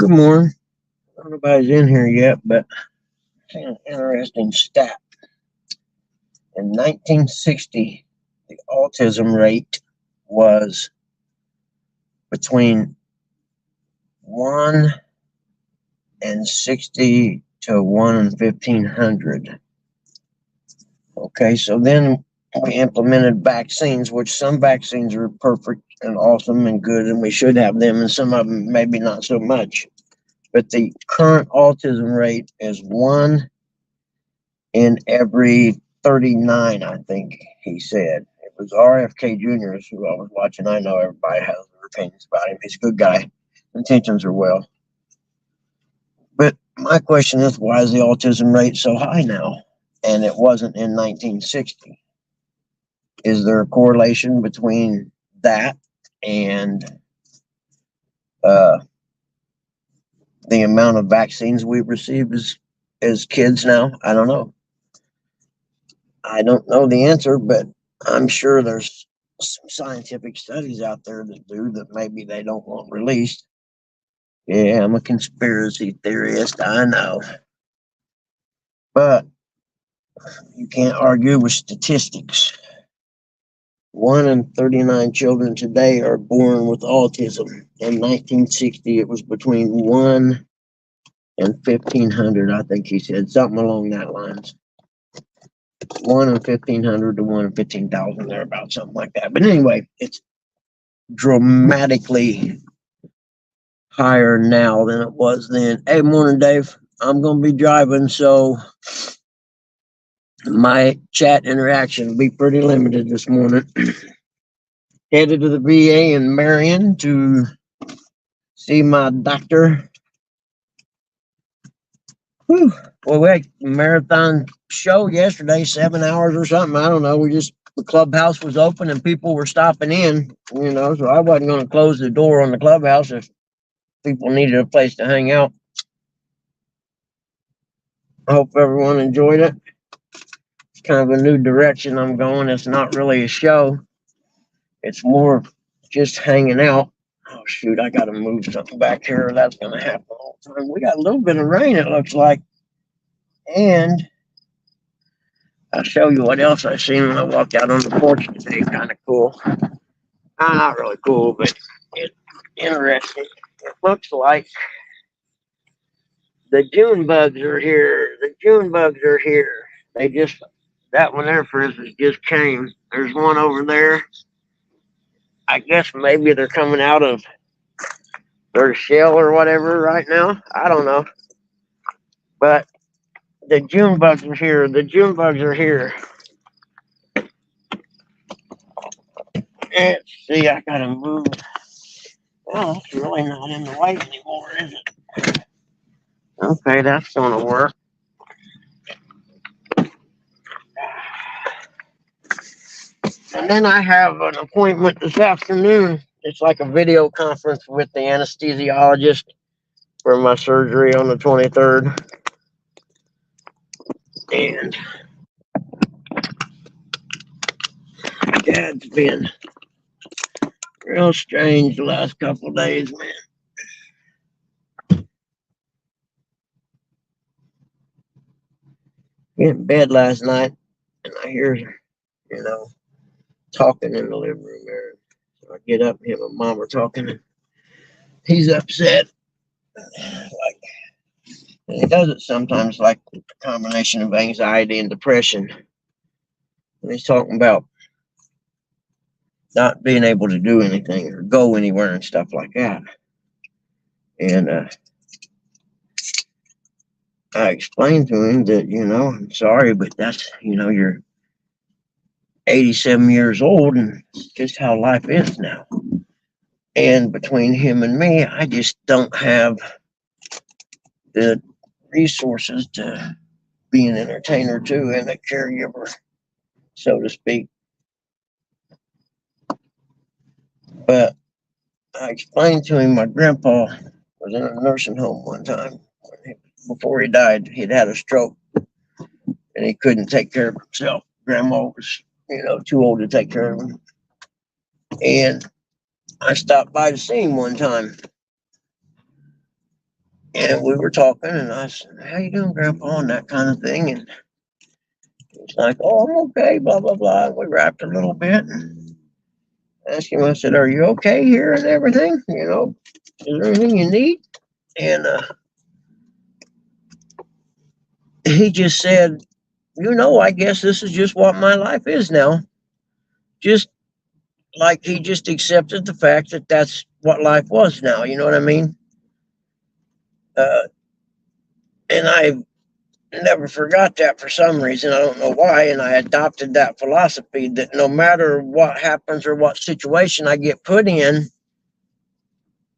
Good morning. I don't know if nobody's in here yet, but I seen an interesting stat. In 1960, the autism rate was between 1 and 60 to 1 in 1,500. Okay, so then we implemented vaccines, which some vaccines are perfect and awesome and good, and we should have them, and some of them maybe not so much. But the current autism rate is 1 in every 39, I think he said. It was RFK Jr. who I was watching. I know everybody has their opinions about him. He's a good guy. Intentions are well. But my question is, why is the autism rate so high now? And it wasn't in 1960. Is there a correlation between that and the amount of vaccines we receive as kids now? I don't know. I don't know the answer, but I'm sure there's some scientific studies out there that do that maybe they don't want released. Yeah, I'm a conspiracy theorist, I know. But you can't argue with statistics. 1 in 39 children today are born with autism. In 1960, it was between 1 and 1,500, I think he said, something along that lines. 1 in 1,500 to 1 in 15,000, thereabouts, something like that. But anyway, it's dramatically higher now than it was then. Hey, morning, Dave. I'm going to be driving, so my chat interaction will be pretty limited this morning. Headed to the VA in Marion to see my doctor. Whew. Well, we had a marathon show yesterday, 7 hours or something. I don't know. The clubhouse was open and people were stopping in, so I wasn't going to close the door on the clubhouse if people needed a place to hang out. I hope everyone enjoyed it. It's kind of a new direction I'm going. It's not really a show. It's more just hanging out. Oh, shoot, I got to move something back here. That's going to happen all the time. We got a little bit of rain, it looks like. And I'll show you what else I seen when I walked out on the porch today. Kind of cool. Not really cool, but it's interesting. It looks like the June bugs are here. The June bugs are here. That one there, for instance, just came. There's one over there. I guess maybe they're coming out of their shell or whatever right now. I don't know. But the June bugs are here. The June bugs are here. Let's see, I gotta move. Well, it's really not in the light anymore, is it? Okay, that's gonna work. And then I have an appointment this afternoon. It's like a video conference with the anesthesiologist for my surgery on the 23rd. And Dad's been real strange the last couple of days, man. Went in bed last night and I hear her, talking in the living room there. So I get up and him and Mom are talking and he's upset. And he does it sometimes, like a combination of anxiety and depression. And he's talking about not being able to do anything or go anywhere and stuff like that. And I explained to him that, I'm sorry, but that's, you're 87 years old and it's just how life is now. And between him and me, I just don't have the resources to be an entertainer too and a caregiver, so to speak. But I explained to him my grandpa was in a nursing home one time. Before he died, he'd had a stroke and he couldn't take care of himself. Grandma was, too old to take care of him. And I stopped by to see him one time. And we were talking, and I said, "How you doing, Grandpa?" and that kind of thing. And he's like, "Oh, I'm okay." Blah blah blah. We rapped a little bit. And asked him, I said, "Are you okay here and everything? You know, is there anything you need?" And he just said, I guess this is just what my life is now. Just like he just accepted the fact that that's what life was now. You know what I mean? And I never forgot that for some reason. I don't know why. And I adopted that philosophy that no matter what happens or what situation I get put in,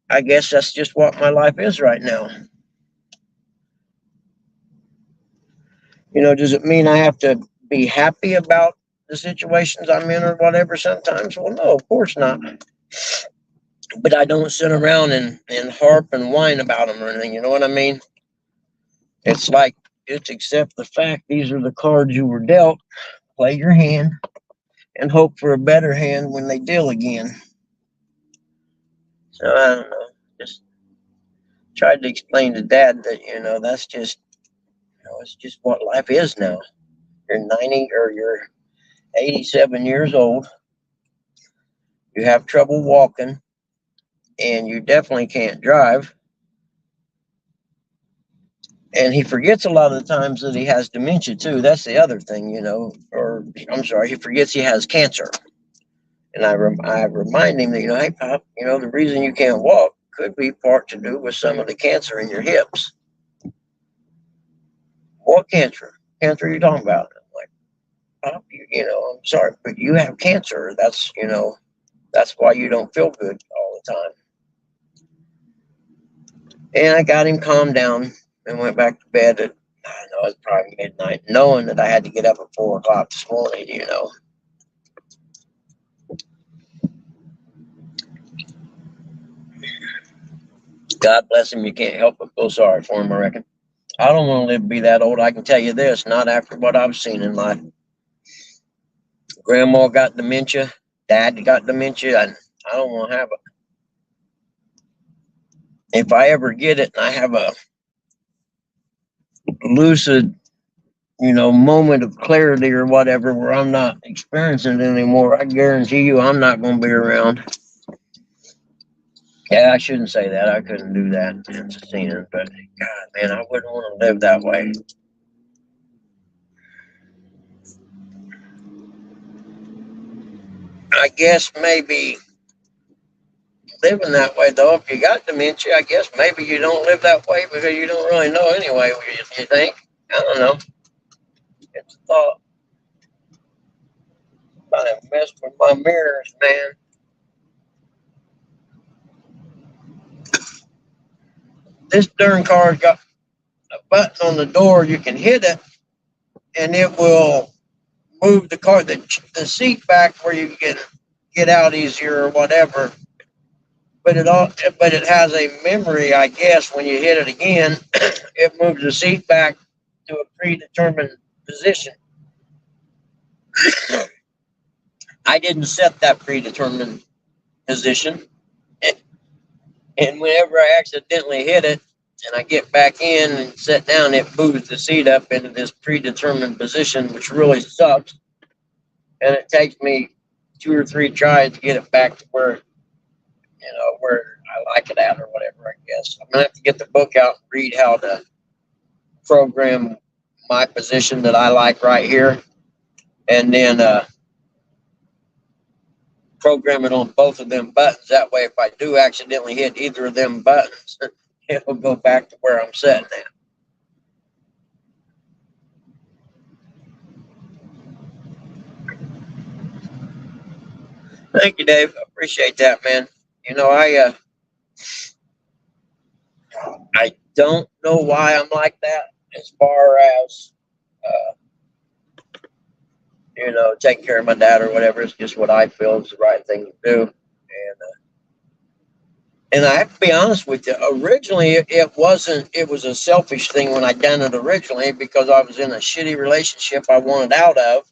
I guess that's just what my life is right now. Does it mean I have to be happy about the situations I'm in or whatever sometimes? Well, no, of course not. But I don't sit around and harp and whine about them or anything. You know what I mean? It's like, it's accept the fact these are the cards you were dealt, play your hand, and hope for a better hand when they deal again. So I don't know. Just tried to explain to Dad that, that's just, it's just what life is now. You're 90 or you're 87 years old. You have trouble walking, and you definitely can't drive. And he forgets a lot of the times that he has dementia too. That's the other thing, or I'm sorry, he forgets he has cancer. And I remind him that, hey, Pop, the reason you can't walk could be part to do with some of the cancer in your hips. What cancer? Cancer you talking about? I'm like, Pop, I'm sorry, but you have cancer. That's why you don't feel good all the time. And I got him calmed down and went back to bed at, I don't know, it was probably midnight, knowing that I had to get up at 4 o'clock this morning, God bless him. You can't help but feel sorry for him, I reckon. I don't want to live to be that old. I can tell you this, not after what I've seen in life. Grandma got dementia. Dad got dementia. I don't want to have it. If I ever get it and I have a lucid, moment of clarity or whatever where I'm not experiencing it anymore, I guarantee you I'm not going to be around. Yeah, I shouldn't say that. I couldn't do that. It's a sin, but God, man, I wouldn't want to live that way. I guess maybe living that way, though, if you got dementia, I guess maybe you don't live that way because you don't really know anyway, you think? I don't know. It's a thought. I have messed with my mirrors, man. This darn car's got a button on the door. You can hit it, and it will move the seat back where you can get out easier or whatever. But it has a memory, I guess. When you hit it again, it moves the seat back to a predetermined position. I didn't set that predetermined position, and whenever I accidentally hit it and I get back in and sit down, it moves the seat up into this predetermined position, which really sucks. And it takes me 2 or 3 tries to get it back to where I like it at or whatever. I guess I'm gonna have to get the book out and read how to program my position that I like right here, and then program it on both of them buttons. That way, if I do accidentally hit either of them buttons, it'll go back to where I'm sitting at. Thank you, Dave. I appreciate that, man. I don't know why I'm like that as far as taking care of my dad or whatever. It's just what I feel is the right thing to do. And I have to be honest with you, originally it wasn't, it was a selfish thing when I done it originally because I was in a shitty relationship I wanted out of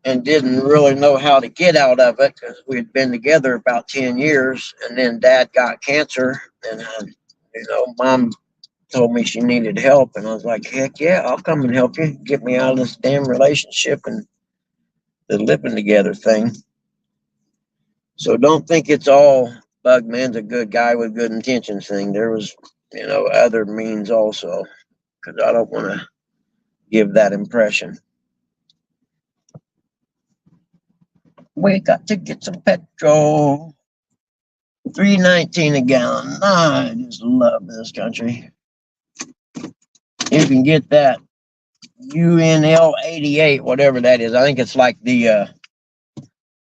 and didn't really know how to get out of it because we had been together about 10 years, and then Dad got cancer, and Mom told me she needed help, and I was like, heck yeah, I'll come and help you. Get me out of this damn relationship and the living together thing. So don't think it's all Bugman's a good guy with good intentions thing. There was, other means also, because I don't want to give that impression. We got to get some petrol. $3.19 a gallon. I just love this country. You can get that UNL 88, whatever that is. I think it's like the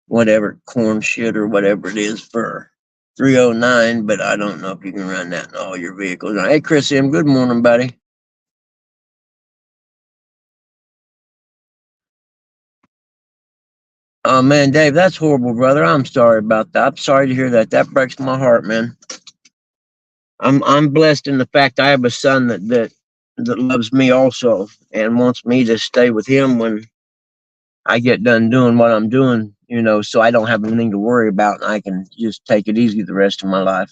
whatever corn shit or whatever it is for 309, but I don't know if you can run that in all your vehicles. Hey, Chris M, good morning, buddy. Oh man, Dave, that's horrible, brother. I'm sorry about that. I'm sorry to hear that. That breaks my heart, man. I'm blessed in the fact I have a son that loves me also and wants me to stay with him when I get done doing what I'm doing, so I don't have anything to worry about and I can just take it easy the rest of my life.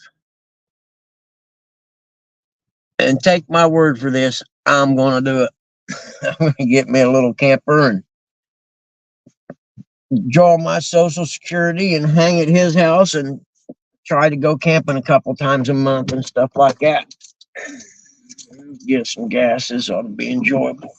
And take my word for this, I'm going to do it. I'm going to get me a little camper and draw my social security and hang at his house and try to go camping a couple times a month and stuff like that. Get some gas. This ought to be enjoyable.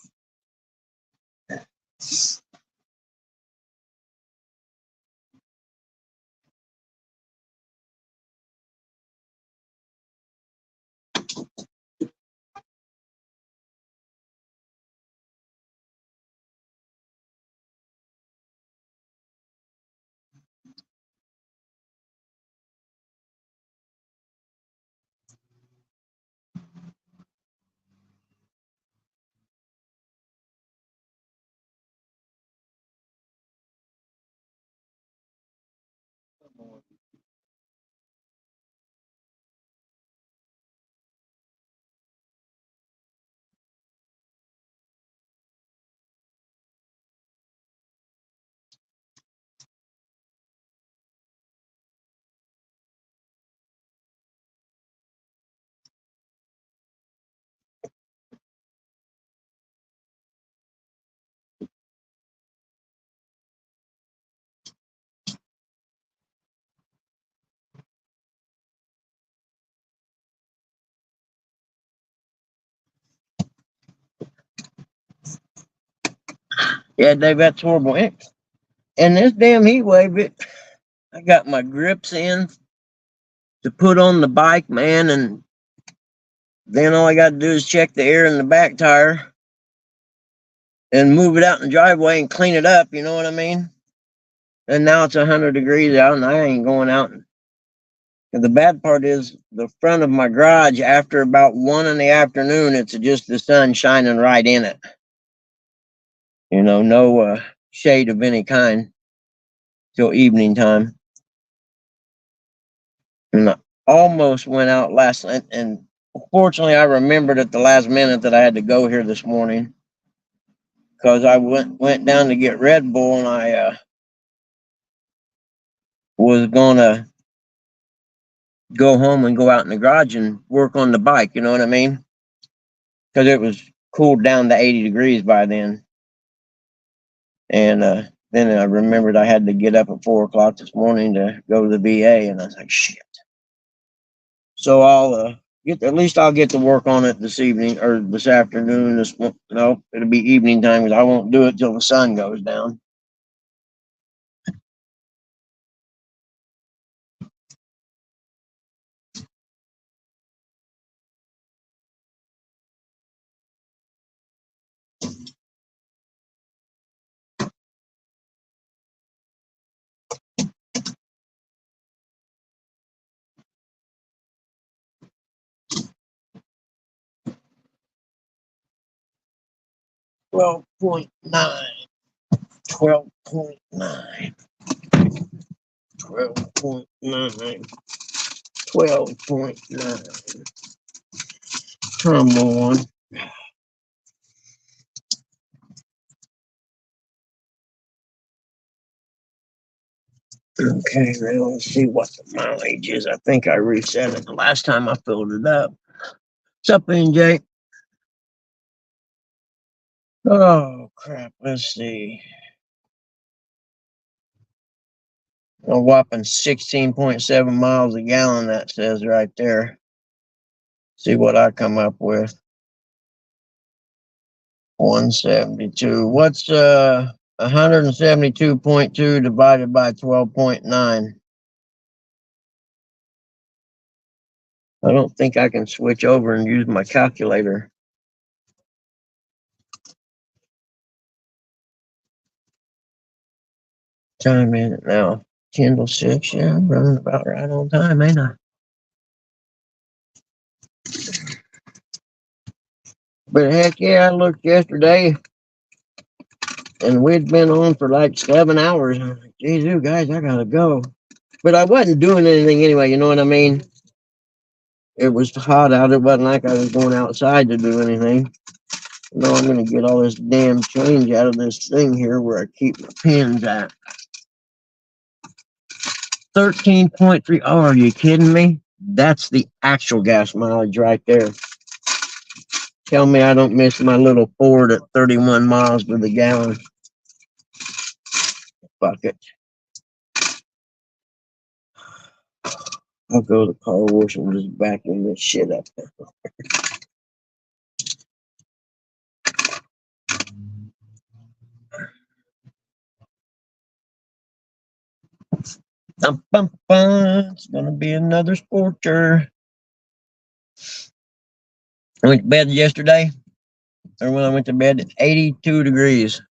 Yeah, Dave, that's horrible. And this damn heat wave, I got my grips in to put on the bike, man, and then all I got to do is check the air in the back tire and move it out in the driveway and clean it up. You know what I mean? And now it's 100 degrees out, and I ain't going out. And the bad part is the front of my garage. After about 1 in the afternoon, it's just the sun shining right in it. No shade of any kind till evening time. And I almost went out last night, and fortunately, I remembered at the last minute that I had to go here this morning because I went down to get Red Bull, and I was gonna go home and go out in the garage and work on the bike. You know what I mean? Because it was cooled down to 80 degrees by then. And then I remembered I had to get up at 4 o'clock this morning to go to the VA, and I was like, shit. So I'll at least I'll get to work on it this evening or this afternoon. No, it'll be evening time because I won't do it till the sun goes down. Twelve point nine. 12.9. 12.9. 12.9. Come on. Okay, now let's see what the mileage is. I think I reset it the last time I filled it up. What's up, NJ? Oh, crap. Let's see. A whopping 16.7 miles a gallon, that says right there. See what I come up with. 172. What's 172.2 divided by 12.9? I don't think I can switch over and use my calculator. Time in it now. 10 to 6. Yeah, I'm running about right on time, ain't I? But heck yeah, I looked yesterday and we'd been on for like 7 hours. I was like, geez, you guys, I gotta go. But I wasn't doing anything anyway, you know what I mean? It was hot out. It wasn't like I was going outside to do anything. No, I'm gonna get all this damn change out of this thing here where I keep my pins at. 13.3. Oh, are you kidding me? That's the actual gas mileage right there. Tell me I don't miss my little Ford at 31 miles per the gallon. Fuck it. I'll go to the car wash and just vacuum this shit up. It's gonna be another sporter. I went to bed yesterday, or when I went to bed, at 82 degrees.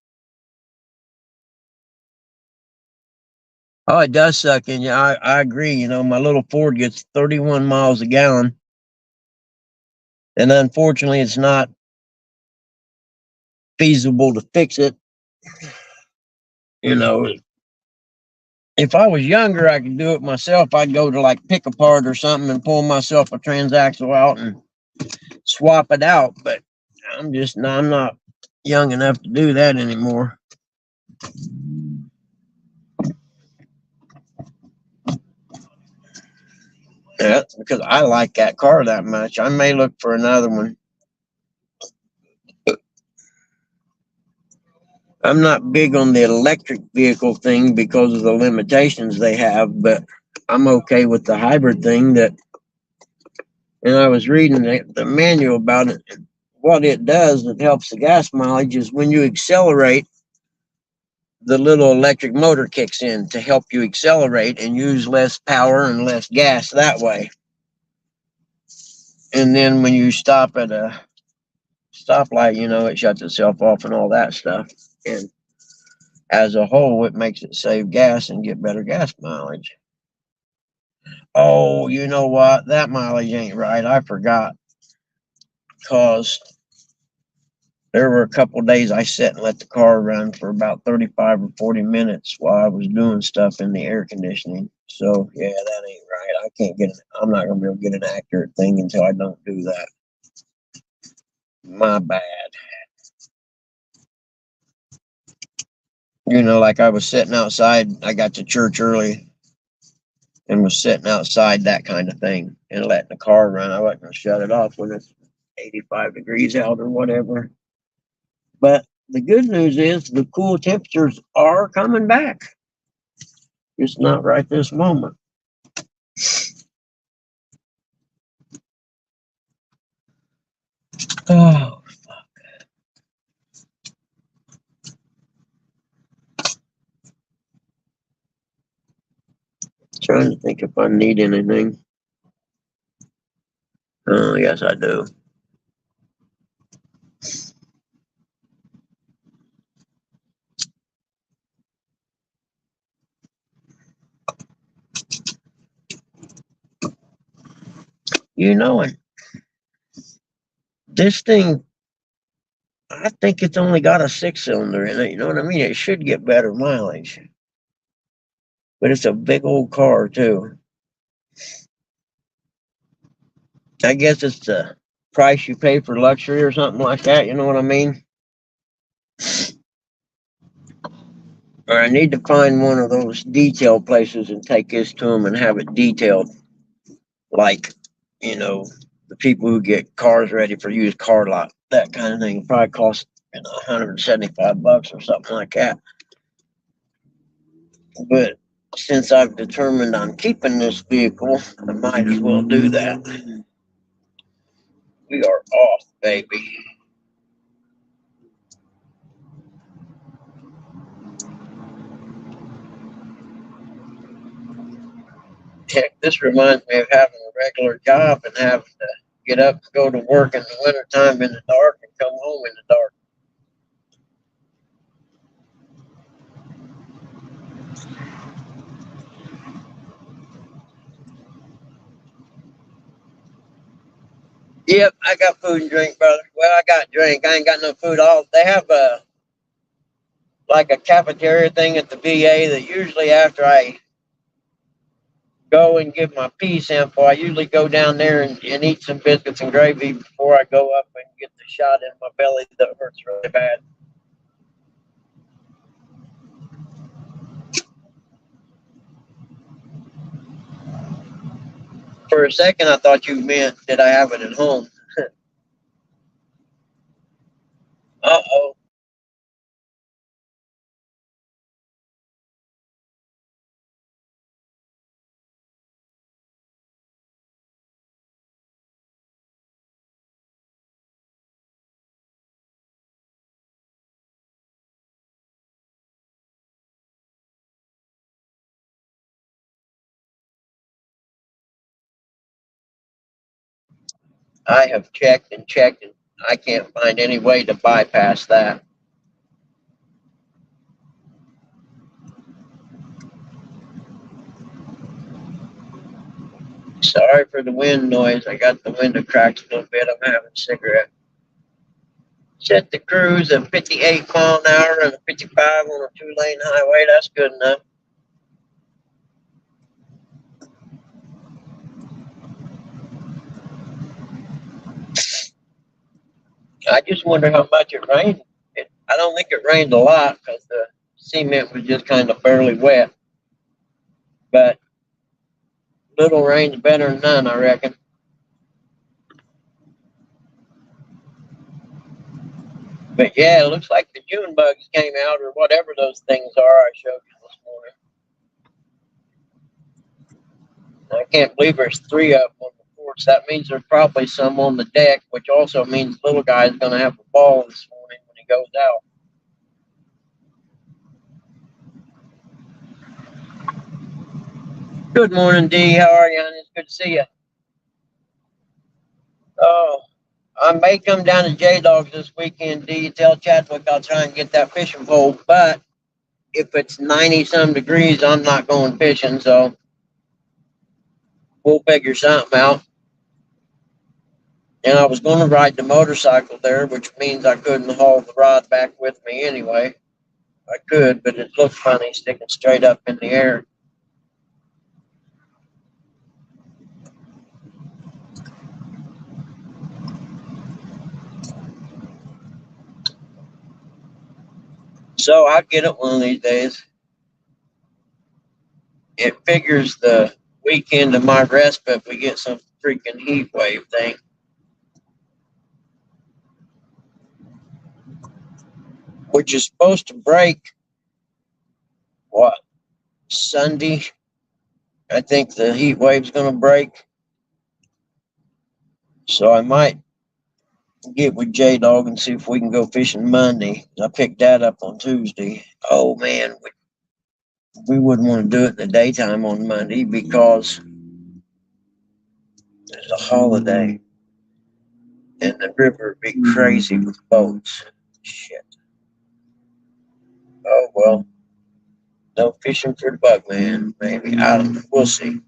Oh, it does suck, and yeah, I agree. You know, my little Ford gets 31 miles a gallon, and unfortunately, it's not feasible to fix it. You know, if I was younger, I could do it myself. I'd go to like Pick Apart or something and pull myself a transaxle out and swap it out. But I'm not young enough to do that anymore. Yeah, because I like that car that much. I may look for another one. I'm not big on the electric vehicle thing because of the limitations they have, but I'm okay with the hybrid thing that, and I was reading the manual about it. What it does that helps the gas mileage is when you accelerate, the little electric motor kicks in to help you accelerate and use less power and less gas that way. And then when you stop at a stoplight, you know, it shuts itself off and all that stuff. And as a whole, it makes it save gas and get better gas mileage. Oh, you know what? That mileage ain't right. I forgot. Because there were a couple days I sat and let the car run for about 35 or 40 minutes while I was doing stuff in the air conditioning. So, yeah, that ain't right. I can't get it. I'm not going to be able to get an accurate thing until I don't do that. My bad. You know, like I was sitting outside. I got to church early and was sitting outside, that kind of thing, and letting the car run. I wasn't going to shut it off when it's 85 degrees out or whatever. But the good news is the cool temperatures are coming back. It's not right this moment. Oh, fuck. Trying to think if I need anything. Oh, yes, I do. You know it. This thing, I think it's only got a 6-cylinder in it. You know what I mean? It should get better mileage. But it's a big old car, too. I guess it's the price you pay for luxury or something like that. You know what I mean? Or I need to find one of those detail places and take this to them and have it detailed. Like, you know, the people who get cars ready for used car lot, that kind of thing. Probably cost $175 or something like that. But since I've determined I'm keeping this vehicle, I might as well do that. We are off, baby. Heck, this reminds me of having a regular job and having to get up and go to work in the wintertime in the dark and come home in the dark. Yep, I got food and drink, brother. Well, I got drink. I ain't got no food. All they have like a cafeteria thing at the VA that usually after I go and give my P sample, I usually go down there and eat some biscuits and gravy before I go up and get the shot in my belly that hurts really bad. For a second, I thought you meant, did I have it at home? Uh-oh. I have checked and checked, and I can't find any way to bypass that. Sorry for the wind noise. I got the window cracked a little bit. I'm having a cigarette. Set the cruise at 58 mile an hour and 55 on a 2-lane highway. That's good enough. I just wonder how much it rained. I don't think it rained a lot because the cement was just kind of barely wet. But little rain's better than none, I reckon. But yeah, it looks like the June bugs came out or whatever those things are I showed you this morning. I can't believe there's 3 of them on the porch. That means there's probably some on the deck, which also means little guy's going to have a ball this morning when he goes out. Good morning, D. How are you, honey? It's good to see you. Oh, I may come down to J-Dogs this weekend, D. Tell Chadwick I'll try and get that fishing pole, but if it's 90-some degrees, I'm not going fishing, so we'll figure something out. And I was going to ride the motorcycle there, which means I couldn't haul the rod back with me anyway. I could, but it looked funny sticking straight up in the air. So I'll get it one of these days. It figures the weekend of my respite, we get some freaking heat wave thing. Which is supposed to break, what, Sunday? I think the heat wave's going to break. So I might get with J-Dog and see if we can go fishing Monday. I picked that up on Tuesday. Oh, man, we wouldn't want to do it in the daytime on Monday because there's a holiday. And the river would be crazy with boats. Shit. Oh, well. No fishing for the Bugman, maybe. I don't know. We'll see.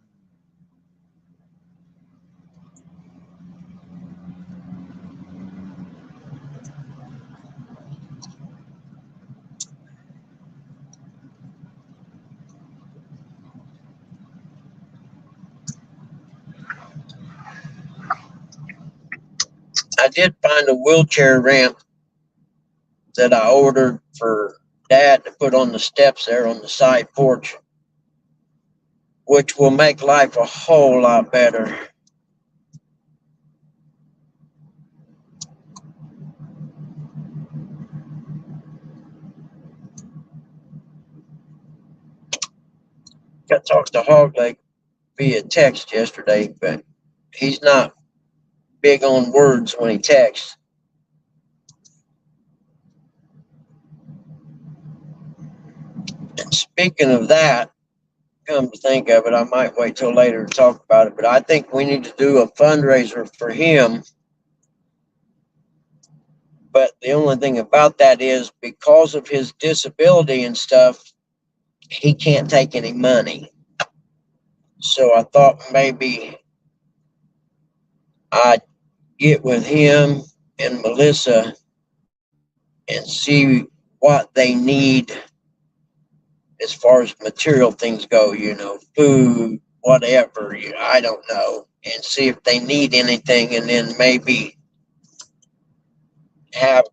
I did find a wheelchair ramp that I ordered for Dad to put on the steps there on the side porch, which will make life a whole lot better. I talked to Hog Lake via text yesterday, but he's not big on words when he texts. And speaking of that, come to think of it, I might wait till later to talk about it, but I think we need to do a fundraiser for him. But the only thing about that is because of his disability and stuff, he can't take any money. So I thought maybe I'd get with him and Melissa and see what they need as far as material things go, food, whatever, I don't know, and see if they need anything, and then maybe have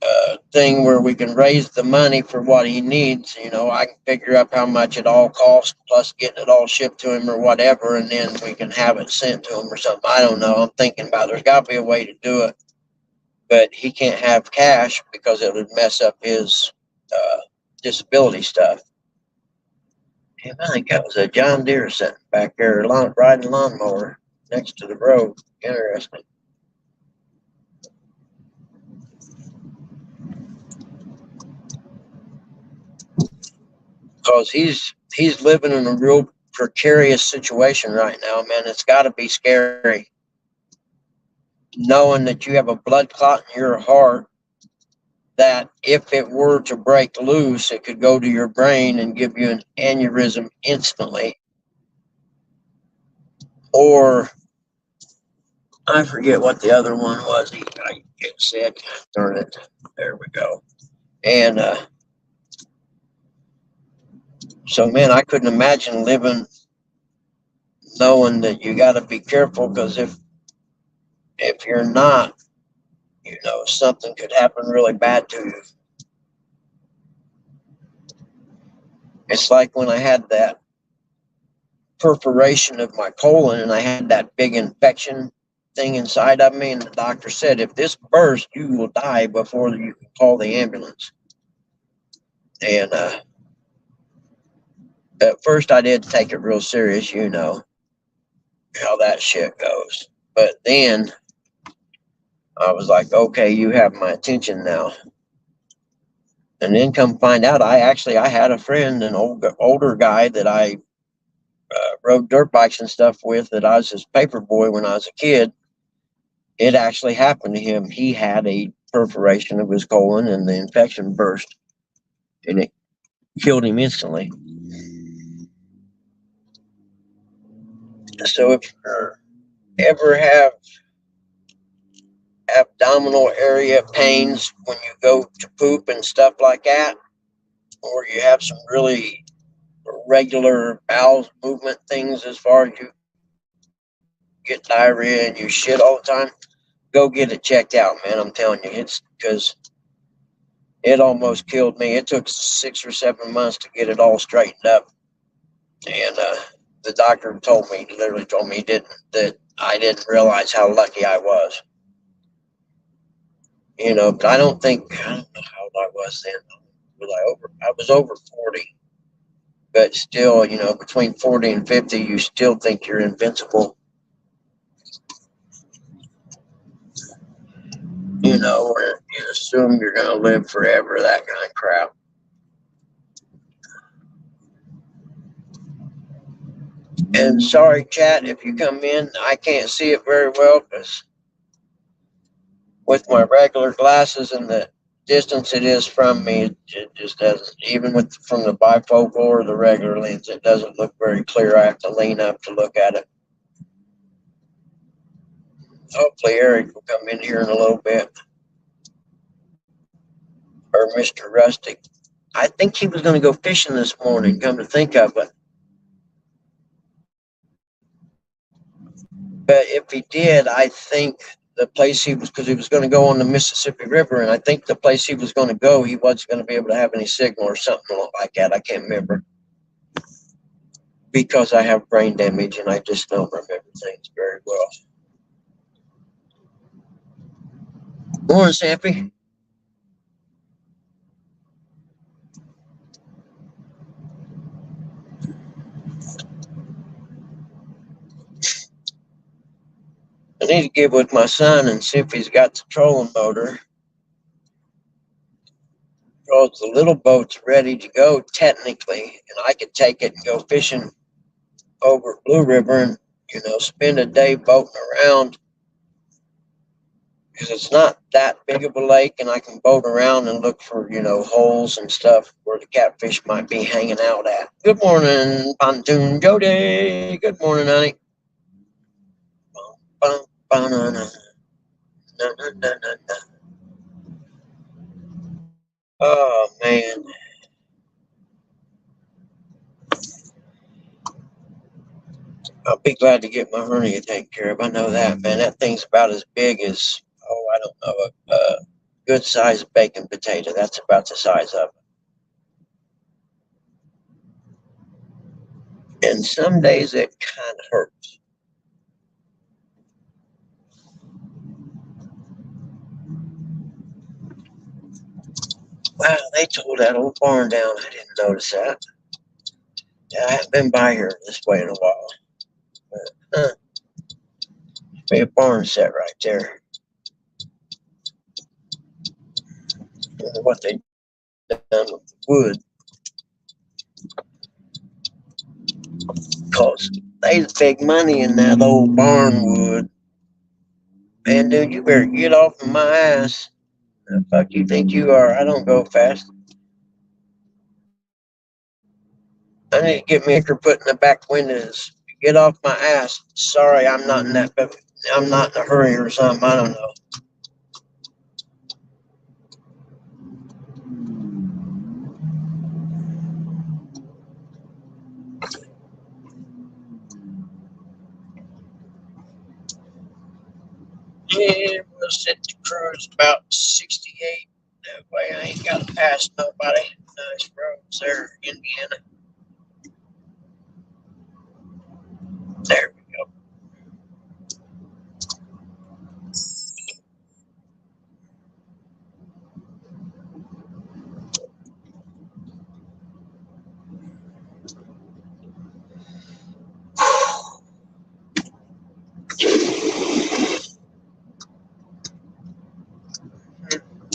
a thing where we can raise the money for what he needs. I can figure up how much it all costs, plus getting it all shipped to him or whatever, and then we can have it sent to him or something. I don't know. I'm thinking about it. There's got to be a way to do it, but he can't have cash because it would mess up his disability stuff. And I think that was a John Deere sitting back there riding a lawnmower next to the road. Interesting. Because he's living in a real precarious situation right now, man. It's got to be scary knowing that you have a blood clot in your heart that if it were to break loose, it could go to your brain and give you an aneurysm instantly. Or I forget what the other one was. I get sick. Darn it. There we go. And so, man, I couldn't imagine living knowing that you got to be careful, because if you're not, something could happen really bad to you. It's like when I had that perforation of my colon and I had that big infection thing inside of me, and the doctor said, if this bursts, you will die before you can call the ambulance. And at first I did take it real serious, how that shit goes. But then I was like, okay, you have my attention now. And then come find out, I had a friend, an older guy that I rode dirt bikes and stuff with, that I was his paper boy when I was a kid. It actually happened to him. He had a perforation of his colon and the infection burst and it killed him instantly. So if you ever have abdominal area pains when you go to poop and stuff like that, or you have some really regular bowel movement things as far as you get diarrhea and you shit all the time, go get it checked out, man. I'm telling you, it's because it almost killed me. It took 6 or 7 months to get it all straightened up. And the doctor literally told me that I didn't realize how lucky I was. But I don't know how old I was then. I was over 40. But still, between 40 and 50, you still think you're invincible. Where you assume you're going to live forever, that kind of crap. And sorry, chat, if you come in, I can't see it very well because with my regular glasses and the distance it is from me, it just doesn't, even from the bifocal or the regular lens, it doesn't look very clear. I have to lean up to look at it. Hopefully Eric will come in here in a little bit. Or Mr. Rustic. I think he was going to go fishing this morning, come to think of it. But if he did, I think the place because he was going to go on the Mississippi River, and I think the place he was going to go, he wasn't going to be able to have any signal or something like that. I can't remember. Because I have brain damage and I just don't remember things very well. Morning, Sappy. need to get with my son and see if he's got the trolling motor. Because the little boat's ready to go technically, and I could take it and go fishing over Blue River and, spend a day boating around. Because it's not that big of a lake, and I can boat around and look for, holes and stuff where the catfish might be hanging out at. Good morning, Pontoon Jody. Good morning, honey. Oh, man. I'll be glad to get my hernia taken care of. I know that, man. That thing's about as big as, I don't know, a good sized baked potato. That's about the size of it. And some days it kind of hurts. Wow, they tore that old barn down. I didn't notice that. Yeah, I haven't been by here this way in a while. But, be a barn set right there. I wonder what they done with the wood. Because there's big money in that old barn wood. Man, dude, you better get off of my ass. The fuck you think you are? I don't go fast. I need to get me a put in the back windows. Get off my ass. Sorry, I'm not in that, but I'm not in a hurry or something. I don't know. Yeah, we'll set the cruise about 68. That way I ain't got to pass nobody. Nice roads there, Indiana. There we go.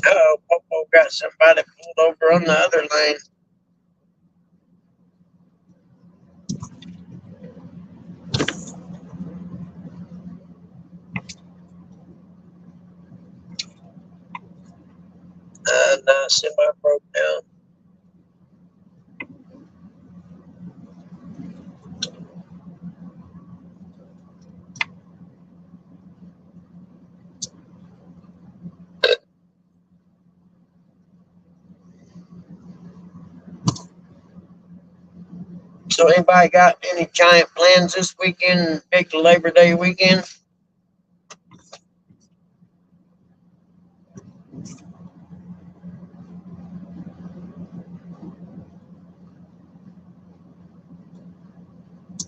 Oh, Popo got somebody pulled over on the other lane. No, semi broke down. So anybody got any giant plans this weekend, big Labor Day weekend?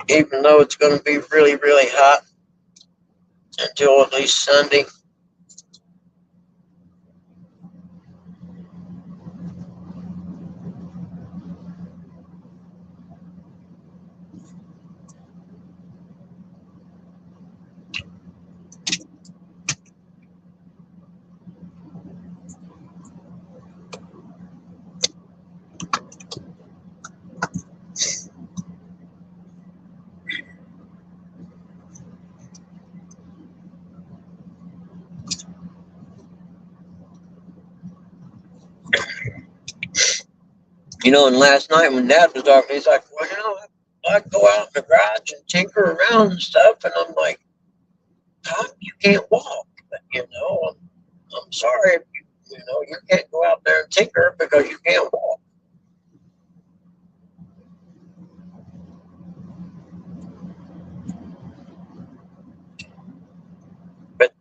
Even though it's going to be really, really hot until at least Sunday. And last night when Dad was talking, he's like, well, I go out in the garage and tinker around and stuff. And I'm like, Tom, you can't walk. But, I'm sorry. You can't go out there and tinker because you can't walk. But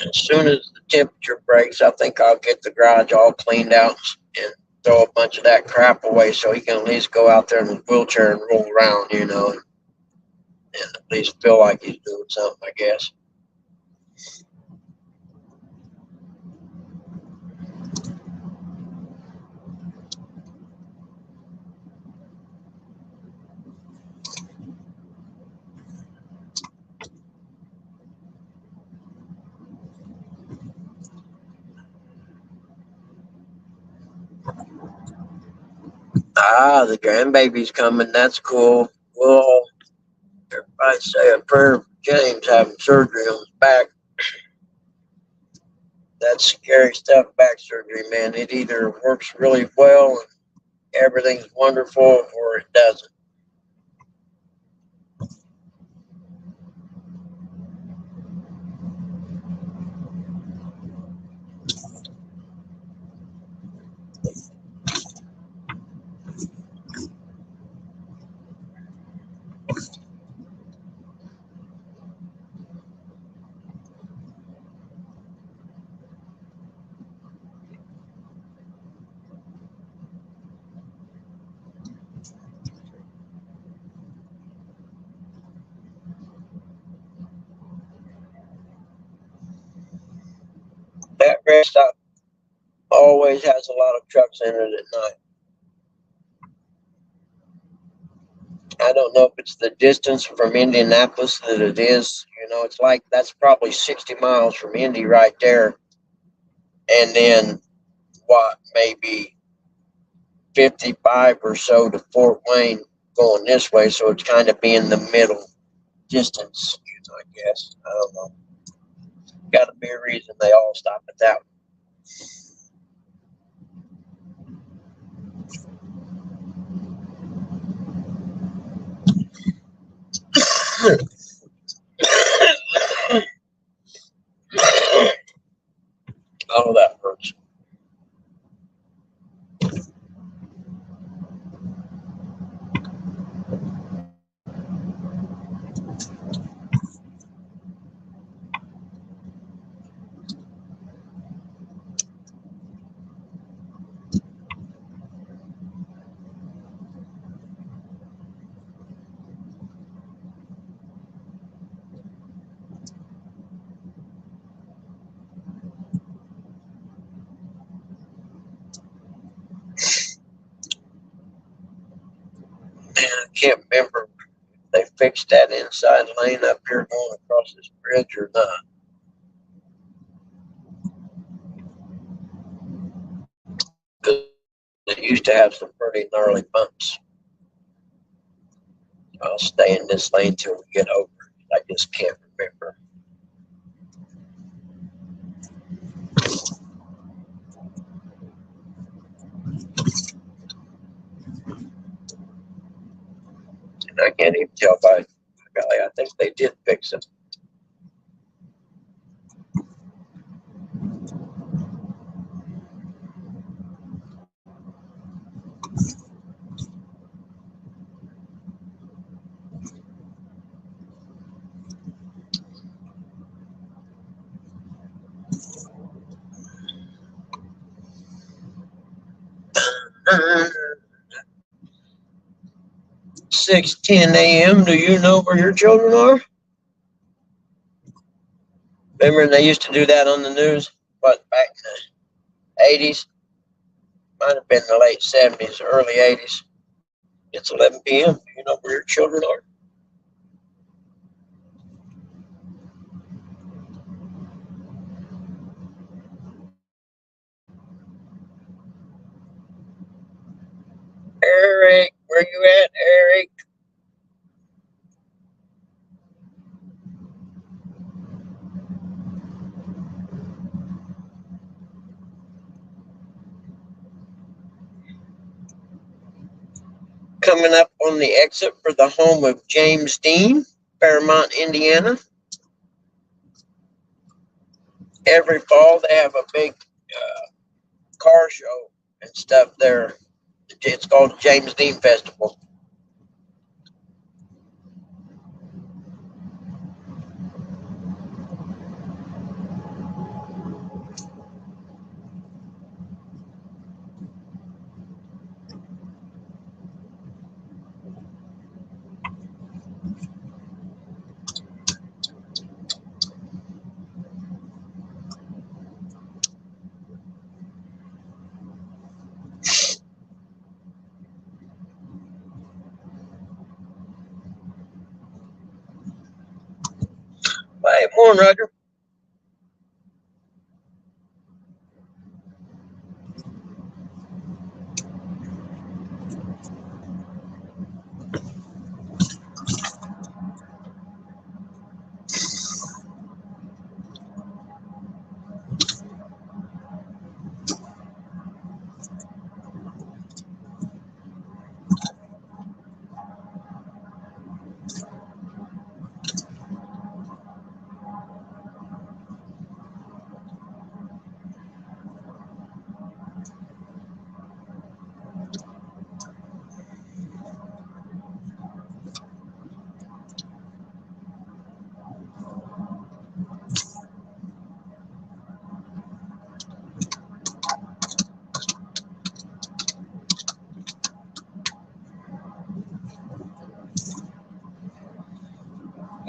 as soon as the temperature breaks, I think I'll get the garage all cleaned out and throw a bunch of that crap away so he can at least go out there in his wheelchair and roll around, and at least feel like he's doing something, I guess. Ah, the grandbaby's coming. That's cool. Well, everybody say a prayer for James having surgery on his back. That's scary stuff, back surgery, man. It either works really well and everything's wonderful or it doesn't. That rest stop always has a lot of trucks in it at night. I don't know if it's the distance from Indianapolis that it is. You know, it's like that's probably 60 miles from Indy right there. And then what, maybe 55 or so to Fort Wayne going this way. So it's kind of being the middle distance, I guess. I don't know. Got to be a reason they all stop at that one. Oh, that hurts. Man, I can't remember if they fixed that inside lane up here going across this bridge or not. Because it used to have some pretty gnarly bumps. I'll stay in this lane till we get over it. I just can't remember. And I can't even tell by golly, I think they did fix it. Uh, 6:10 a.m. Do you know where your children are? Remember they used to do that on the news? But back in the 80s, might have been the late 70s, early 80s. It's 11 p.m. Do you know where your children are? Eric, where you at, Eric? Coming up on the exit for the home of James Dean, Fairmont, Indiana. Every fall they have a big car show and stuff there. It's called James Dean Festival. Hey, morning, Roger.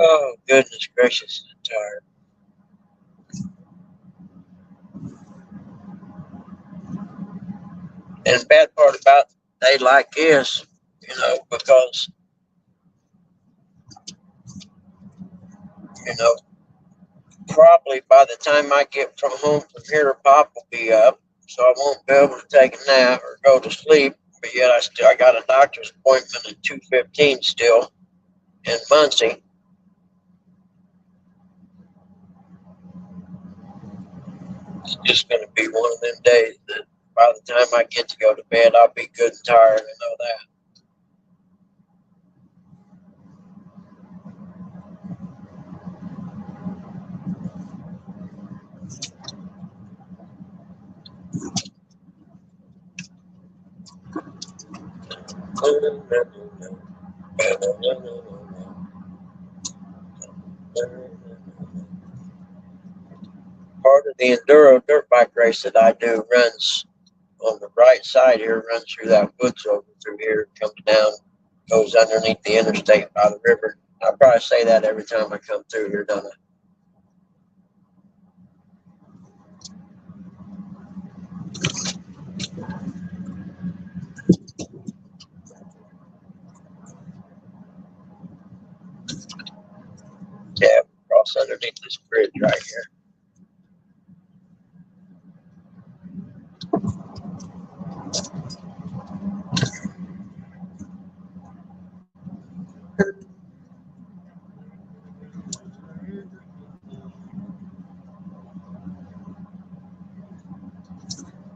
Oh, goodness gracious, I'm tired. And the bad part about a day like this, because, probably by the time I get from home from here, Pop will be up, so I won't be able to take a nap or go to sleep. But yet I got a doctor's appointment at 2:15 still in Muncie. It's just going to be one of them days that by the time I get to go to bed, I'll be good and tired. I know that. Part of the enduro dirt bike race that I do runs on the right side here, runs through that woods over through here, comes down, goes underneath the interstate by the river. I probably say that every time I come through here, don't I? Yeah, cross underneath this bridge right here.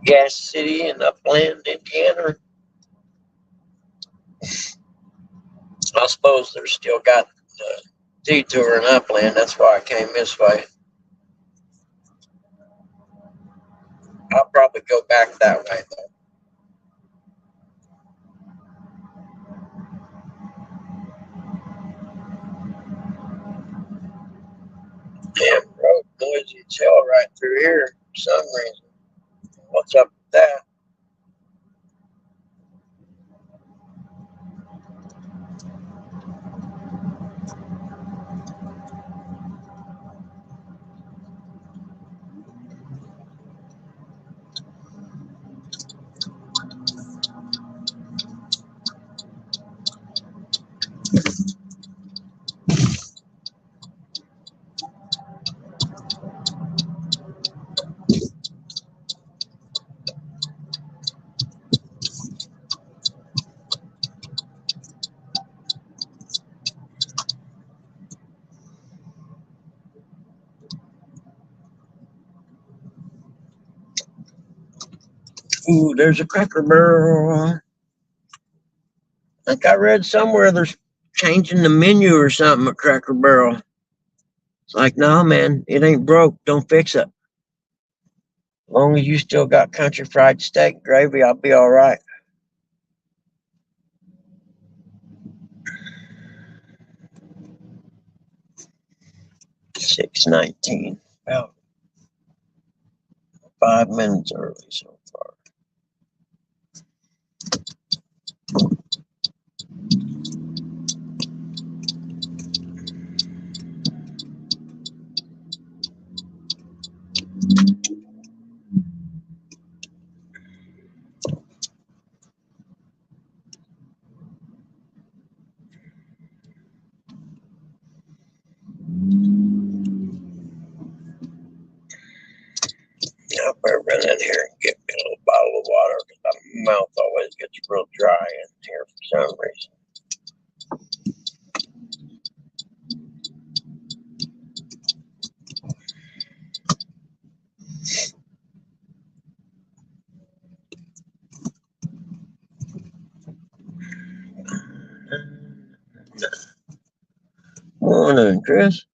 Gas City in Upland, Indiana. I suppose they're still got the detour in Upland. That's why I came this way. I'll probably go back that way though. Damn road noisy as hell right through here for some reason. What's up with that? Ooh, there's a Cracker Barrel. I think I read somewhere they're changing the menu or something at Cracker Barrel. It's like, no, man, it ain't broke. Don't fix it. As long as you still got country fried steak gravy, I'll be all right. 6:19. About 5 minutes early so far. I better run in here and get me a little bottle of water because my mouth always gets real dry in here for some reason. Morning, Chris.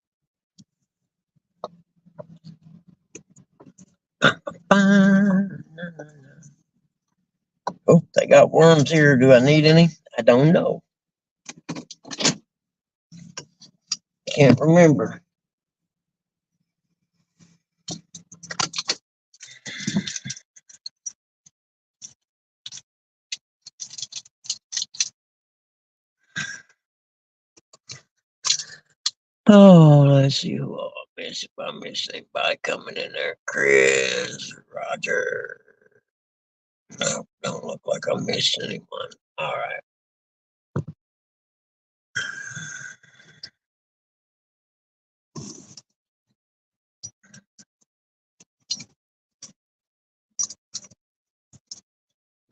Oh, they got worms here. Do I need any? I don't know. Can't remember. Oh, let's see who I miss. If I miss anybody coming in there, Chris, Roger. No, don't look like I missed anyone. All right.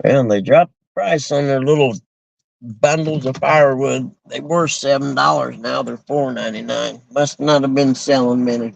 Well, they dropped the price on their little bundles of firewood. They were $7. Now they're $4.99. Must not have been selling many.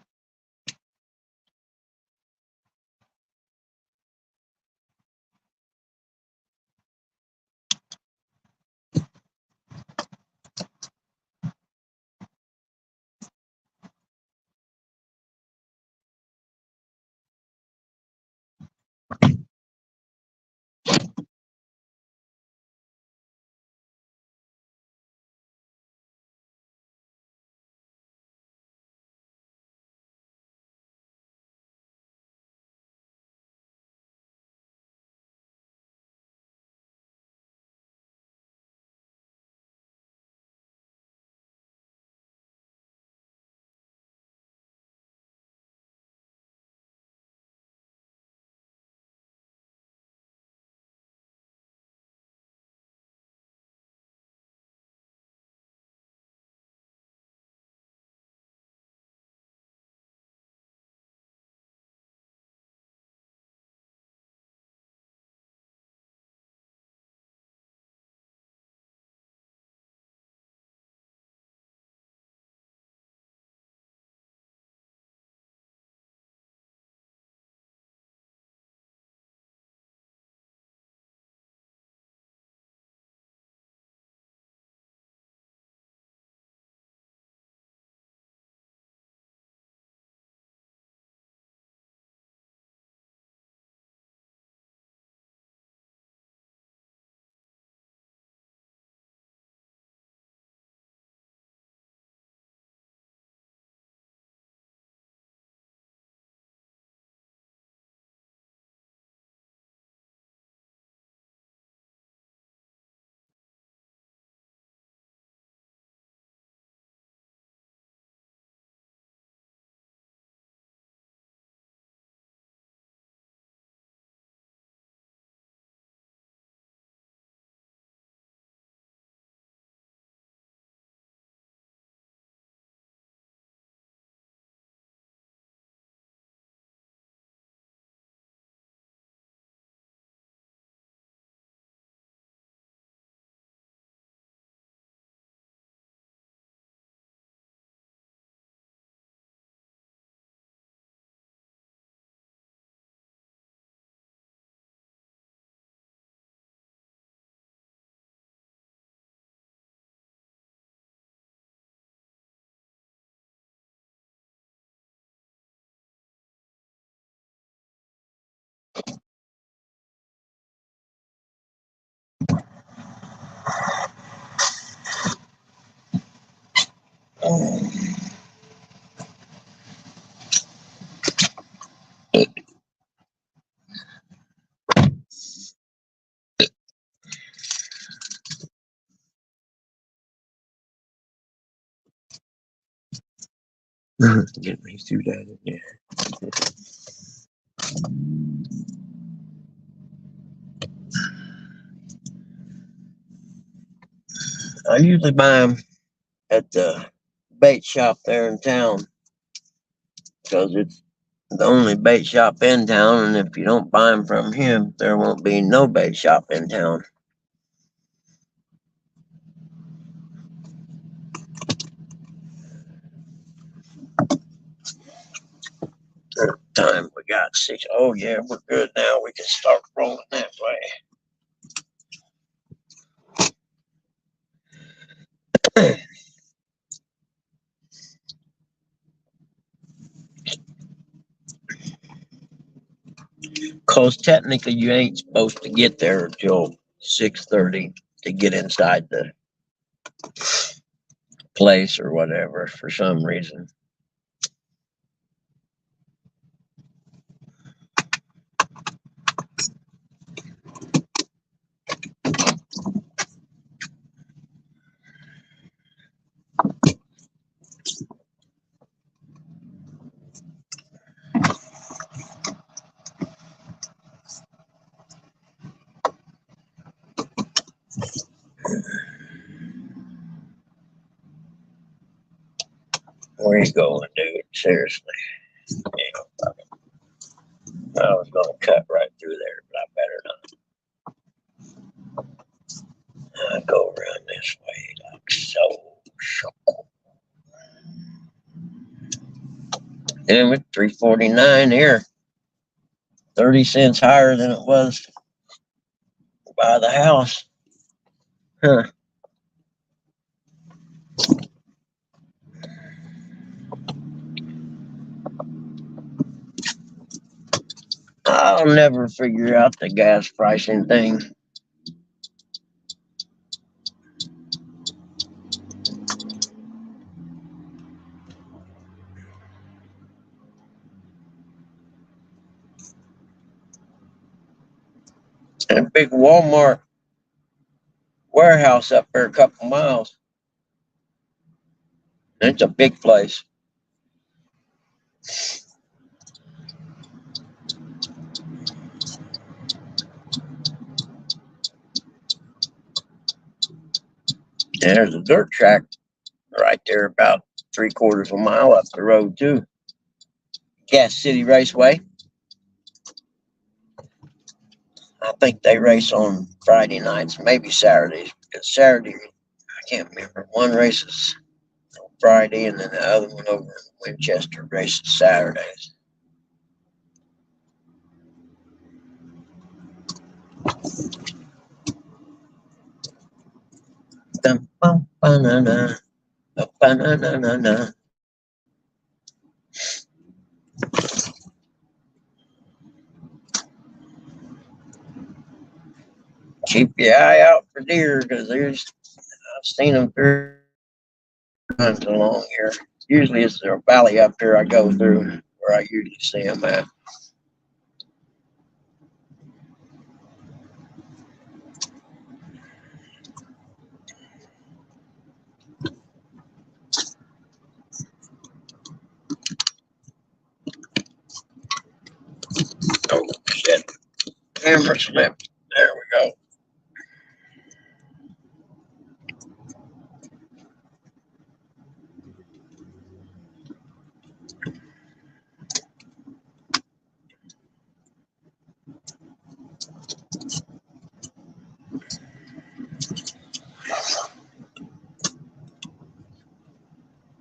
Get me through that. Yeah. I usually buy them at the bait shop there in town because it's the only bait shop in town, and if you don't buy them from him, there won't be no bait shop in town. Time we got 6. Oh yeah, we're good now. We can start rolling that way. Cause technically you ain't supposed to get there until 6:30 to get inside the place or whatever for some reason. Where you going, dude? Seriously. Yeah, I was going to cut right through there, but I better not. I go around this way like so. And with 349 here, 30 cents higher than it was by the house. Huh. I'll never figure out the gas pricing thing. And a big Walmart warehouse up there a couple miles. It's a big place. And there's a dirt track right there about 3/4 of a mile up the road too. Gas City Raceway. I think they race on Friday nights, maybe Saturdays. Because Saturday, I can't remember. One races on Friday, and then the other one over in Winchester races Saturdays. Keep your eye out for deer, because I've seen them 3 times along here. Usually it's a valley up here I go through where I usually see them at. Oh shit! Camera slipped. There we go.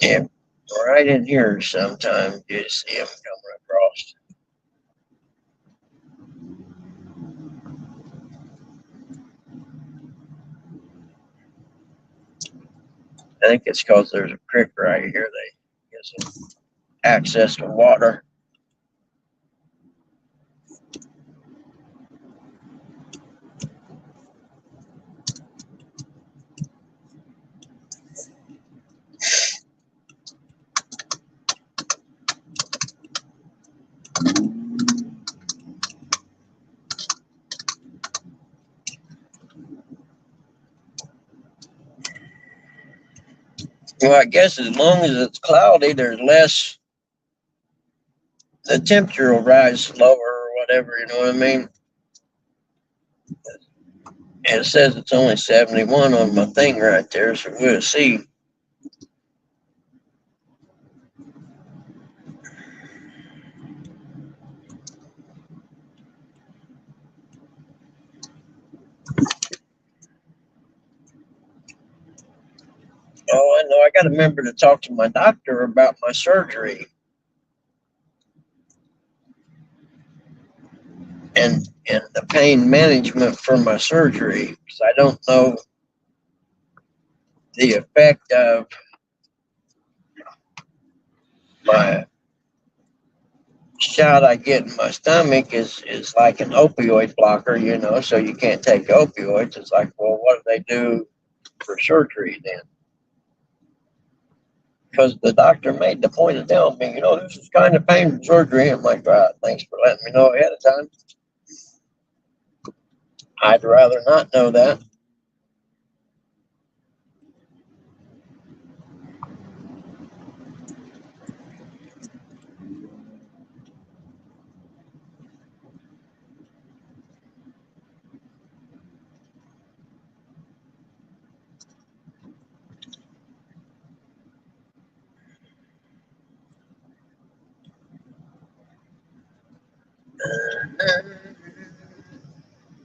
Yeah, right in here sometimes you see them coming across. I think it's because there's a creek right here. They get some access to water. Well, I guess as long as it's cloudy, there's less. The temperature will rise slower or whatever. You know what I mean? And it says it's only 71 on my thing right there, so we'll see. Oh, I know. I got to remember to talk to my doctor about my surgery and the pain management for my surgery, because I don't know the effect of my shot I get in my stomach is like an opioid blocker, you know, so you can't take opioids. It's like, well, what do they do for surgery then? Because the doctor made the point of telling me, you know, this is kind of painful surgery. I'm like, right, thanks for letting me know ahead of time. I'd rather not know that.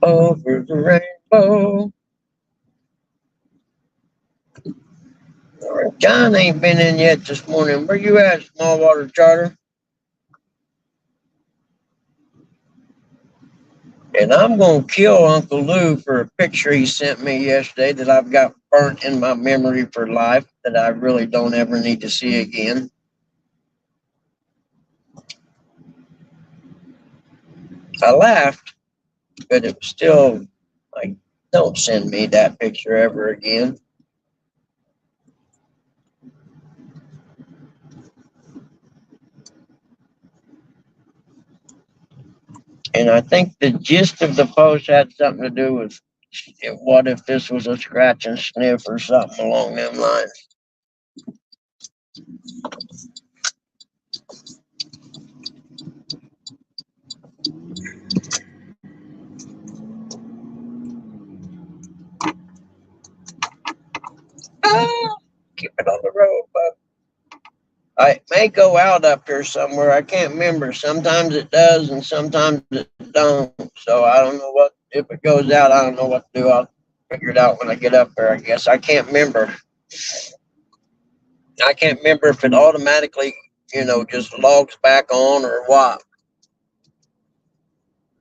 Over the rainbow. John ain't been in yet this morning. Where you at, Small Water Charter? And I'm going to kill Uncle Lou for a picture he sent me yesterday that I've got burnt in my memory for life that I really don't ever need to see again. I laughed, but it was still like, don't send me that picture ever again. And I think the gist of the post had something to do with what if this was a scratch and sniff or something along them lines. Oh, keep it on the road, but I may go out up here somewhere. I can't remember. Sometimes it does and sometimes it don't. So I don't know what, if it goes out, I don't know what to do. I'll figure it out when I get up there, I guess. I can't remember. I can't remember if it automatically, just logs back on or what.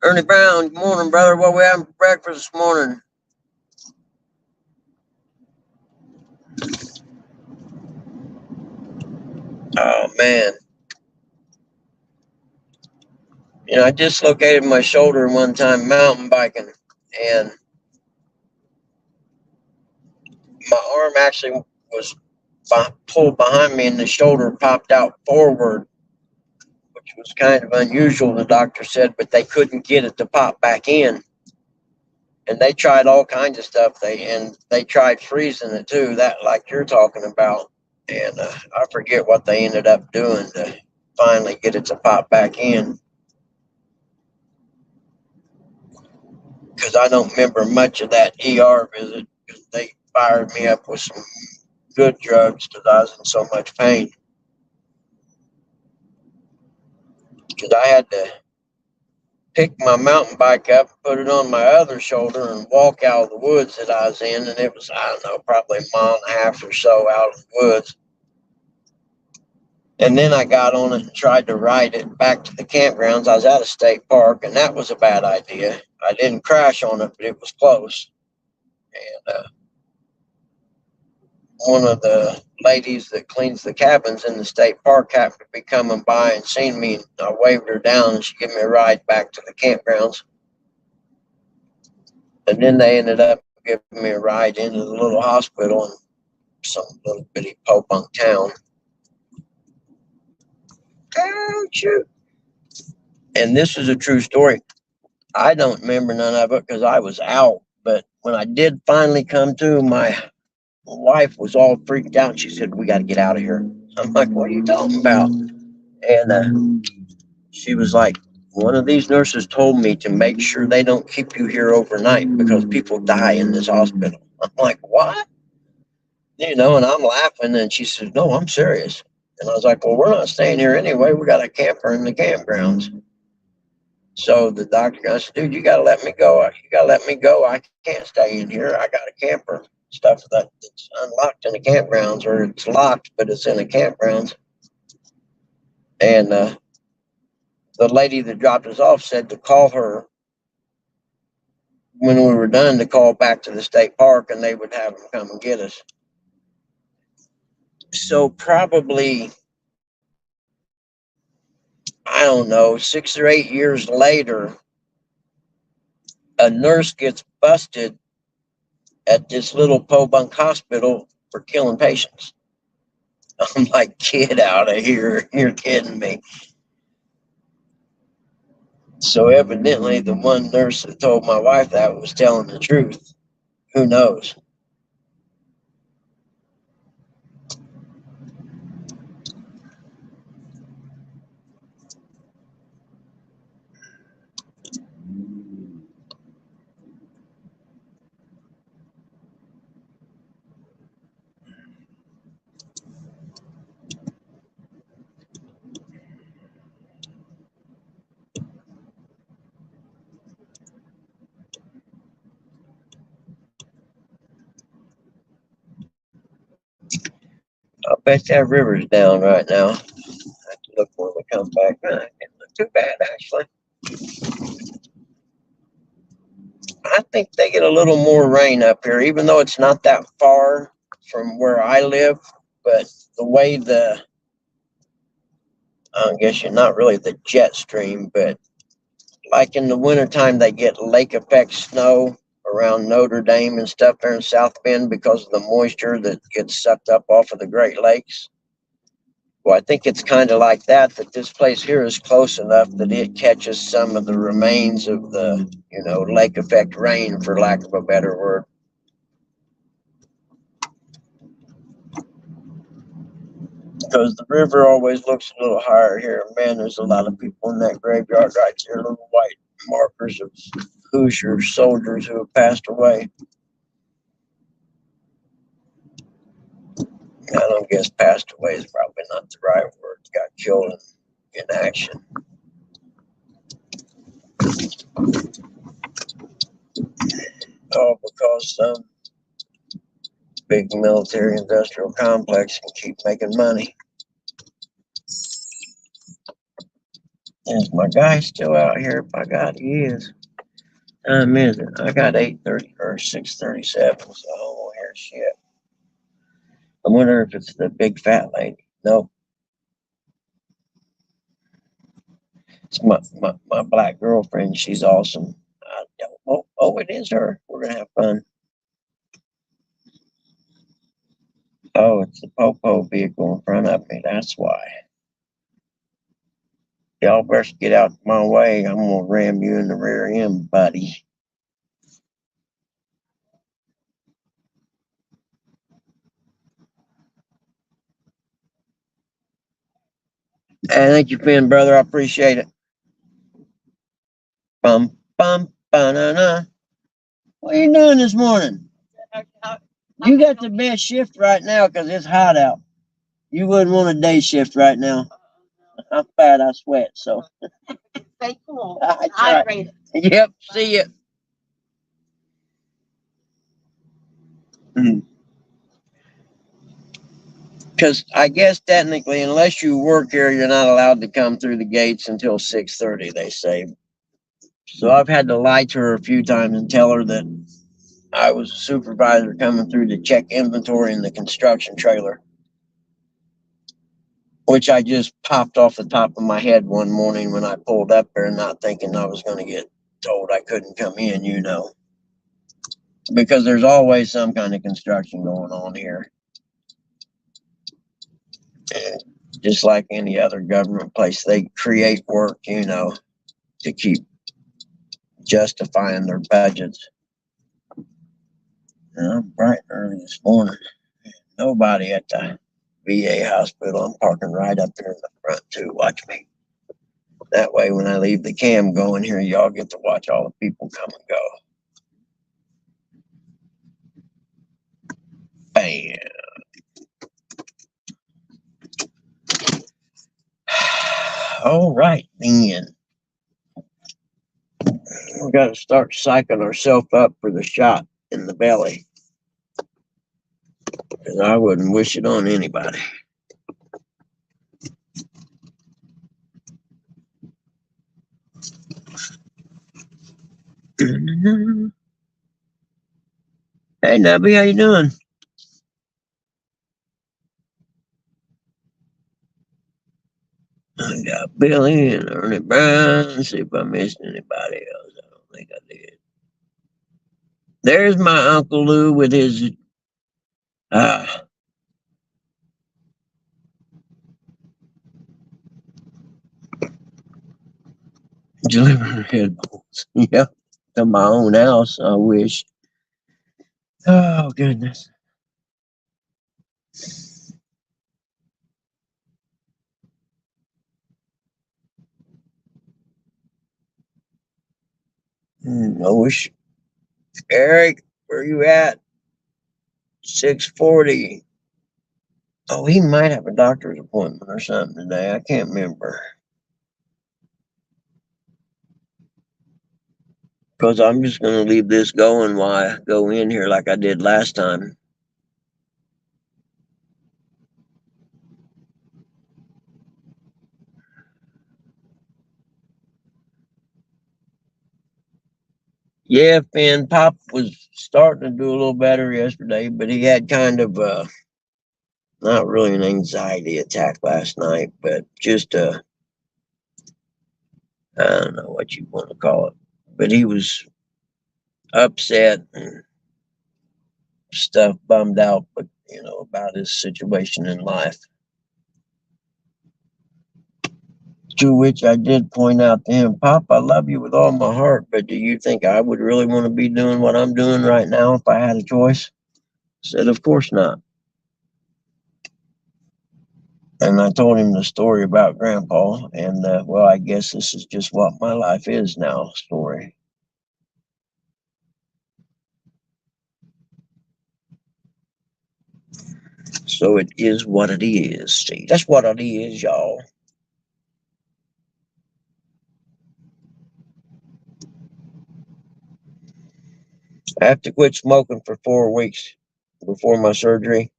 Ernie Brown, good morning, brother. What we having for breakfast this morning? Oh, man. I dislocated my shoulder one time mountain biking, and my arm actually was pulled behind me, and the shoulder popped out forward, which was kind of unusual, the doctor said, but they couldn't get it to pop back in. And they tried all kinds of stuff. They tried freezing it too, that like you're talking about. And I forget what they ended up doing to finally get it to pop back in. Because I don't remember much of that ER visit. They fired me up with some good drugs because I was in so much pain. Because I had to pick my mountain bike up, put it on my other shoulder, and walk out of the woods that I was in. And it was, I don't know, probably a mile and a half or so out of the woods. And then I got on it and tried to ride it back to the campgrounds. I was at a state park, and that was a bad idea. I didn't crash on it, but it was close. And one of the ladies that cleans the cabins in the state park happened to be coming by and seen me. And I waved her down, and she gave me a ride back to the campgrounds. And then they ended up giving me a ride into the little hospital in some little bitty po-punk town. Oh, shoot. And this is a true story. I don't remember none of it because I was out. But when I did finally come to, my wife was all freaked out. She said, "We got to get out of here." I'm like, "What are you talking about?" And she was like, "One of these nurses told me to make sure they don't keep you here overnight because people die in this hospital." I'm like, "What?" And I'm laughing. And she said, "No, I'm serious." And I was like, "Well, we're not staying here anyway. We got a camper in the campgrounds." So the doctor, I said, "Dude, you got to let me go. You got to let me go. I can't stay in here. I got a camper stuff that's unlocked in the campgrounds, or it's locked, but it's in the campgrounds." And the lady that dropped us off said to call her when we were done, to call back to the state park, and they would have them come and get us. So probably, I don't know, 6 or 8 years later, a nurse gets busted at this little po-bunk hospital for killing patients. I'm like, "Get out of here. You're kidding me." So evidently the one nurse that told my wife that was telling the truth. Who knows? bet that river's down right now. I have to look when we come back. It doesn't look too bad, actually. I think they get a little more rain up here, even though it's not that far from where I live. But the way I guess you're not really the jet stream, but like in the wintertime, they get lake effect snow around Notre Dame and stuff there in South Bend because of the moisture that gets sucked up off of the Great Lakes. Well, I think it's kind of like that this place here is close enough that it catches some of the remains of the, lake effect rain, for lack of a better word. Because the river always looks a little higher here. Man, there's a lot of people in that graveyard right there, little white markers of Hoosier soldiers who have passed away. I don't guess passed away is probably not the right word. Got killed in action. All because some big military industrial complex can keep making money. Is my guy still out here? By God, he is. Time is it? I got 8:30 or 6:37, so I don't hear shit. I wonder if it's the big fat lady. Nope. It's my black girlfriend. She's awesome. Oh, it is her. We're gonna have fun. Oh, it's the Popo vehicle in front of me. That's why. Y'all better get out my way. I'm gonna ram you in the rear end, buddy. Hey, thank you, Finn, brother. I appreciate it. Bum bum banana. What are you doing this morning? You got the best shift right now because it's hot out. You wouldn't want a day shift right now. I'm fat, I sweat, so. Stay cool. Hydrated. Yep, see ya. Because I guess technically, unless you work here, you're not allowed to come through the gates until 6:30, they say. So I've had to lie to her a few times and tell her that I was a supervisor coming through to check inventory in the construction trailer, which I just popped off the top of my head one morning when I pulled up there, not thinking I was going to get told I couldn't come in, because there's always some kind of construction going on here. And just like any other government place, they create work, to keep justifying their budgets. I'm bright and early this morning. Nobody at the VA hospital. I'm parking right up there in the front too. Watch me. That way, when I leave the cam going here, y'all get to watch all the people come and go. Bam. All right, then. We got to start psyching ourselves up for the shot in the belly. Because I wouldn't wish it on anybody. Hey, Nubby, how you doing? I got Billy and Ernie Brown. See if I missed anybody else. I don't think I did. There's my Uncle Lou with his delivering headphones. Yep, to my own house, I wish. Oh, goodness. I wish. Eric, where you at? 6:40. Oh, he might have a doctor's appointment or something today. I can't remember. Because I'm just going to leave this going while I go in here like I did last time. Yeah, Finn, Pop was starting to do a little better yesterday, but he had kind of not really an anxiety attack last night, but just I don't know what you want to call it. But he was upset and stuff, bummed out, but about his situation in life. To which I did point out to him, Pop, I love you with all my heart, but do you think I would really want to be doing what I'm doing right now if I had a choice? I said, of course not. And I told him the story about Grandpa, and well, I guess this is just what my life is now story. So it is what it is. See, that's what it is, y'all. I have to quit smoking for 4 weeks before my surgery,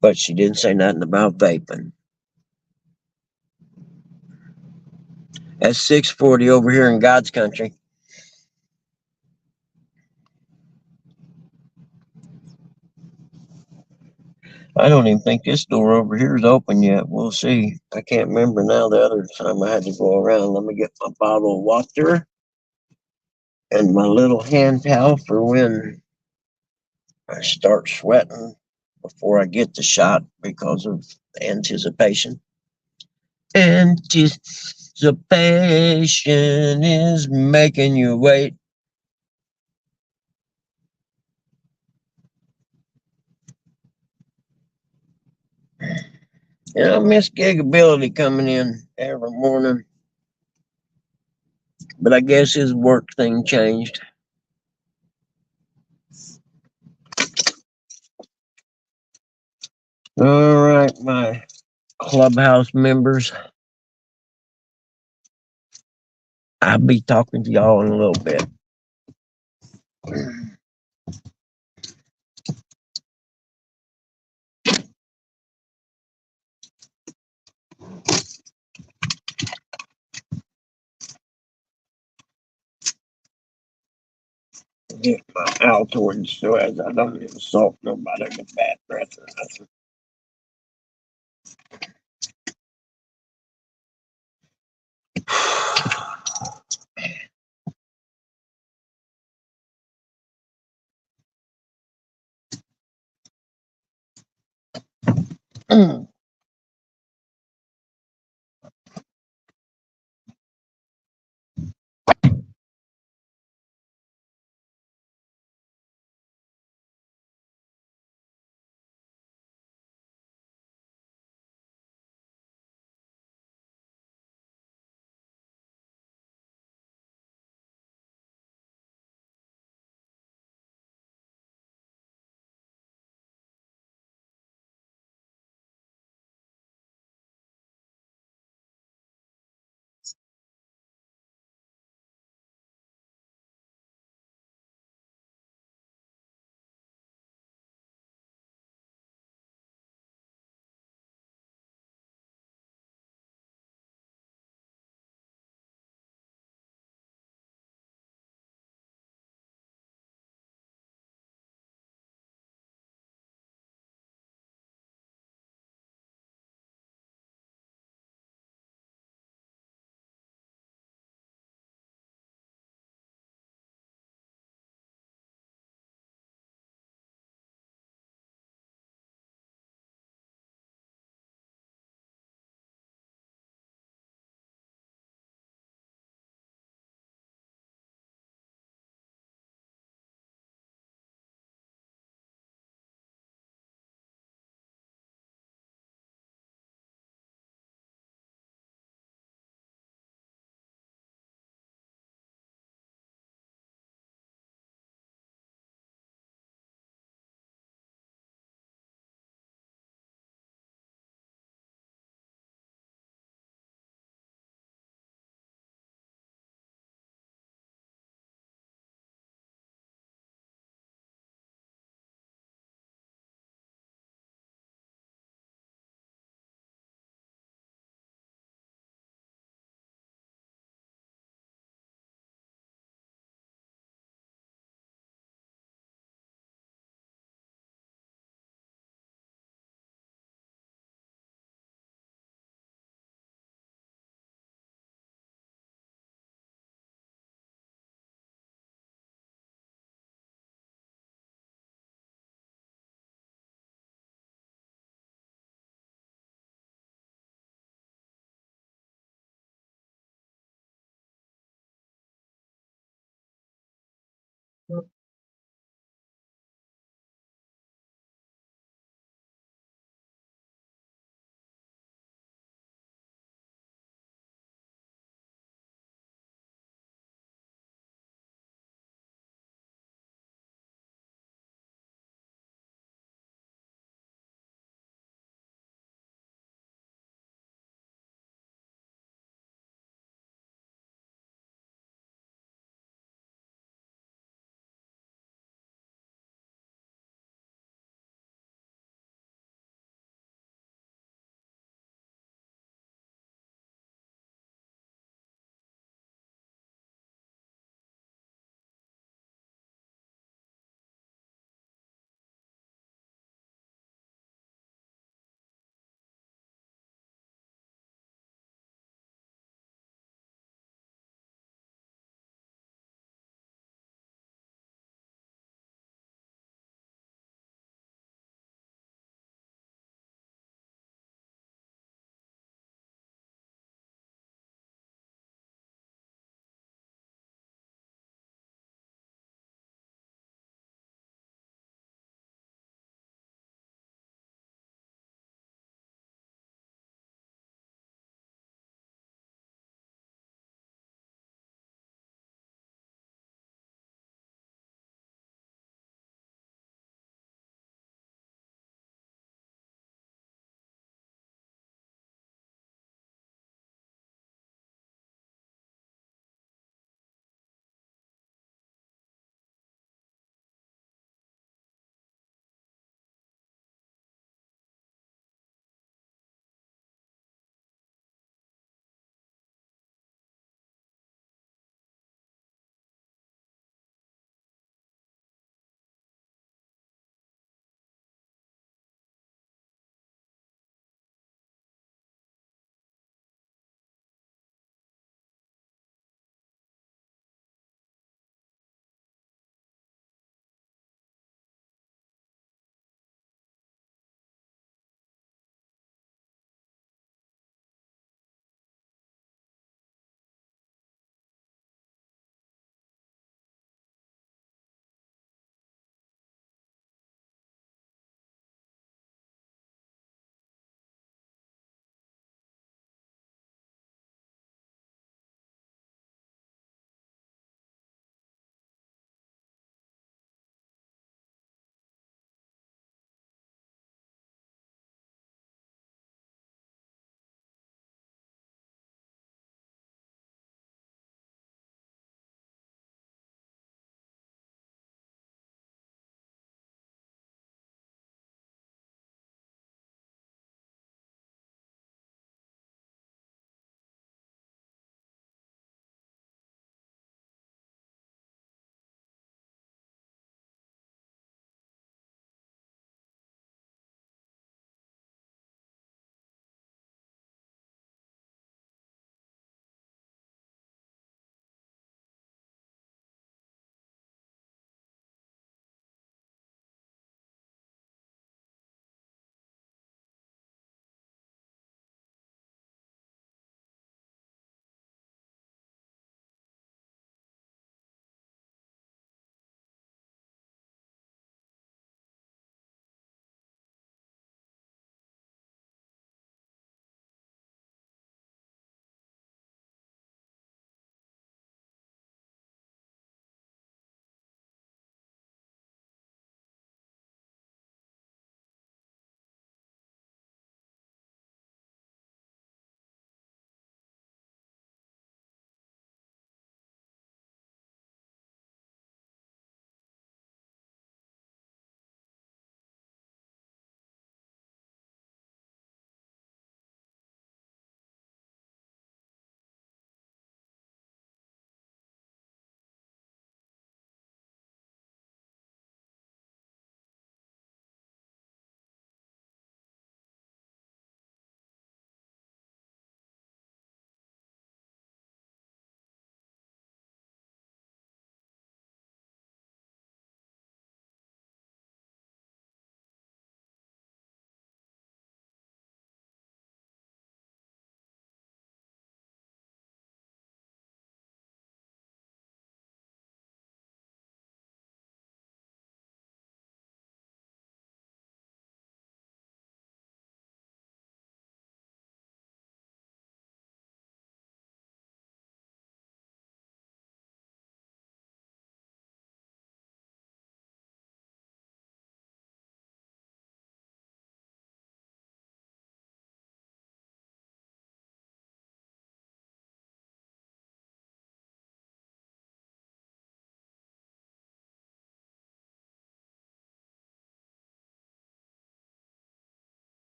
but she didn't say nothing about vaping. At 6:40 over here in God's country. I don't even think this door over here is open yet. We'll see. I can't remember now the other time I had to go around. Let me get my bottle of water and my little hand towel for when I start sweating before I get the shot because of anticipation. Anticipation is making you wait. And I miss Gigability coming in every morning. But I guess his work thing changed. All right, my Clubhouse members. I'll be talking to y'all in a little bit. Get my Altoids so as I don't insult nobody with bad breath or nothing.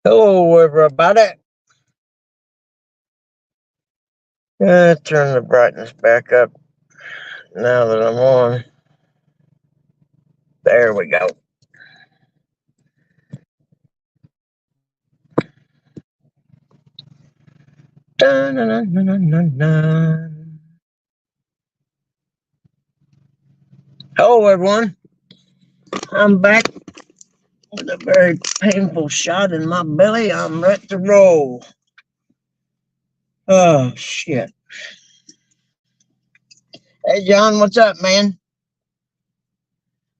Hello, everybody. Turn the brightness back up now that I'm on. There we go. Dun, dun, dun, dun, dun, dun. Hello, everyone. I'm back with a very painful shot in my belly. I'm ready to roll. Oh, shit. Hey, John, what's up, man?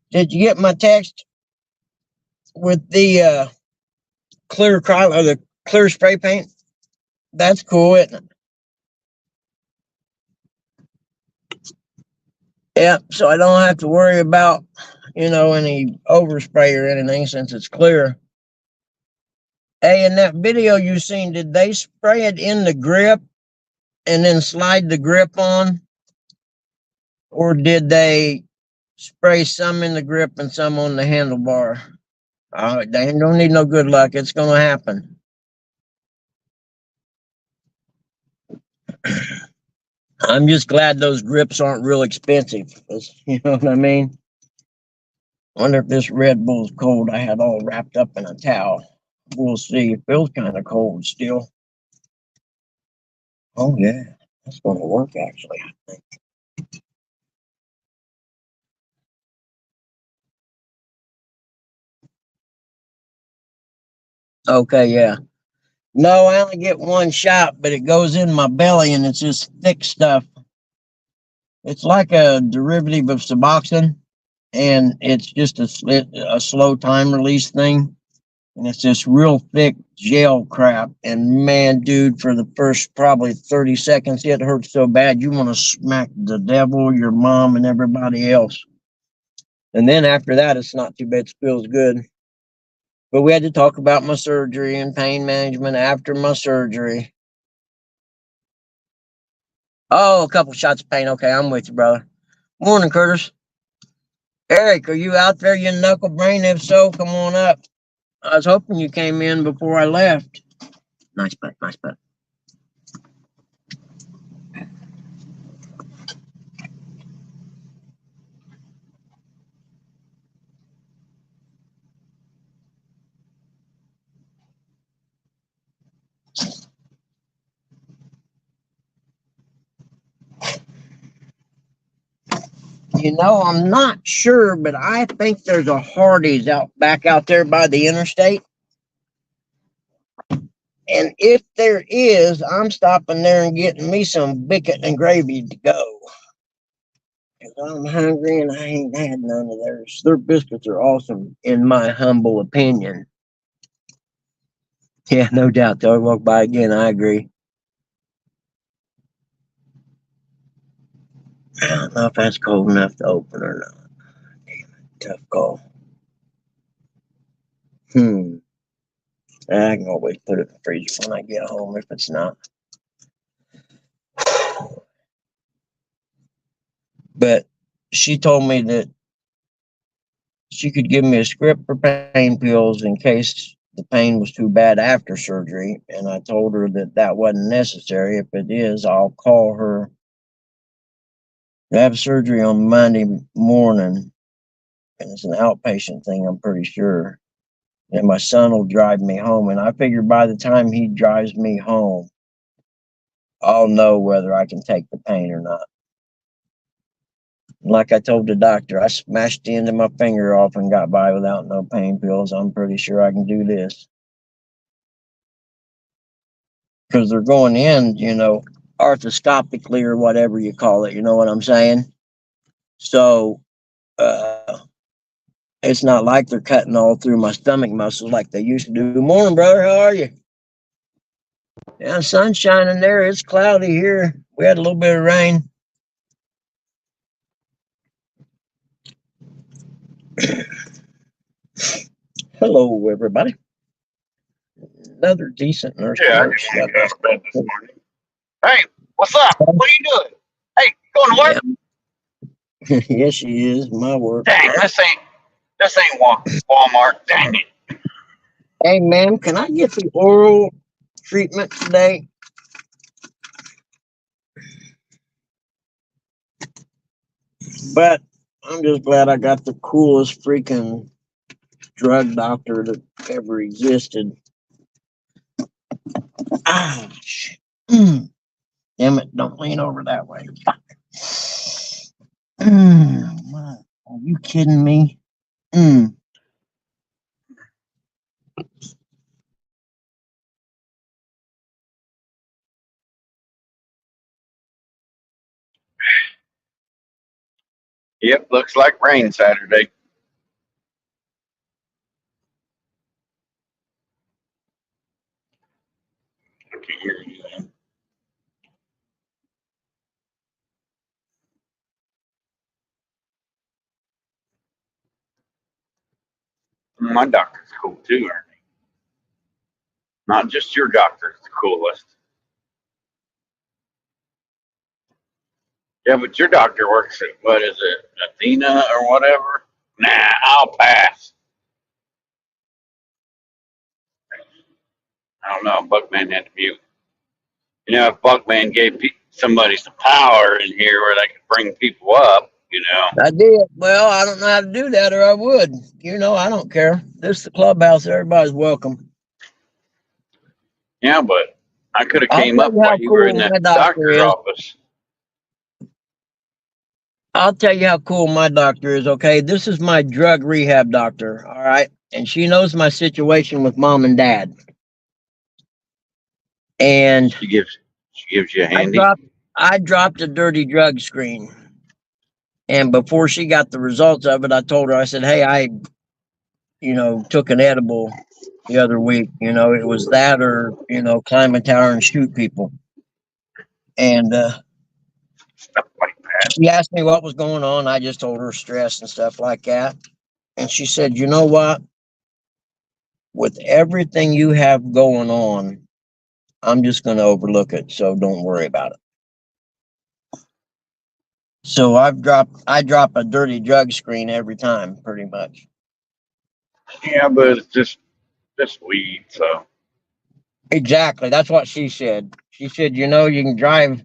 Did you get my text with the clear or the clear spray paint? That's cool, isn't it? Yeah, so I don't have to worry about, any overspray or anything since it's clear. Hey, in that video you seen, did they spray it in the grip and then slide the grip on? Or did they spray some in the grip and some on the handlebar? They don't need no good luck. It's going to happen. I'm just glad those grips aren't real expensive. You know what I mean? Wonder if this Red Bull's cold. I had all wrapped up in a towel. We'll see. It feels kind of cold still. Oh, yeah. That's going to work, actually, I think. Okay, yeah. No, I only get one shot, but it goes in my belly and it's just thick stuff. It's like a derivative of Suboxone, and it's just a slow time release thing. And it's this real thick gel crap. And man, dude, for the first probably 30 seconds, it hurts so bad you want to smack the devil, your mom, and everybody else. And then after that, it's not too bad. It feels good. But we had to talk about my surgery and pain management after my surgery. Oh, a couple shots of pain. Okay, I'm with you, brother. Morning, Curtis. Eric, are you out there, you knuckle brain? If so, come on up. I was hoping you came in before I left. Nice butt, nice butt. I'm not sure, but I think there's a Hardee's back out there by the interstate. And if there is, I'm stopping there and getting me some biscuit and gravy to go. Because I'm hungry and I ain't had none of theirs. Their biscuits are awesome, in my humble opinion. Yeah, no doubt. Till I walk by again, I agree. I don't know if that's cold enough to open or not. Damn it, tough call. I can always put it in the freezer when I get home if it's not. But she told me that she could give me a script for pain pills in case the pain was too bad after surgery. And I told her that that wasn't necessary. If it is, I'll call her. I have surgery on Monday morning, and it's an outpatient thing, I'm pretty sure. And my son will drive me home. And I figure by the time he drives me home, I'll know whether I can take the pain or not. Like I told the doctor, I smashed the end of my finger off and got by without no pain pills. I'm pretty sure I can do this. Because they're going in, arthroscopically or whatever you call it. You know what I'm saying? So it's not like they're cutting all through my stomach muscles like they used to do. Morning, brother. How are you? Yeah, sun's shining there. It's cloudy here. We had a little bit of rain. Hello, everybody. Another decent nurse. Yeah, I just got out of bed this morning. Hey, what's up? What are you doing? Hey, going to work? Yeah. Yes, she is. My work. Dang, this ain't Walmart. Dang it. Hey, ma'am, can I get the oral treatment today? But I'm just glad I got the coolest freaking drug doctor that ever existed. Ah, shit. Damn it, don't lean over that way. Fuck. Are you kidding me? Yep, looks like rain Saturday. I can hear you. My doctor's cool too, aren't he? Not just your doctor's the coolest. Yeah, but your doctor works at, what is it, Athena or whatever? Nah, I'll pass. I don't know. Bugman had to mute. You know, if Bugman gave somebody some power in here where they could bring people up, you know. I did. Well, I don't know how to do that, or I would. You know, I don't care. This is the clubhouse. Everybody's welcome. Yeah, but I could have I'll came tell up you while how you were in cool that my doctor doctor's is. office. I'll tell you how cool my doctor is, okay? This is my drug rehab doctor, all right? And she knows my situation with mom and dad. And She gives you a I handy. dropped I dropped a dirty drug screen. And before she got the results of it, I told her, I said, hey, I took an edible the other week. It was that or, climb a tower and shoot people. And Stuff like that. she asked me what was going on. I just told her stress and stuff like that. And she said, you know what? With everything you have going on, I'm just going to overlook it. So don't worry about it. So I drop a dirty drug screen every time, pretty much. Yeah, but it's just weed, so. Exactly. That's what she said. She said, you can drive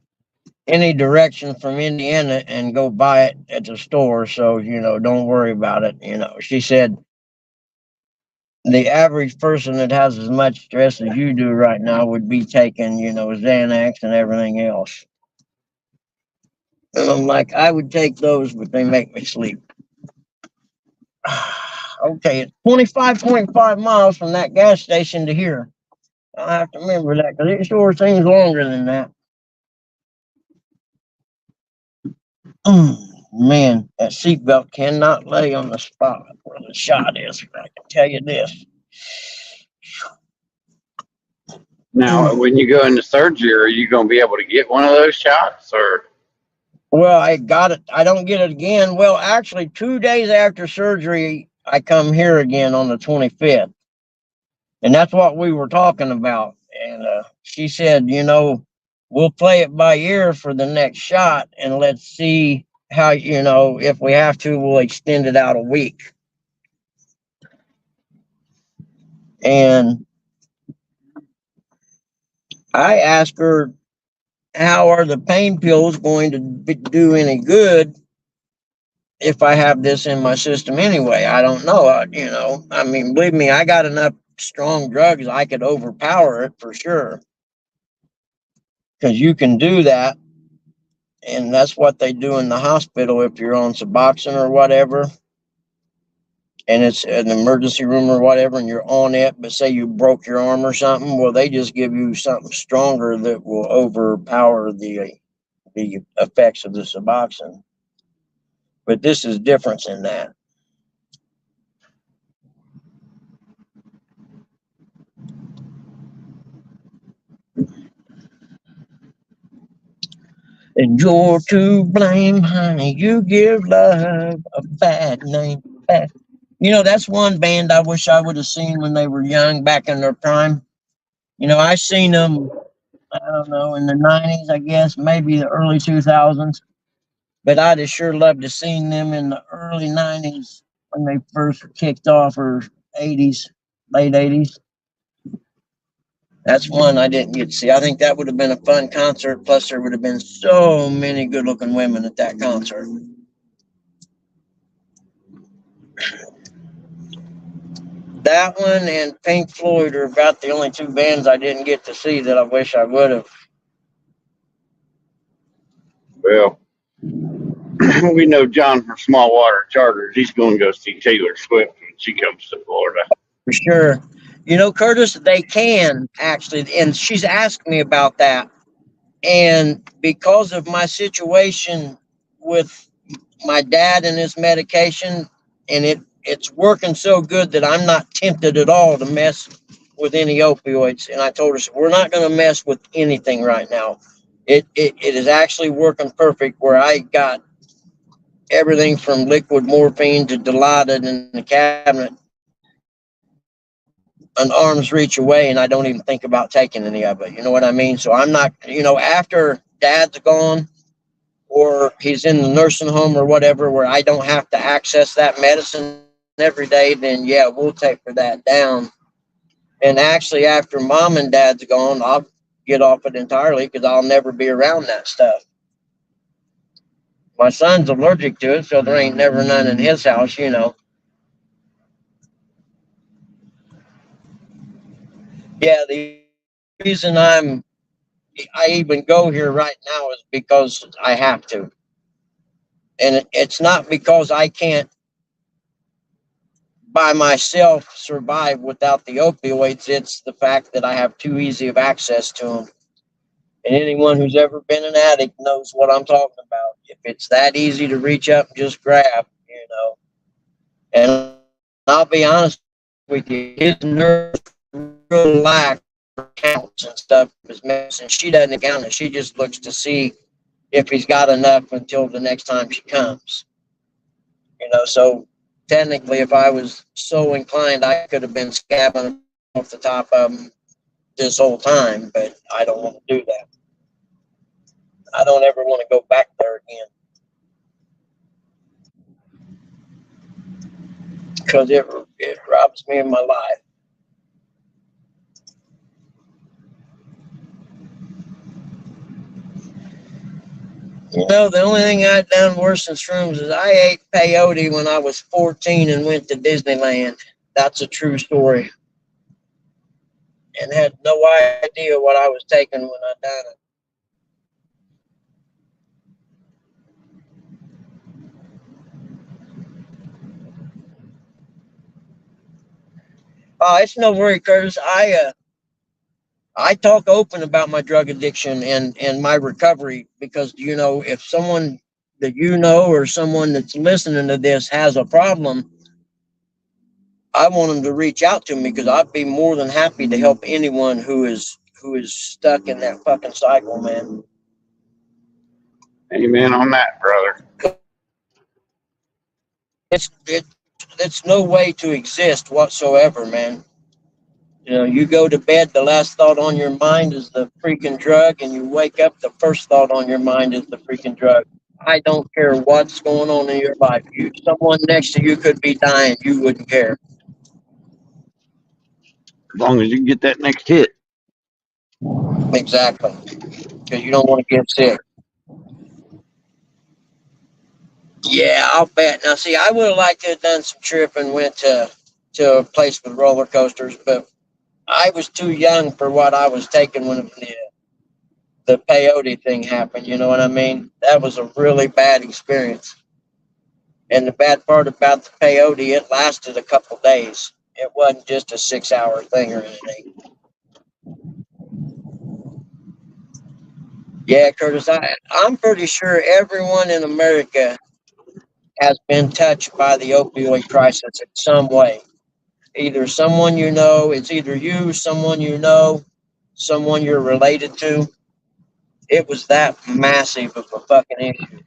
any direction from Indiana and go buy it at the store. So, don't worry about it. She said, the average person that has as much stress as you do right now would be taking, Xanax and everything else. And I'm like, I would take those, but they make me sleep. Okay, it's 25.5 miles from that gas station to here. I have to remember that because it sure seems longer than that. Man, that seatbelt cannot lay on the spot where the shot is. I can tell you this. Now, when you go into surgery, are you going to be able to get one of those shots, or? Well, I got it. I don't get it again. Well, actually, 2 days after surgery, I come here again on the 25th. And that's what we were talking about. And she said, we'll play it by ear for the next shot and let's see how, if we have to, we'll extend it out a week. And I asked her, how are the pain pills going to do any good if I have this in my system anyway? I don't know. I mean, believe me, I got enough strong drugs I could overpower it for sure. Because you can do that. And that's what they do in the hospital if you're on Suboxone or whatever. And it's an emergency room or whatever, and you're on it, but say you broke your arm or something, well, they just give you something stronger that will overpower the effects of the Suboxone. But this is different in that. And you're to blame, honey. You give love a bad name. That's one band I wish I would have seen when they were young, back in their prime. I seen them, I don't know, in the 90s, I guess, maybe the early 2000s. But I'd have sure loved to seen them in the early 90s when they first kicked off, or 80s, late 80s. That's one I didn't get to see. I think that would have been a fun concert. Plus, there would have been so many good-looking women at that concert. That one and Pink Floyd are about the only two bands I didn't get to see that I wish I would have. Well, we know John from Small Water Charters. He's going to go see Taylor Swift when she comes to Florida. For sure. You know, Curtis, they can actually, and she's asked me about that. And because of my situation with my dad and his medication, and it's working so good that I'm not tempted at all to mess with any opioids. And I told her, we're not going to mess with anything right now. It is actually working perfect where I got everything from liquid morphine to Dilaudid in the cabinet an arm's reach away, and I don't even think about taking any of it. You know what I mean? So I'm not, after dad's gone or he's in the nursing home or whatever, where I don't have to access that medicine every day, then yeah, we'll taper that down. And actually, after mom and dad's gone, I'll get off it entirely because I'll never be around that stuff. My son's allergic to it, so there ain't never none in his house, Yeah, the reason I even go here right now is because I have to. And it's not because I can't by myself survive without the opioids. It's the fact that I have too easy of access to them. And anyone who's ever been an addict knows what I'm talking about. If it's that easy to reach up and just grab. And I'll be honest with you, his nerves real lack counts and stuff is missing. She doesn't account it. She just looks to see if he's got enough until the next time she comes. So technically, if I was so inclined, I could have been scabbing off the top of them this whole time, but I don't want to do that. I don't ever want to go back there again because it robs me of my life. The only thing I'd done worse than shrooms is I ate peyote when I was 14 and went to Disneyland. That's a true story. And had no idea what I was taking when I done it. Oh, it's no worry, Curtis. I talk open about my drug addiction and my recovery because, if someone that or someone that's listening to this has a problem, I want them to reach out to me because I'd be more than happy to help anyone who is stuck in that fucking cycle, man. Amen on that, brother. It's no way to exist whatsoever, man. You go to bed, the last thought on your mind is the freaking drug, and you wake up, the first thought on your mind is the freaking drug. I don't care what's going on in your life. Someone next to you could be dying, you wouldn't care. As long as you can get that next hit. Exactly. Because you don't want to get sick. Yeah, I'll bet. Now, see, I would have liked to have done some tripping, went to a place with roller coasters, but I was too young for what I was taking when the peyote thing happened. You know what I mean? That was a really bad experience. And the bad part about the peyote, it lasted a couple days. It wasn't just a 6-hour thing or anything. Yeah, Curtis, I'm pretty sure everyone in America has been touched by the opioid crisis in some way. Either someone it's either you, someone someone you're related to. It was that massive of a fucking issue.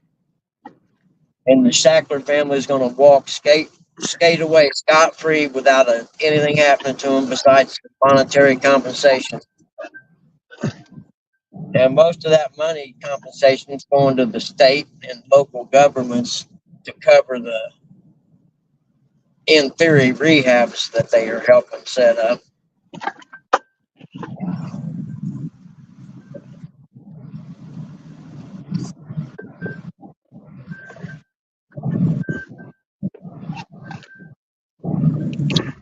And the Sackler family is going to skate away scot-free without anything happening to them besides monetary compensation. And most of that money compensation is going to the state and local governments to cover in theory, rehabs that they are helping set up.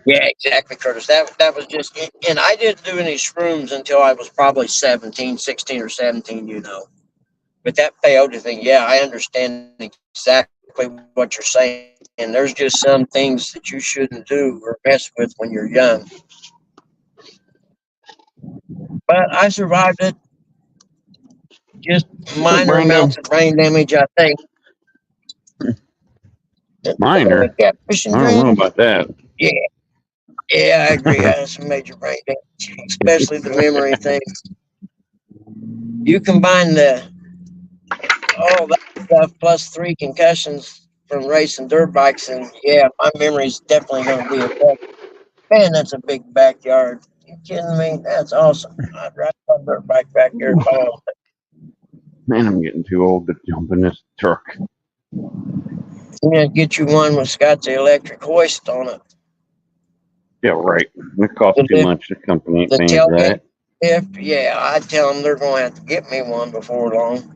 Yeah, exactly, Curtis. That was just, and I didn't do any shrooms until I was probably 17, 16 or 17, you know. But that peyote thing, yeah, I understand exactly what you're saying. There's just some things that you shouldn't do or mess with when you're young. But I survived it. Just Look, minor Brando, amounts of brain damage, I think. minor. Catfish I and don't dream. know about that. Yeah, yeah, I agree. I had some major brain damage, especially the memory thing. You combine all that stuff plus 3 concussions from racing dirt bikes, and yeah, my memory's definitely going to be affected. Man, that's a big backyard. You kidding me? That's awesome. I'd ride my dirt bike back there if I want. Man, I'm getting too old to jump in this truck. You know, get you one with Scott's electric hoist on it. Yeah, right. It costs The too lift, much. The company ain't the paying for tailgate that. lift. Yeah, I tell them they're going to have to get me one before long.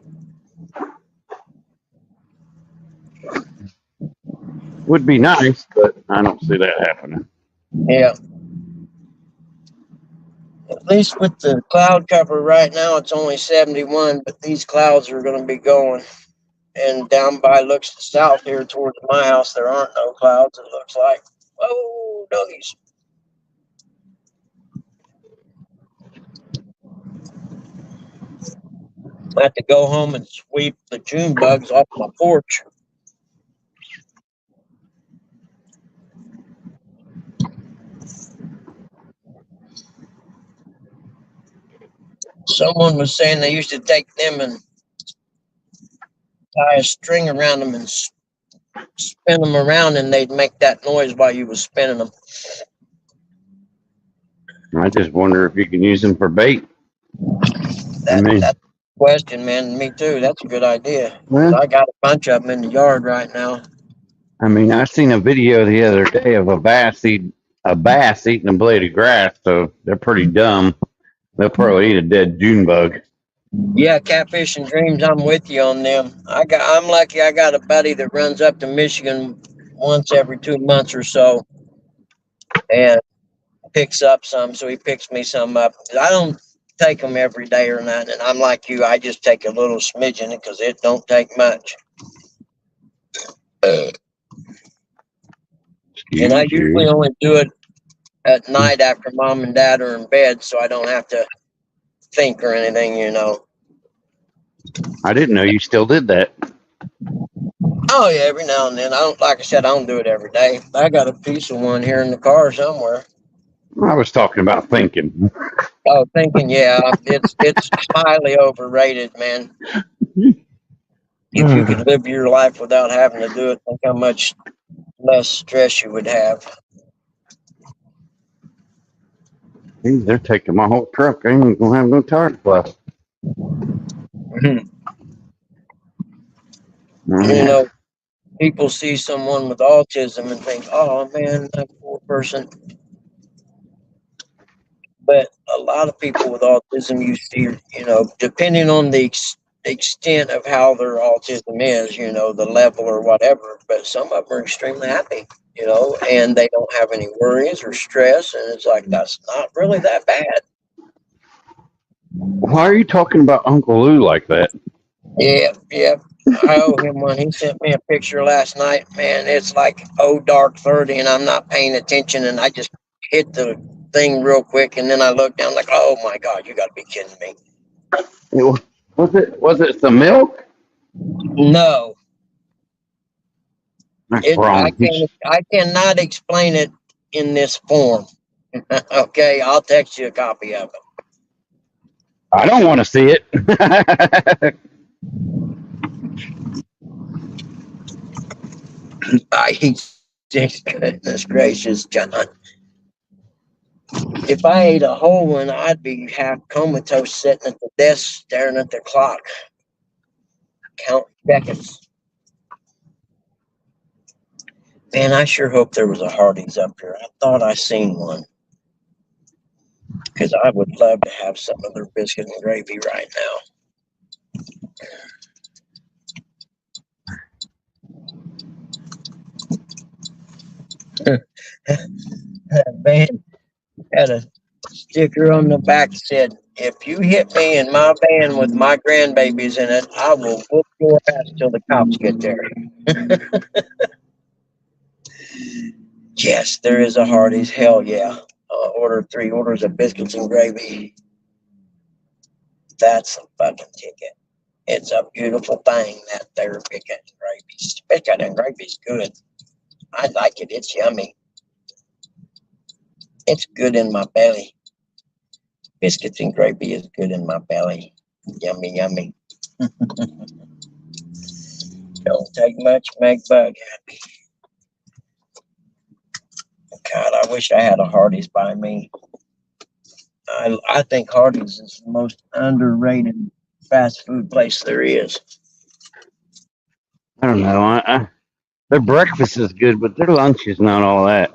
Would be nice, but I don't see that happening. Yeah. At least with the cloud cover right now, it's only 71, but these clouds are going to be going. And down by looks south here towards my house, there aren't no clouds, it looks like. Oh, doggies. I have to go home and sweep the June bugs off my porch. Someone was saying they used to take them and tie a string around them and spin them around, and they'd make that noise while you was spinning them. I just wonder if you can use them for bait. I That's mean, a question, man. Me too. That's a good idea. well, I got a bunch of them in the yard right now. I seen a video the other day of a bass eating a blade of grass. So they're pretty dumb. They'll probably eat a dead June bug. Yeah, catfish and dreams. I'm with you on them. I'm lucky. I got a buddy that runs up to Michigan once every 2 months or so, and picks up some. So he picks me some up. I don't take them every day or nothing. And I'm like you. I just take a little smidgen because it don't take much. And I Excuse usually you. only do it at night after mom and dad are in bed, so I don't have to think or anything, you know. I didn't know you still did that. Oh yeah, every now and then. I don't, like I said, I don't do it every day. I got a piece of one here in the car somewhere. I was talking about thinking. Oh, thinking, yeah, it's highly overrated, man. If you could live your life without having to do it, think how much less stress you would have. They're taking my whole truck. I ain't even gonna have no tires left. You know, people see someone with autism and think, "Oh man, that poor person." But a lot of people with autism, you see, you know, depending on the extent of how their autism is, you know, the level or whatever. But some of them are extremely happy, you know, and they don't have any worries or stress, and it's like that's not really that bad. Why are you talking about Uncle Lou like that? Yeah, yeah. I owe him one. He sent me a picture last night. Man, it's like dark 30, and I'm not paying attention, and I just hit the thing real quick, and then I look down like, oh my god, you got to be kidding me. Was it some milk? No, That's wrong. I cannot explain it in this form. Okay, I'll text you a copy of it. I don't want to see it. I goodness gracious, John. If I ate a whole one, I'd be half comatose sitting at the desk staring at the clock, counting seconds. Man, I sure hope there was a Hardee's up here. I thought I seen one. Because I would love to have some of their biscuit and gravy right now. That van had a sticker on the back that said, "If you hit me in my van with my grandbabies in it, I will whoop your ass till the cops get there." Yes, there is a Hardee's. Hell yeah. Order 3 orders of biscuits and gravy. That's a fucking ticket. It's a beautiful thing, that there biscuit and gravy. Biscuit and gravy's good. I like it. It's yummy. It's good in my belly. Biscuits and gravy is good in my belly. Yummy, yummy. Don't take much, make Bug happy. God, I wish I had a Hardee's by me. I think Hardee's is the most underrated fast food place there is. I don't know. Their breakfast is good, but their lunch is not all that.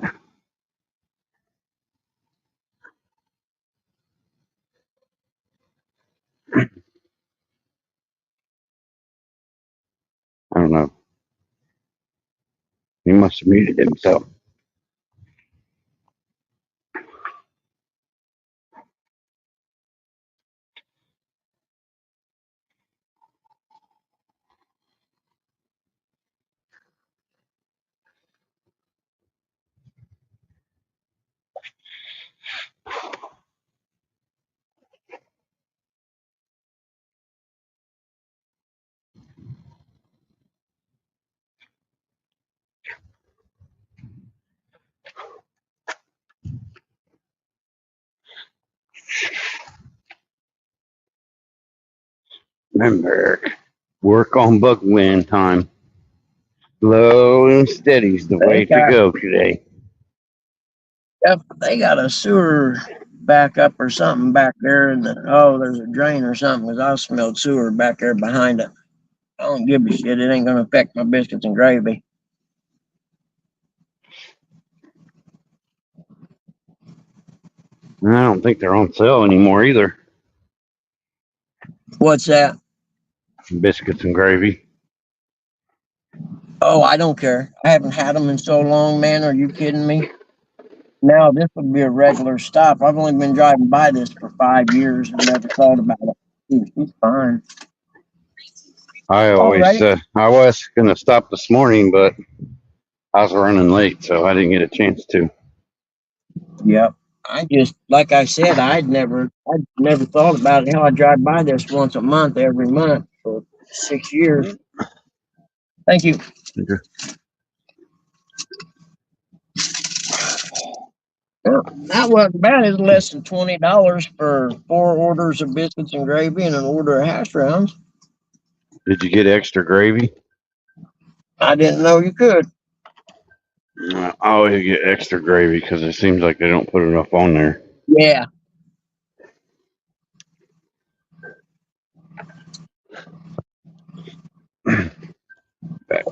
I don't know. He must have muted himself. Remember, work on Bugman time. Slow and steady's the way to go today. They got a sewer backup or something back there, and there's a drain or something, because I smelled sewer back there behind it. I don't give a shit. It ain't gonna affect my biscuits and gravy. I don't think they're on sale anymore either. What's that? Biscuits and gravy. Oh, I don't care. I haven't had them in so long, man. Are you kidding me? Now this would be a regular stop. I've only been driving by this for 5 years and never thought about it. It's fine. I was gonna stop this morning, but I was running late, so I didn't get a chance to. Yep. I just, like I said, I'd never thought about it. How I drive by this once a month, every month for 6 years. Thank you. Okay. Well, that wasn't bad. It's less than $20 for 4 orders of biscuits and gravy and an order of hash browns. Did you get extra gravy? I didn't know you could. I always get extra gravy because it seems like they don't put enough on there. Yeah. Back.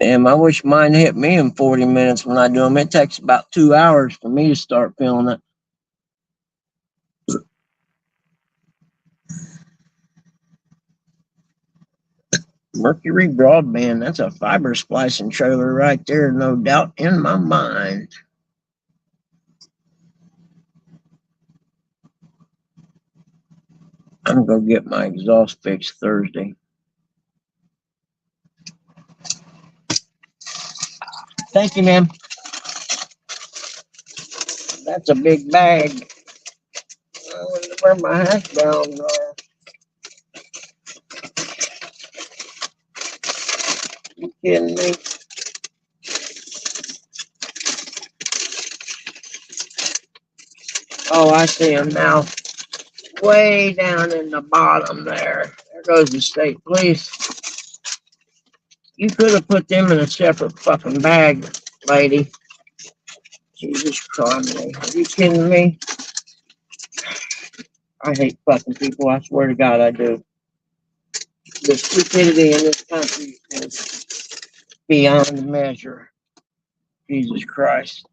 Damn, I wish mine hit me in 40 minutes when I do them. It takes about 2 hours for me to start feeling it. Mercury Broadband, that's a fiber splicing trailer right there, no doubt in my mind. I'm going to get my exhaust fixed Thursday. Thank you, ma'am. That's a big bag. I wonder where my hash browns are. You kidding me? Oh, I see them now. Way down in the bottom there. There goes the state police. You could have put them in a separate fucking bag, lady. Jesus Christ, are you kidding me? I hate fucking people. I swear to God, I do. The stupidity in this country is beyond measure. Jesus Christ.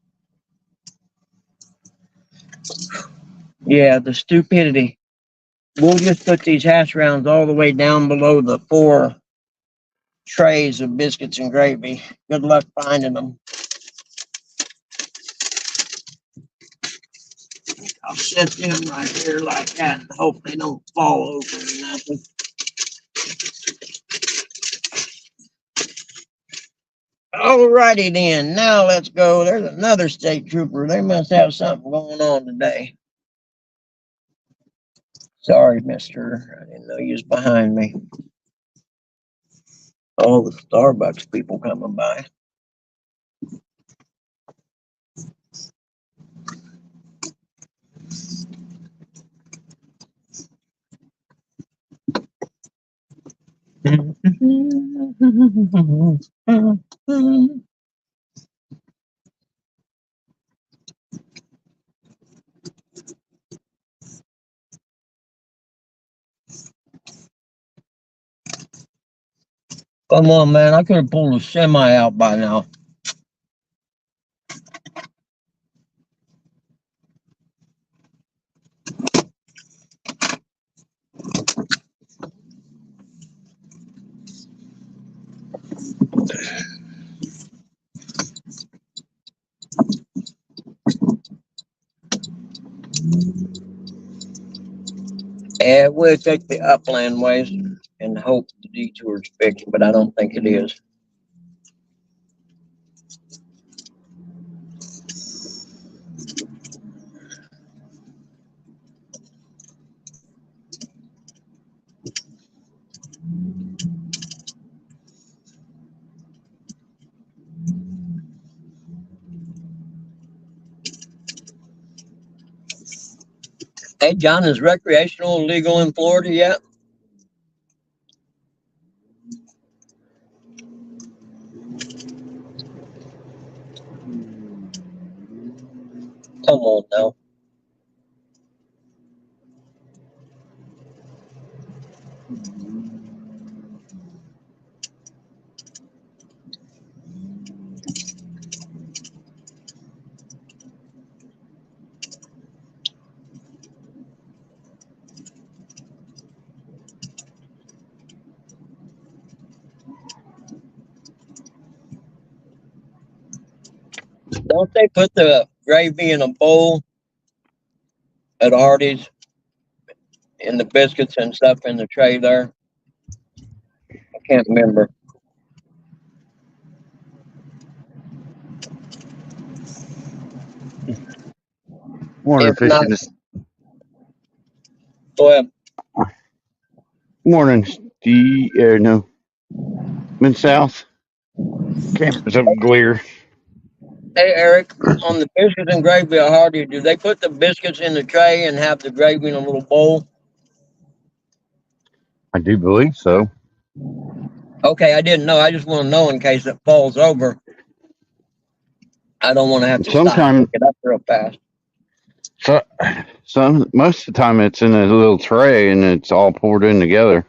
Yeah, the stupidity. we'll just put these hash browns all the way down below the 4 trays of biscuits and gravy. Good luck finding them. I'll set them right here like that and hope they don't fall over or nothing. Alrighty then, now let's go. There's another state trooper. They must have something going on today. Sorry, mister. I didn't know you was behind me. All the Starbucks people coming by. Come on, man. I could have pulled a semi out by now. Yeah, we'll take the upland ways and hope the detour's fixed, but I don't think it is. Hey, John, is recreational legal in Florida yet? Come on now. Don't they put the gravy in a bowl at Hardee's and the biscuits and stuff in the tray there? I can't remember. Morning, If not, fishing. go ahead. Morning, Steve. No, Mid South. Campers up Glear. Hey, Eric, on the biscuits and gravy at Hardee's, do they put the biscuits in the tray and have the gravy in a little bowl? I do believe so. Okay, I didn't know. I just want to know in case it falls over. I don't want to have to stop and pick it up real fast. So most of the time it's in a little tray and it's all poured in together.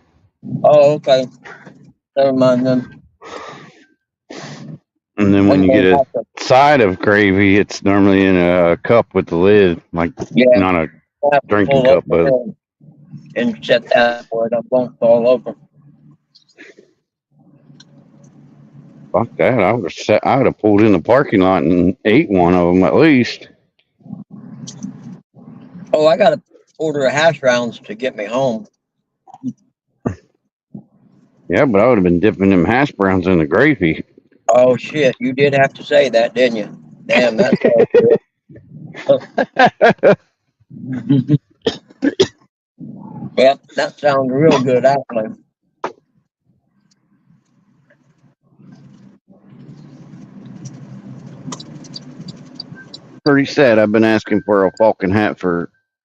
Oh, okay. Never mind then. And then when you get a side of gravy, it's normally in a cup with the lid, like not a drinking cup, but and set that for it. I won't fall over. Fuck that! I would have pulled in the parking lot and ate one of them at least. Oh, I got to order a hash browns to get me home. Yeah, but I would have been dipping them hash browns in the gravy. Oh shit! You did have to say that, didn't you? Damn, that's good. Yep, that sounds real good, actually. Pretty sad. I've been asking for a Falcon hat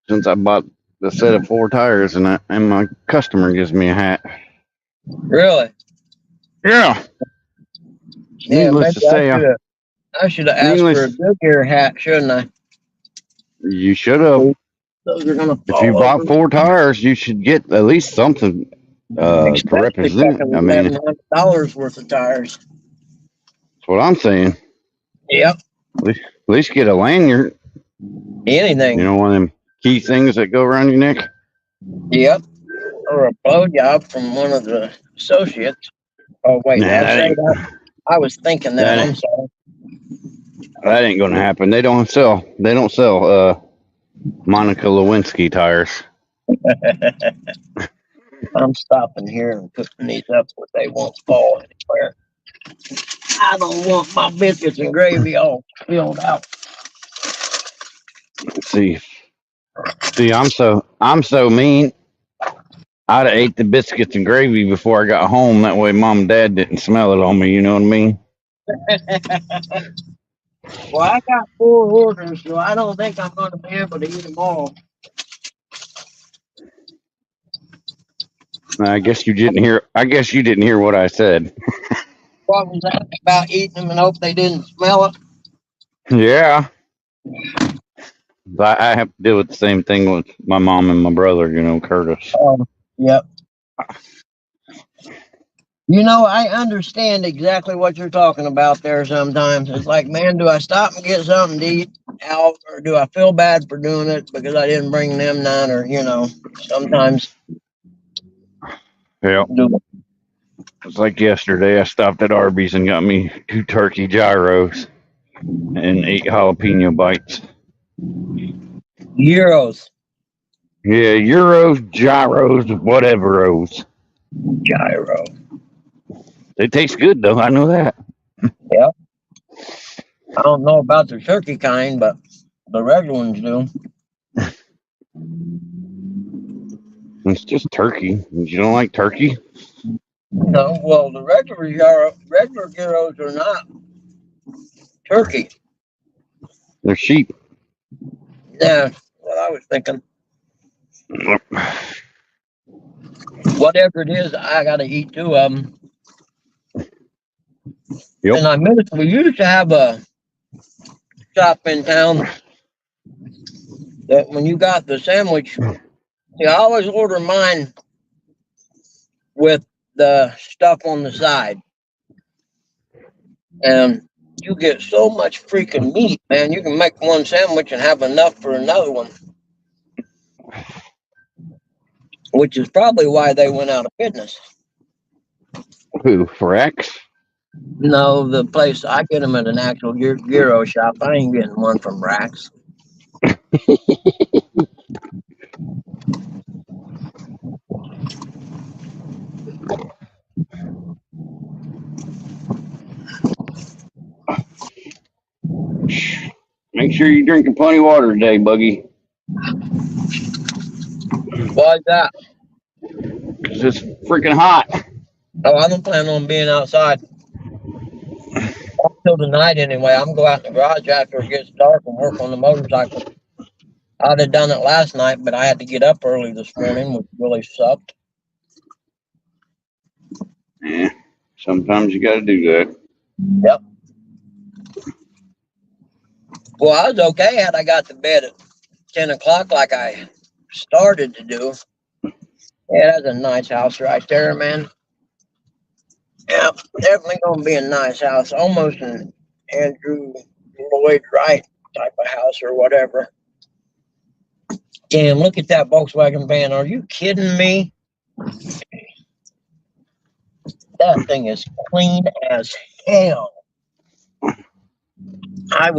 since I bought the set of 4 tires, and my customer gives me a hat. Really? Yeah. Yeah, maybe to say, I should have asked for a Goodyear hat, shouldn't I? You should have. Those are gonna fall. If you bought 4 tires, you should get at least something to represent. I mean, $1100 worth of tires. That's what I'm saying. Yep. At least get a lanyard. Anything. You know, one of them key things that go around your neck. Yep. Or a blowjob from one of the associates. Oh wait, Nah, did I that say ain't that? I was thinking that. I'm that sorry. that ain't gonna happen. They don't sell Monica Lewinsky tires. I'm stopping here and putting these up where they won't fall anywhere. I don't want my biscuits and gravy all spilled out. See, I'm so mean. I'd have ate the biscuits and gravy before I got home. That way, mom and dad didn't smell it on me. You know what I mean? Well, I got 4 orders, so I don't think I'm going to be able to eat them all. I guess you didn't hear. I guess you didn't hear what I said. What was that about eating them and hope they didn't smell it? Yeah, but I have to deal with the same thing with my mom and my brother. You know, Curtis. Yep. You know, I understand exactly what you're talking about there sometimes. It's like, man, do I stop and get something to eat out, or do I feel bad for doing it because I didn't bring them none, or, sometimes Yeah. do. It's like yesterday. I stopped at Arby's and got me 2 turkey gyros and 8 jalapeno bites. Euros. Yeah, euros, gyros, whatever-os. Gyro. They taste good though. I know that. Yep. I don't know about the turkey kind, but the regular ones do. It's just turkey. You don't like turkey? No, well, the regular gyros are not turkey. They're sheep. Yeah, what I was thinking. Whatever it is, I got to eat 2 of them. Yep. And we used to have a shop in town that when you got the sandwich, I always order mine with the stuff on the side. And you get so much freaking meat, man. You can make one sandwich and have enough for another one, which is probably why they went out of business. Who? Rex? No, the place I get them at an actual gyro shop. I ain't getting one from Rax. Make sure you're drinking plenty of water today, Buggy. Why's that? Because it's freaking hot. Oh, I don't plan on being outside till tonight anyway. I'm going to go out in the garage after it gets dark and work on the motorcycle. I'd have done it last night, but I had to get up early this morning, which really sucked. Yeah, sometimes you got to do that. Yep. Well, I was okay had I got to bed at 10 o'clock like I started to do. Yeah, that's a nice house right there, man. Yeah, definitely going to be a nice house. Almost an Andrew Lloyd Wright type of house or whatever. Damn, look at that Volkswagen van. Are you kidding me? That thing is clean as hell. I'd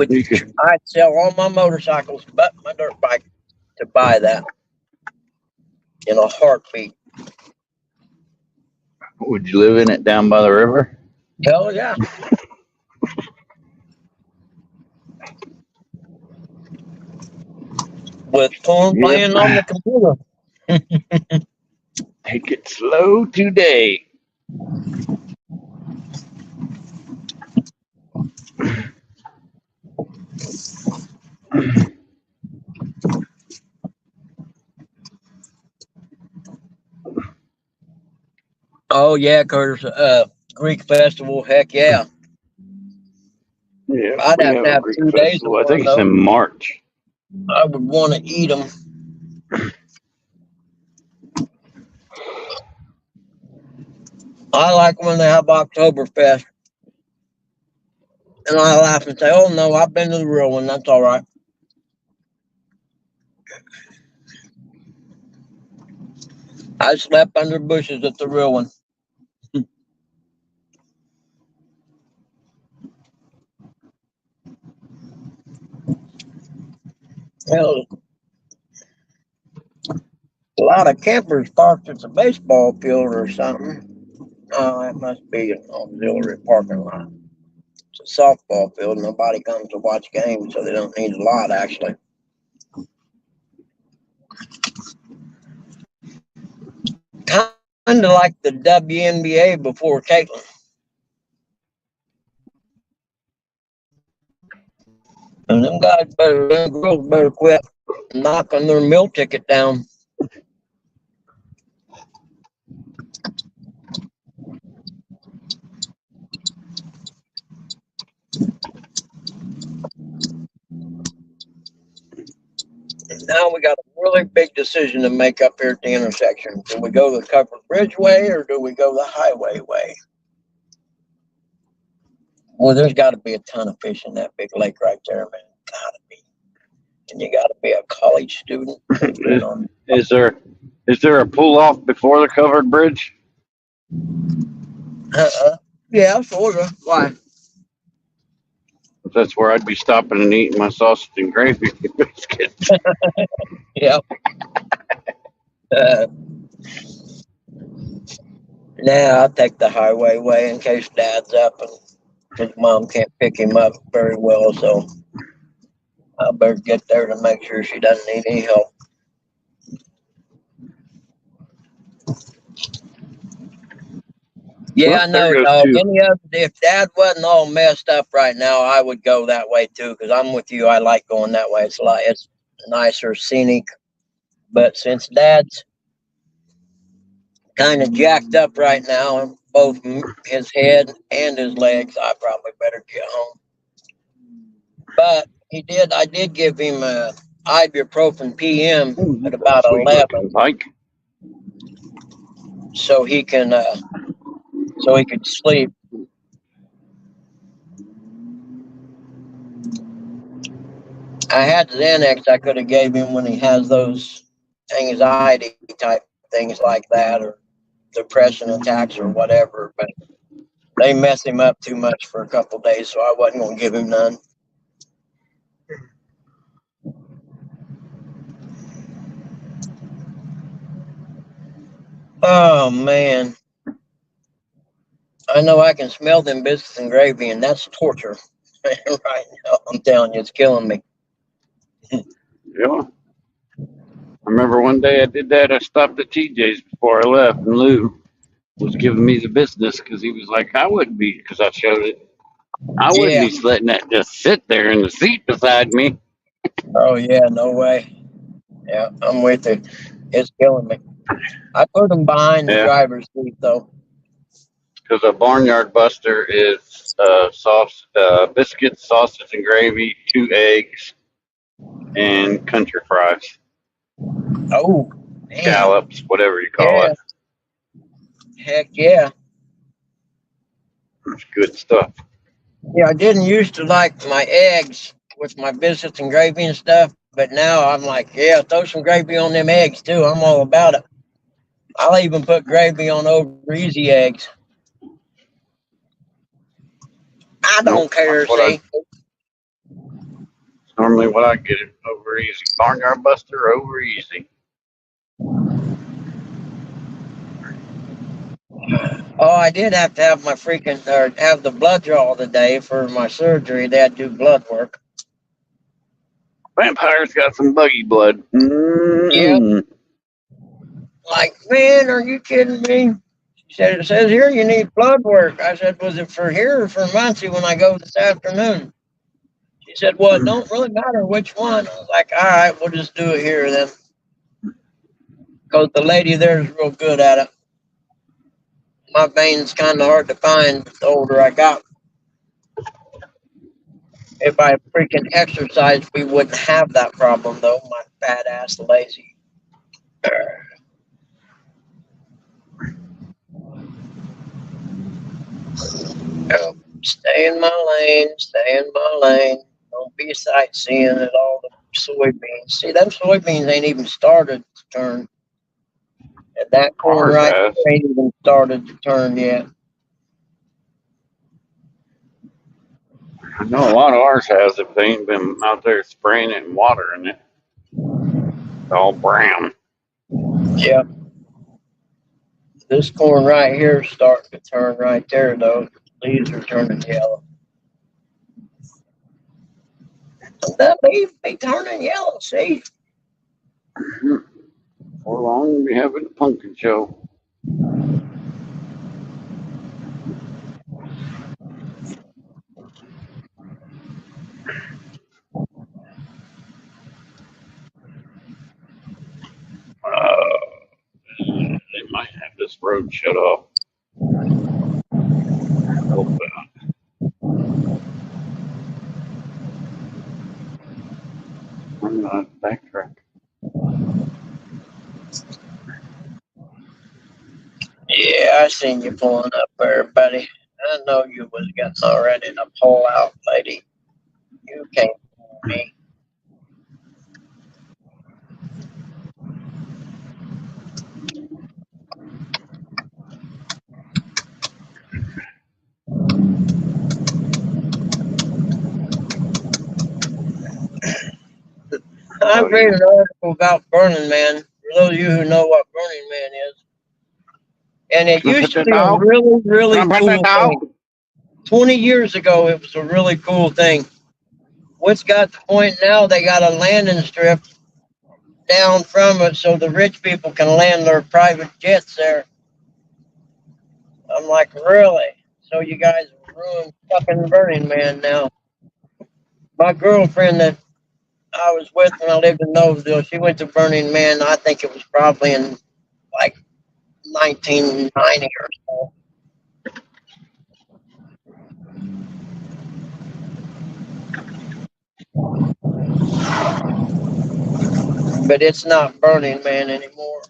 sell all my motorcycles but my dirt bike to buy that in a heartbeat. Would you live in it down by the river? Hell yeah. With porn playing on the computer. Take it slow today. Oh yeah, Curtis. Greek festival. Heck yeah. Yeah, I'd we have have to a have Greek 2 days of festival. I one think it's though. in March. I would want to eat them. I like when they have Oktoberfest. And I laugh and say, oh no, I've been to the real one. That's all right. I slept under bushes at the real one. Hell, a lot of campers parked at the baseball field or something. Oh, that must be an auxiliary parking lot. It's a softball field. Nobody comes to watch games, so they don't need a lot, actually. Kind of like the WNBA before Caitlin. And them girls better quit knocking their meal ticket down. Now we got a really big decision to make up here at the intersection. Do we go the covered bridge way or do we go the highway way? Well, there's got to be a ton of fish in that big lake right there, man. Gotta be. And you got to be a college student. Is there a pull off before the covered bridge? Yeah, sort of. Why? That's where I'd be stopping and eating my sausage and gravy biscuits. Yeah. Nah, I'll take the highway way in case Dad's up and his mom can't pick him up very well, so I better get there to make sure she doesn't need any help. Yeah, I know, dog. If Dad wasn't all messed up right now, I would go that way too, because I'm with you. I like going that way. It's nicer, scenic. But since Dad's kind of jacked up right now, both his head and his legs, I probably better get home. But I did give him a ibuprofen PM at about 11, so he can sleep. I had Xanax I could have gave him when he has those anxiety type things like that, or depression attacks or whatever, but they mess him up too much for a couple days, so I wasn't going to give him none. Oh, man. I know I can smell them biscuits and gravy, and that's torture right now. I'm telling you, it's killing me. Yeah. I remember one day I did that. I stopped at TJ's before I left, and Lou was giving me the business because he was like, I wouldn't be, because I showed it. I wouldn't be letting that just sit there in the seat beside me. Oh, yeah, no way. Yeah, I'm with you. It's killing me. I put them behind the driver's seat, though. Because a barnyard buster is biscuits, sausage and gravy, 2 eggs, and country fries. Oh, man. Scallops, whatever you call it. Heck yeah. It's good stuff. Yeah, I didn't used to like my eggs with my biscuits and gravy and stuff, but now I'm like, yeah, throw some gravy on them eggs too. I'm all about it. I'll even put gravy on over easy eggs. I don't care, see. Normally what I get it over easy. Barnyard buster over easy. Oh, I did have to have have the blood draw today for my surgery. They had to do blood work. Vampire's got some buggy blood. Yeah. Like, man, are you kidding me? She said, it says here you need blood work. I said, was it for here or for Muncie when I go this afternoon? She said, well, it don't really matter which one. I was like, all right, we'll just do it here then. Because the lady there is real good at it. My veins kind of hard to find the older I got. If I freaking exercised, we wouldn't have that problem, though. My fat ass lazy. Oh, stay in my lane, stay in my lane. Don't be sightseeing at all the soybeans. See, them soybeans ain't even started to turn. And that corn Ours right has. there ain't even started to turn yet. I know a lot of ours has if they ain't been out there spraying it and watering it. It's all brown. Yep. This corn right here is starting to turn right there, though. The leaves are turning yellow. That leaf be turning yellow, see? For long we'll be having a pumpkin show. They might have this road shut off. Hope not. I'm gonna backtrack. Yeah, I seen you pulling up there, buddy. I know you was getting all ready to pull out, lady. You can't fool me. I Oh, read you an article about Burning Man. For those of you who know what Burning Man is, and it can I pet used to that be a dog? really, Can really I pet that cool thing. dog? 20 years ago, it was a really cool thing. What's got the point now? They got a landing strip down from it so the rich people can land their private jets there. I'm like, really? So you guys ruined fucking Burning Man now. My girlfriend that I was with when I lived in Novesville, she went to Burning Man. I think it was probably in like 1990 or so. But it's not Burning Man anymore.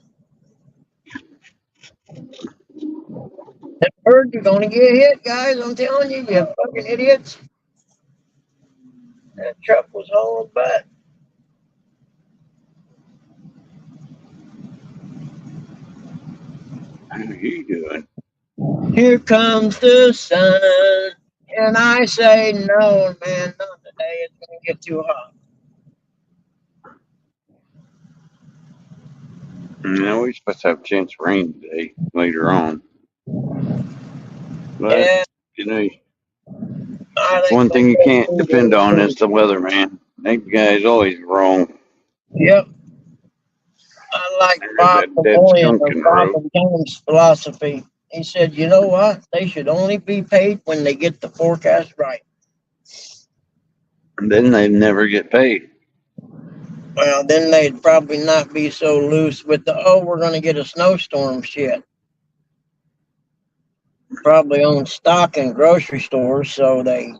That bird, you're gonna get hit, guys. I'm telling you, you fucking idiots. That truck was hauling butt. How you doing? Here comes the sun. And I say, no, man, not today. It's gonna get too hot. No, we're supposed to have a chance of rain today, later on. But, Yeah, you know, I that's think one thing you can't depend on is Monday's the weather, man. That guy's always wrong. Yep. I like There's Bob that dead Lemoyne skunk or in the Bob road. and Tom's philosophy. He said, you know what? They should only be paid when they get the forecast right. And then they never get paid. Well, then they'd probably not be so loose with the, oh, we're going to get a snowstorm shit. Probably own stock in grocery stores, so they,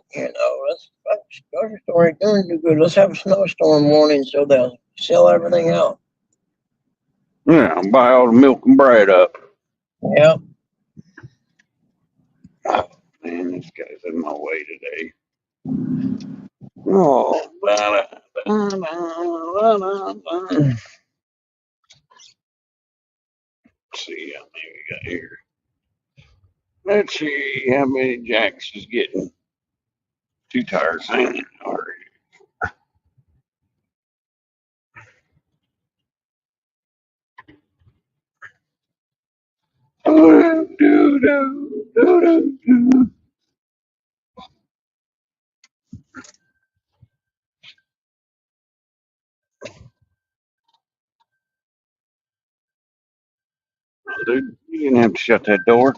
grocery store ain't doing too good. Let's have a snowstorm warning so they'll sell everything out. Yeah, I'll buy all the milk and bread up. Yep. Oh, man, this guy's in my way today. Oh, let's see how many we got here. Let's see how many Jacks is getting. Two tires hanging already. Do, do, do, do, do. Dude, you didn't have to shut that door.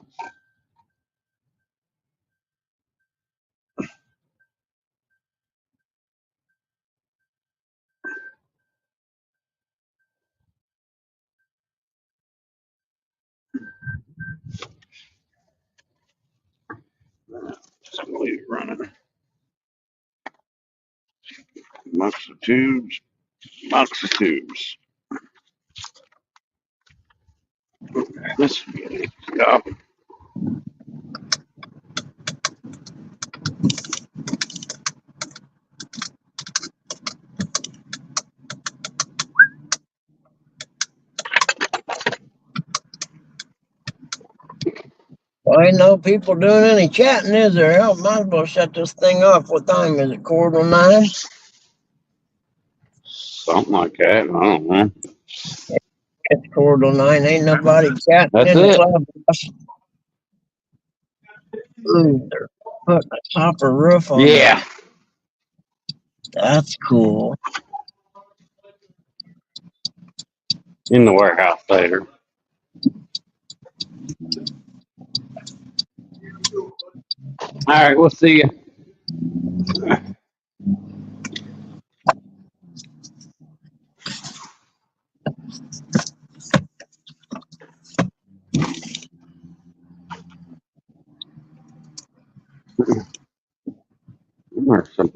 Just gonna leave it running. Box of tubes. Box of tubes. This stop. Well, ain't no people doing any chatting, is there? Hell, might as well shut this thing off. What time is it? 9:15? Something like that. I don't know. It's 9:15. Ain't nobody chatting That's in the it. clubhouse. Ooh, they're putting a copper roof on Yeah. there. That's cool. In the warehouse later. All right, we'll see you. There's some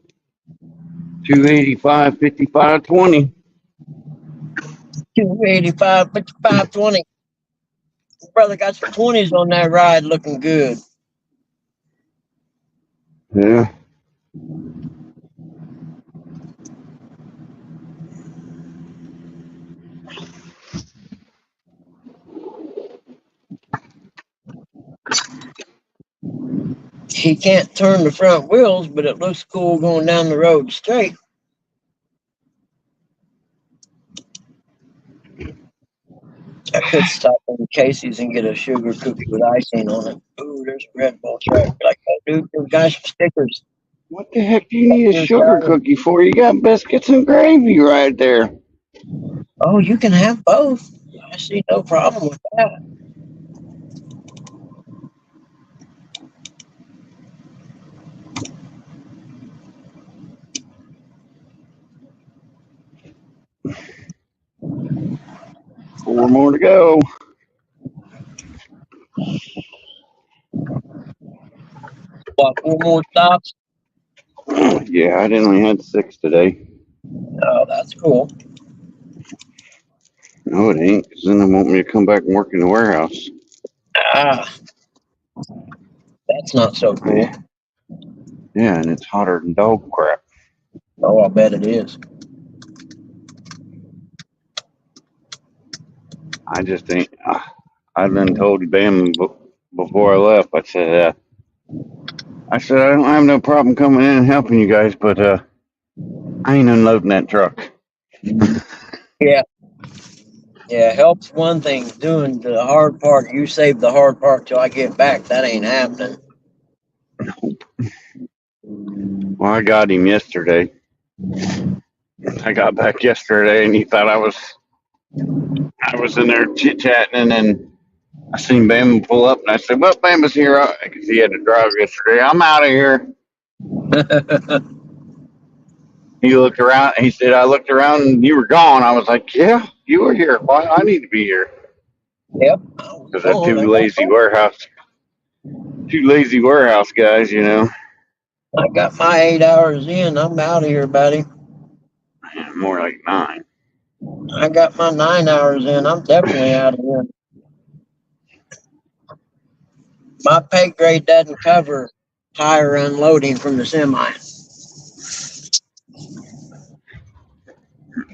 285, 55, 20. 285, 55, 20. Brother got some 20s on that ride looking good. Yeah. He can't turn the front wheels, but it looks cool going down the road straight. I could stop in Casey's and get a sugar cookie with icing on it. Ooh, there's a Red Bull track. Like, oh, dude, those guys some stickers. What the heck do you need a sugar cookie for? You got biscuits and gravy right there. Oh, you can have both. I see no problem with that. Four more to go. What, 4 more stops? Yeah, I only had 6 today. Oh, that's cool. No, it ain't, because then they want me to come back and work in the warehouse. Ah, that's not so cool. Yeah, and it's hotter than dog crap. Oh, I bet it is. I just ain't. I've been told Bam before I left. I said, I don't have no problem coming in and helping you guys, but I ain't unloading that truck. Yeah. Yeah, help's one thing. Doing the hard part, you save the hard part till I get back. That ain't happening. Well, I got him yesterday. I got back yesterday, and he thought I was in there chit chatting, and then I seen Bama pull up, and I said, "Well, Bama's here," because he had to drive yesterday. I'm out of here. He looked around. He said, "I looked around, and you were gone." I was like, "Yeah, you were here. Why? I need to be here." Yep. Because they're two lazy warehouse guys, you know. I got my 8 hours in. I'm out of here, buddy. More like 9. I got my 9 hours in. I'm definitely out of here. My pay grade doesn't cover tire unloading from the semi.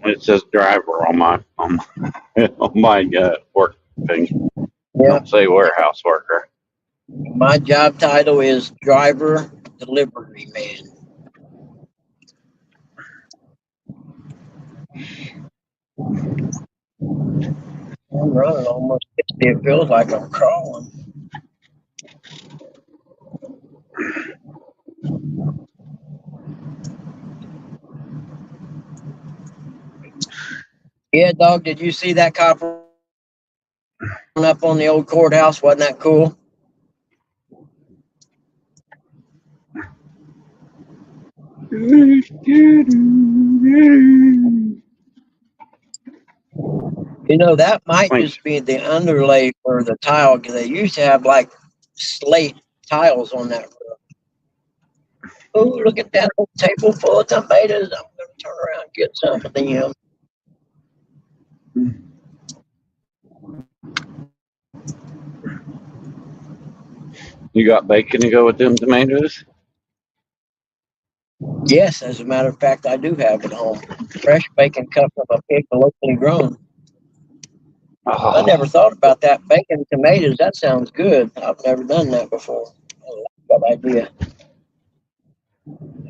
It says driver on my work thing. Yep. Don't say warehouse worker. My job title is driver delivery man. I'm running almost 60. It feels like I'm crawling. Yeah, dog, did you see that copper up on the old courthouse? Wasn't that cool? You know, that might just be the underlay for the tile, because they used to have like slate tiles on that roof. Oh, look at that whole table full of tomatoes. I'm going to turn around and get some of them. You got bacon to go with them tomatoes? Yes, as a matter of fact, I do have at home. Fresh bacon cut from a pig locally grown. I never Oh, thought about that. Bacon tomatoes, that sounds good. I've never done that before. I like that idea.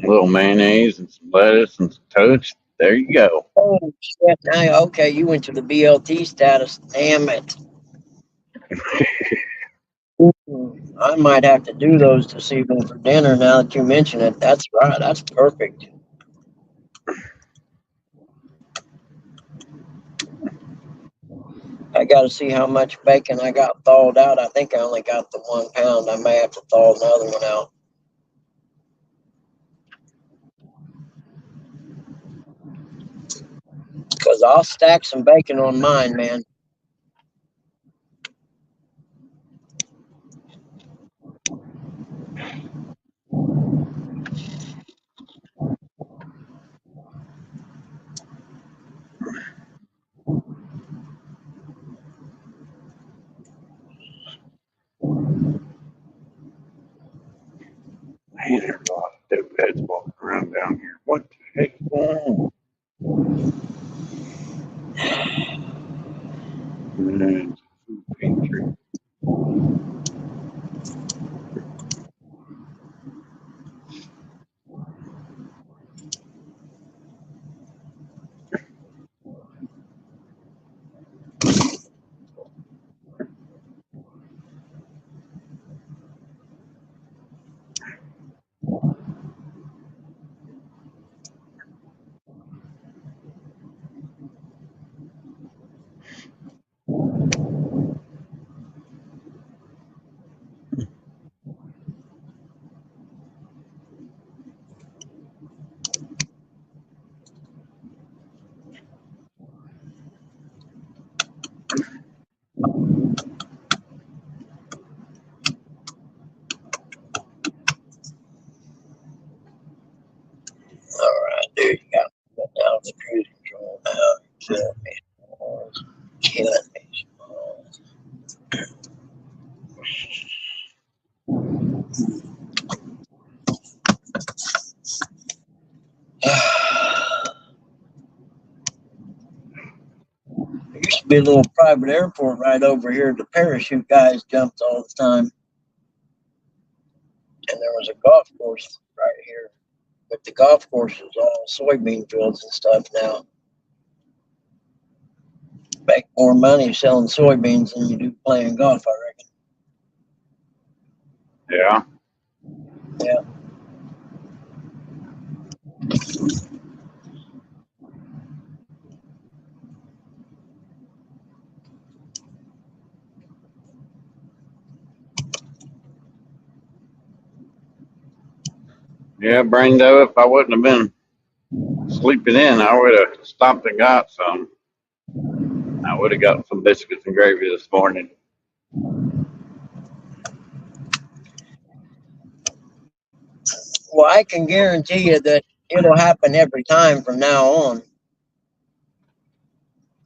a little mayonnaise and some lettuce and some toast. There you go. Oh, shit. Now, okay, you went to the BLT status. Damn it. I might have to do those this evening for dinner now that you mention it. That's right. That's perfect. I got to see how much bacon I got thawed out. I think I only got the 1 pound. I may have to thaw another one out. Because I'll stack some bacon on mine, man. Man, there's a lot of dope heads walking around down here. What the heck's going on? Man, food pantry. All right, there you go. Put down the cruise control now. Kill me. Killing me. There used to be a little private airport right over here. The parachute guys jumped all the time. And there was a golf course right here. But the golf course is all soybean fields and stuff now. Make more money selling soybeans than you do playing golf, I Yeah. reckon. Yeah. Yeah, Brando, if I wouldn't have been sleeping in, I would have stopped and got some. I would have got some biscuits and gravy this morning. Well, I can guarantee you that it'll happen every time from now on.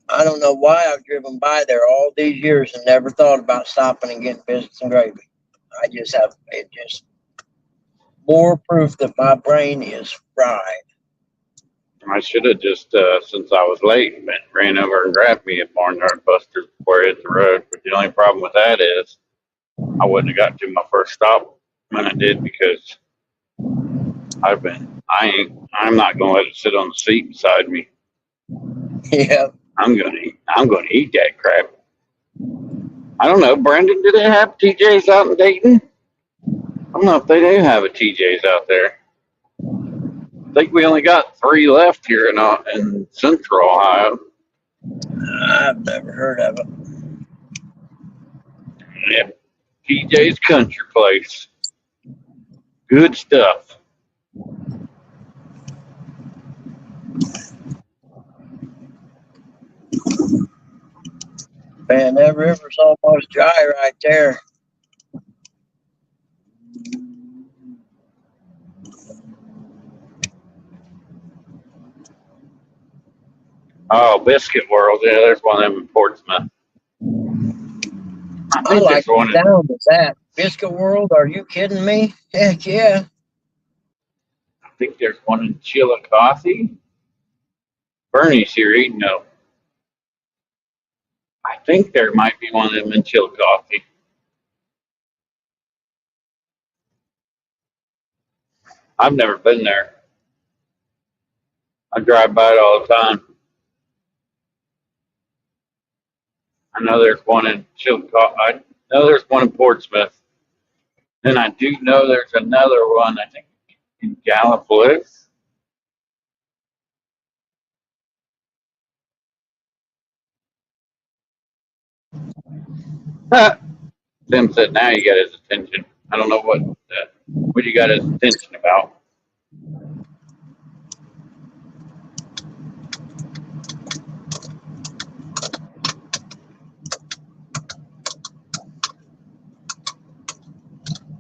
I don't know why I've driven by there all these years and never thought about stopping and getting biscuits and gravy. I just have it just more proof that my brain is fried. I should have just, since I was late, ran over and grabbed me a barnyard buster before I hit the road. But the only problem with that is I wouldn't have got to my first stop when I did because I'm not gonna let it sit on the seat beside me. Yeah. I'm gonna eat that crap. I don't know, Brandon, do they have TJs out in Dayton? I don't know if they do have a TJs out there. I think we only got 3 left here in Central Ohio. I've never heard of it. Yep, TJ's Country Place. Good stuff. Man, that river's almost dry right there. Oh, Biscuit World. Yeah, there's one of them in Portsmouth. I I think like there's the one in, sound of that. Biscuit World, are you kidding me? Heck yeah. I think there's one in Chillicothe. Bernie's here eating though. I think there might be one of them in chilled coffee. I've never been there. I drive by it all the time. I know there's one in chilled coffee. I know there's one in Portsmouth. And I do know there's another one, I think, in Gallipolis. Tim said now you got his attention. I don't know what you got his attention about.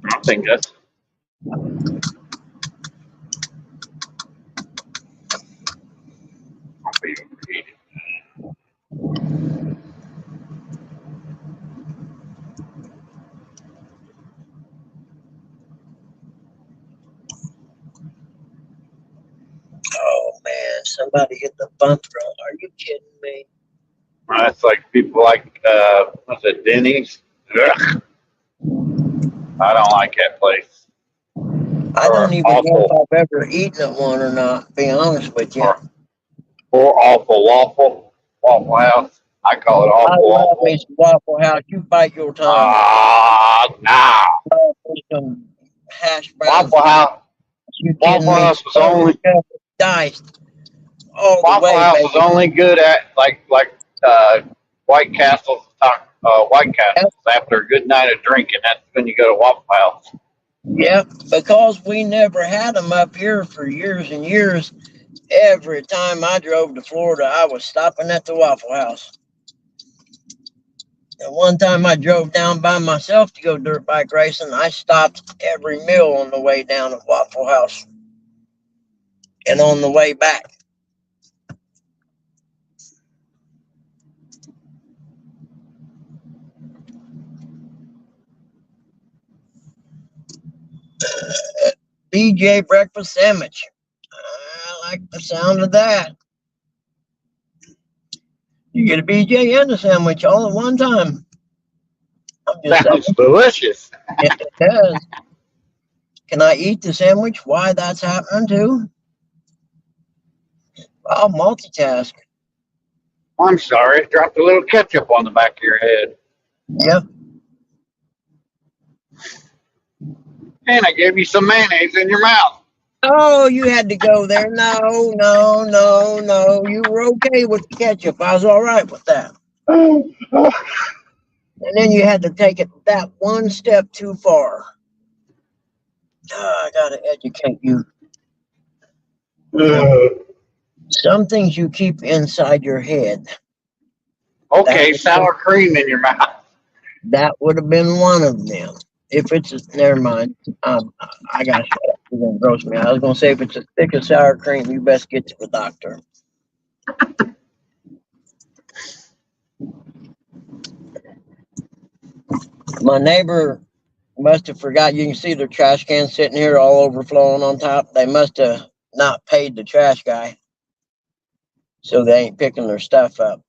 I think that's I'll be overheated. Oh man, somebody hit the bumper. Are you kidding me? That's like people like what's it, Denny's? Ugh. I don't like that place. I don't even know if I've ever eaten at one or not, to be honest with you. Or Waffle House. I call it I awful love waffle. me some Waffle House. You bite your tongue. Nah. Some hash browns. Waffle House. You Waffle House was only diced all the Waffle way, House baby. was only good at like White Castle White Castles after a good night of drinking. That's when you go to Waffle House. Yep, because we never had them up here for years and years. Every time I drove to Florida, I was stopping at the Waffle House. And one time I drove down by myself to go dirt bike racing. I stopped every meal on the way down at Waffle House and on the way back. BJ breakfast sandwich. I like the sound of that. You get a BJ and a sandwich all at one time. Sounds delicious. It does. Can I eat the sandwich while that's happening too? I'll multitask. I'm sorry, dropped a little ketchup on the back of your head. Yep. And I gave you some mayonnaise in your mouth. Oh, you had to go there. No. You were okay with the ketchup. I was all right with that. And then you had to take it that one step too far. I gotta educate you. Some things you keep inside your head. Okay, sour cream in your mouth. That would have been one of them. If it's never mind. I gotta shut up. You're gonna gross me out. I was gonna say if it's as thick as sour cream, you best get to the doctor. My neighbor must have forgot. You can see their trash can sitting here all overflowing on top. They must have not paid the trash guy, so they ain't picking their stuff up,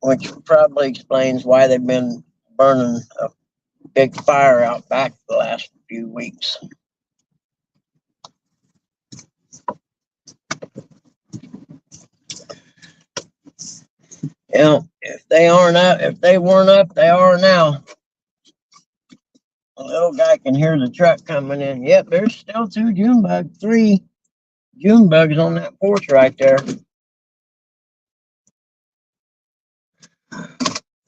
which probably explains why they've been burning a big fire out back the last few weeks. Yeah, if they weren't up, they are now. The little guy can hear the truck coming in. Yep, there's still three June bugs on that porch right there.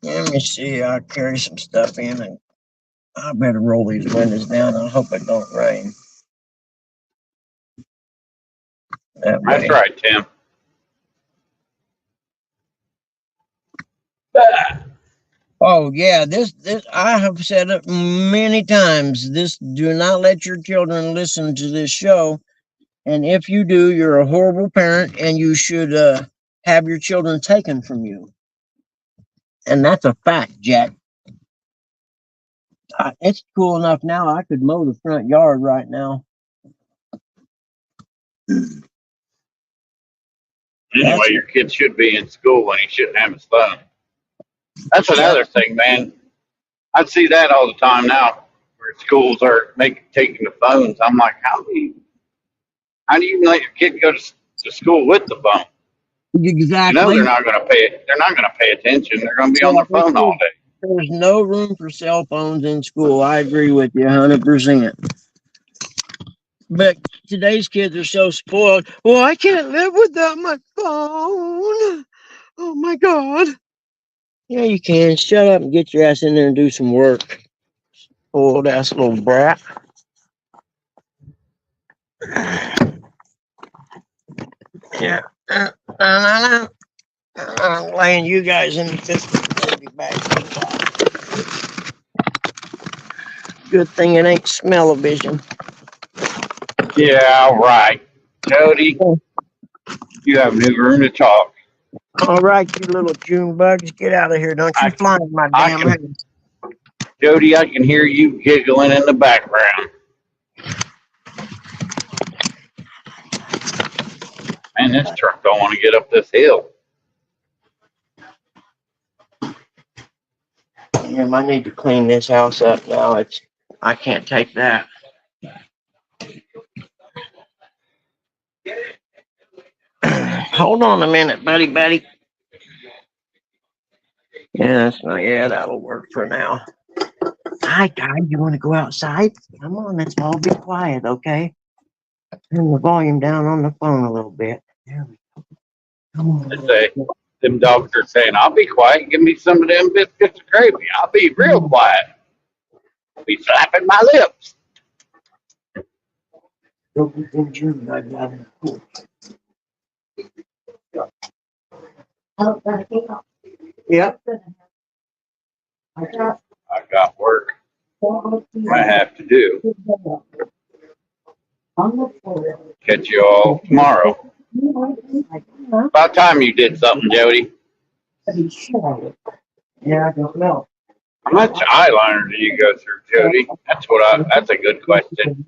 Let me see. I'll carry some stuff in, and I better roll these windows down. I hope it don't rain. That's right, Tim. Oh yeah, this I have said it many times. Do not let your children listen to this show, and if you do, you're a horrible parent, and you should have your children taken from you. And that's a fact, Jack. It's cool enough now. I could mow the front yard right now. Anyway, your kid should be in school when he shouldn't have his phone. That's Yeah. another thing, man. I see that all the time now, where schools are taking the phones. I'm like, how do you let your kid go to school with the phone? You know they're Exactly. not going to pay it. They're not going to pay attention. They're going to be on Yeah, their phone all day. there's no room for cell phones in school. I agree with you 100%. But today's kids are so spoiled. Well, I can't live without my phone. Oh my God. Yeah, you can. Shut up and get your ass in there and do some work. Old ass little brat. Yeah. I'm laying you guys in the fifth back. Good thing it ain't smell-o-vision. Yeah, right. Jody, you have new room to talk. All right, you little June bugs, get out of here. Don't you I fly in my I damn can house. Jody, I can hear you giggling in the background. Man, this truck don't want to get up this hill. Damn, I need to clean this house up now. I can't take that. Hold on a minute, buddy. Yeah, that'll work for now. Hi, guys, you want to go outside? Come on, let's all be quiet, okay? Turn the volume down on the phone a little bit. There we go. Come They on. say them dogs are saying, "I'll be quiet. Give me some of them biscuits of gravy. I'll be real quiet. I'll be flapping my lips." Go get them June bugs out of the pool. Yep. I got work I have to do. Catch you all tomorrow. About time you did something, Jody. Yeah, I don't know. How much eyeliner do you go through, Jody? That's a good question.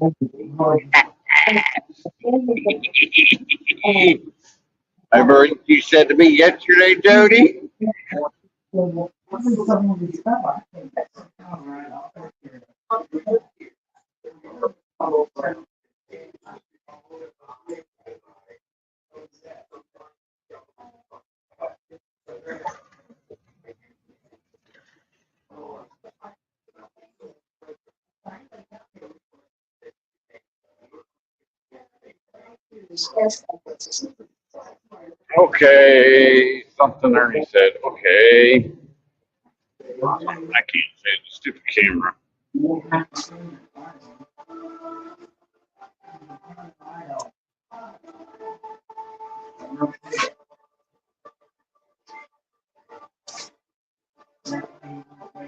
Remember you said to me yesterday, Jody? Okay, something Ernie said. Okay, I can't say the stupid camera.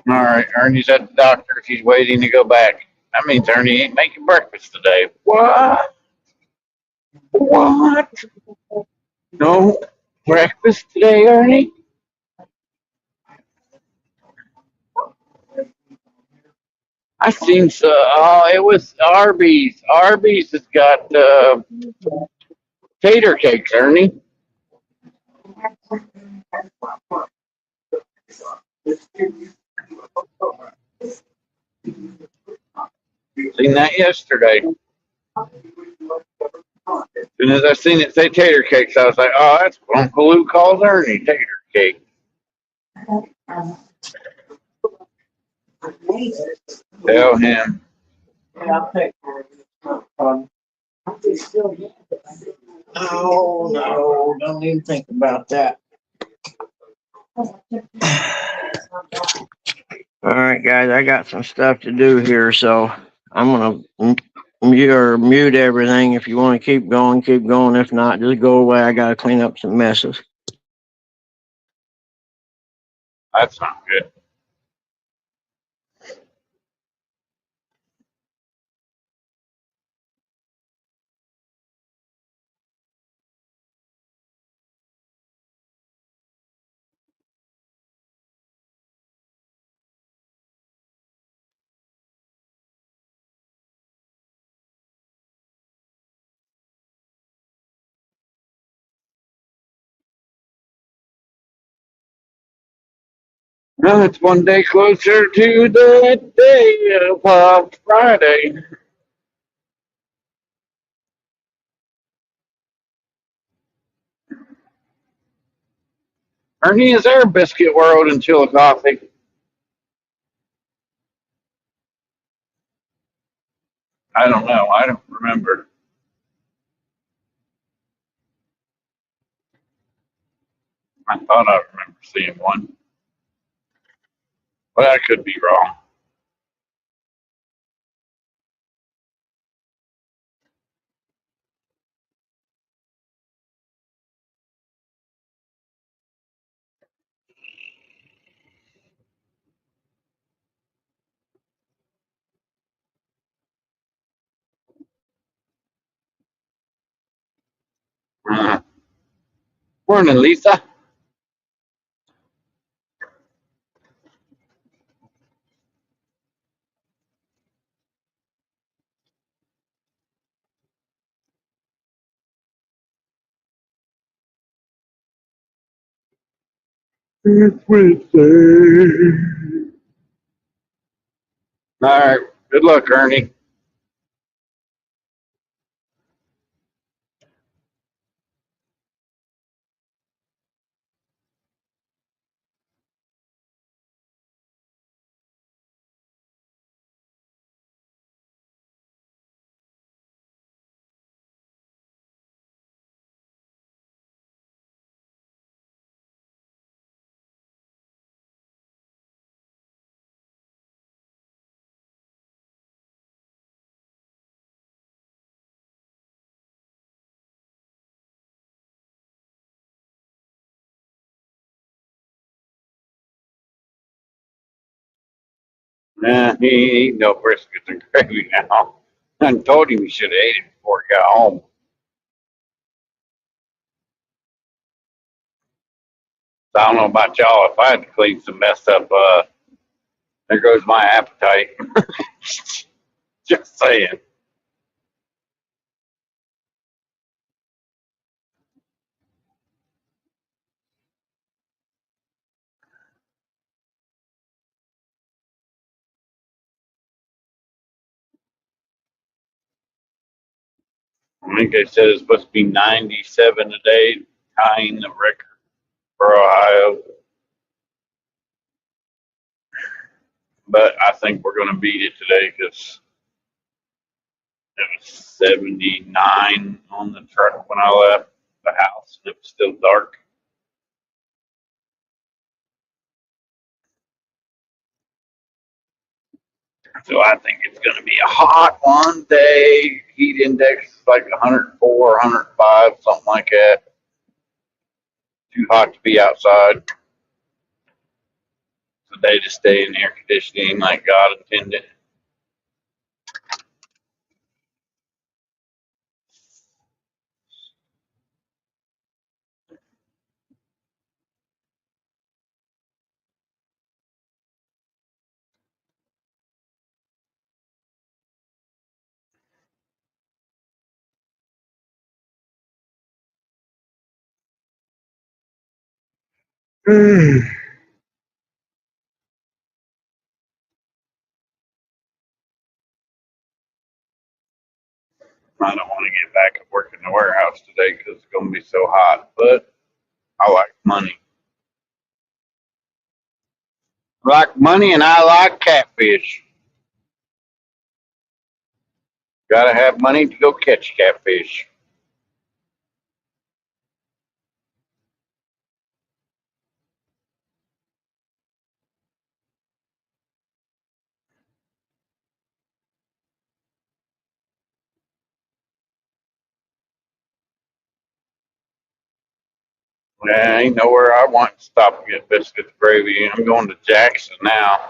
All right, Ernie's at the doctor. He's waiting to go back. That means Ernie ain't making breakfast today. What? What? No breakfast today, Ernie? I seen so. Oh, it was Arby's. Arby's has got tater cakes, Ernie. Seen that yesterday. As soon as I seen it say tater cakes, I was like, oh, that's what Uncle Lou calls Ernie, tater cake. Tell him. Oh, no, don't even think about that. All right, guys, I got some stuff to do here, so I'm gonna mute everything. If you want to keep going, keep going. If not, just go away. I gotta clean up some messes. That's not good. Well, it's one day closer to the day of Friday. Ernie, is there a biscuit world in Chillicothe? I don't know. I don't remember. I thought I remember seeing one, but I could be wrong. Uh, Morning, Lisa. It's Wednesday. All right. Good luck, Ernie. Nah, he ain't eating no briskets and gravy now. I told him he should have ate it before he got home. So I don't know about y'all. If I had to clean some mess up, there goes my appetite. Just saying. I think they said it's supposed to be 97 today, tying the record for Ohio. But I think we're going to beat it today because it was 79 on the truck when I left the house. It was still dark. So I think it's going to be a hot one day. Heat index is like 104, 105, something like that. Too hot to be outside. It's a day to stay in air conditioning like God intended. I don't want to get back and work in the warehouse today because it's going to be so hot. But I like money. I like money and I like catfish. Got to have money to go catch catfish. Yeah, ain't nowhere I want to stop and get biscuits gravy. I'm going to Jackson now.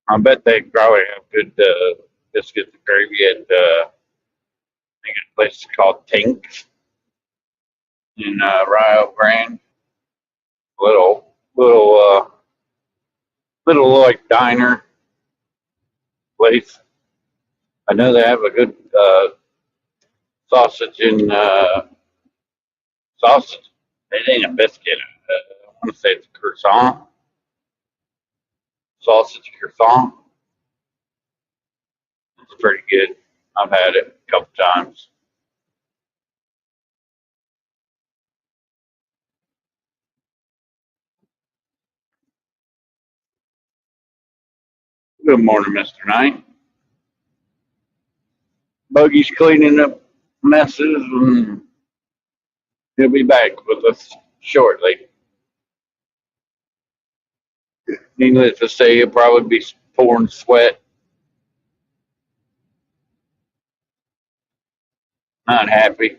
I bet they probably have good biscuits and gravy at I think a place called Tinks in Rio Grande. Little little like diner place. I know they have a good sausage and sausage. It ain't a biscuit. I want to say it's a croissant, sausage croissant. It's pretty good. I've had it a couple times. Good morning, Mr. Knight. Buggy's cleaning up messes and he'll be back with us shortly. Needless to say, he'll probably be pouring sweat, not happy.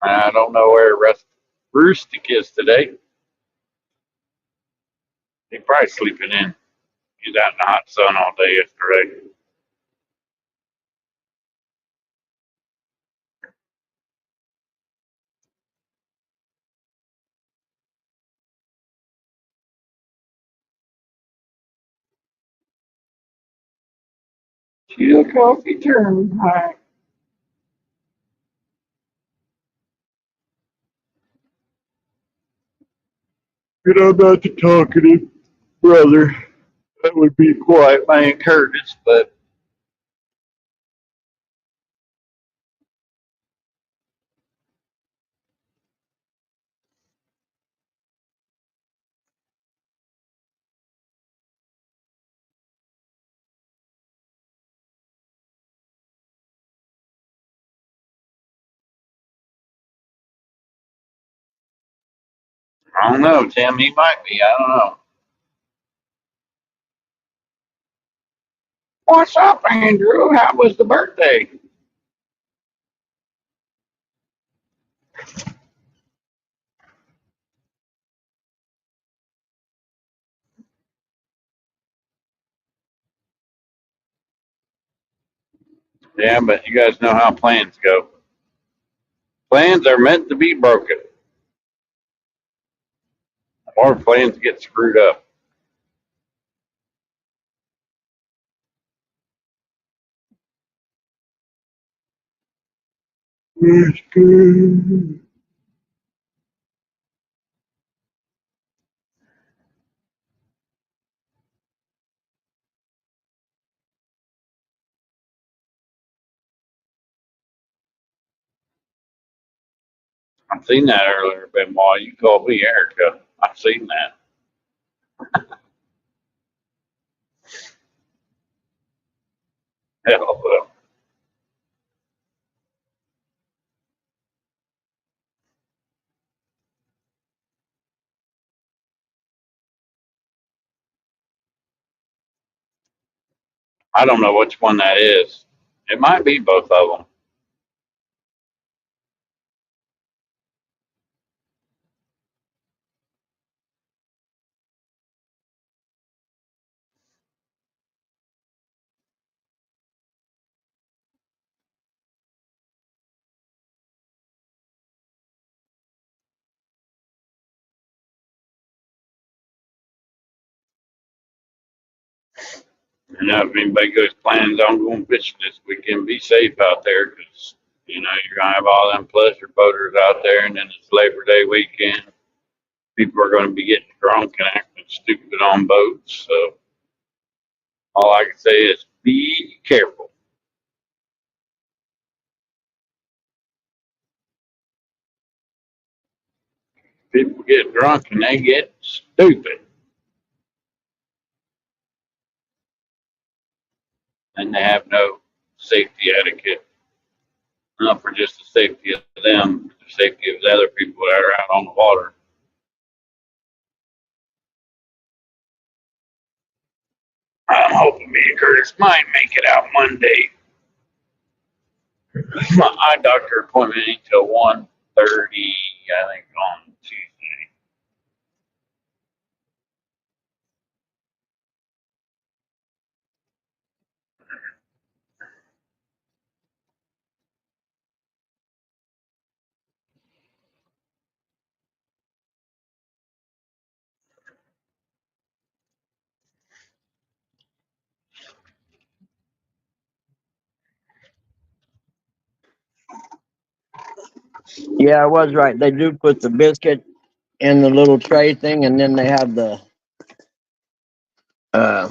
I don't know where Roostic is today. He's probably sleeping in. He's out in the hot sun all day yesterday. Chill coffee turn. Hi. Good about the talkative brother. That would be quiet man Curtis, but I don't know, Tim. He might be. I don't know. What's up, Andrew? How was the birthday? Yeah, but you guys know how plans go. Plans are meant to be broken, or plans get screwed up. It's good. I've seen that earlier, Ben. While you called me Erica, I've seen that. Hell, I don't know which one that is. It might be both of them. And if anybody goes plans on going fishing this weekend, be safe out there because, you're going to have all them pleasure boaters out there. And then it's Labor Day weekend. People are going to be getting drunk and acting stupid on boats. So all I can say is be careful. People get drunk and they get stupid. And they have no safety etiquette. Not for just the safety of them, but the safety of the other people that are out on the water. I'm hoping me and Curtis might make it out Monday. My eye doctor appointment ain't till 1:30, I think, on Tuesday. Yeah, I was right. They do put the biscuit in the little tray thing, and then they have the uh,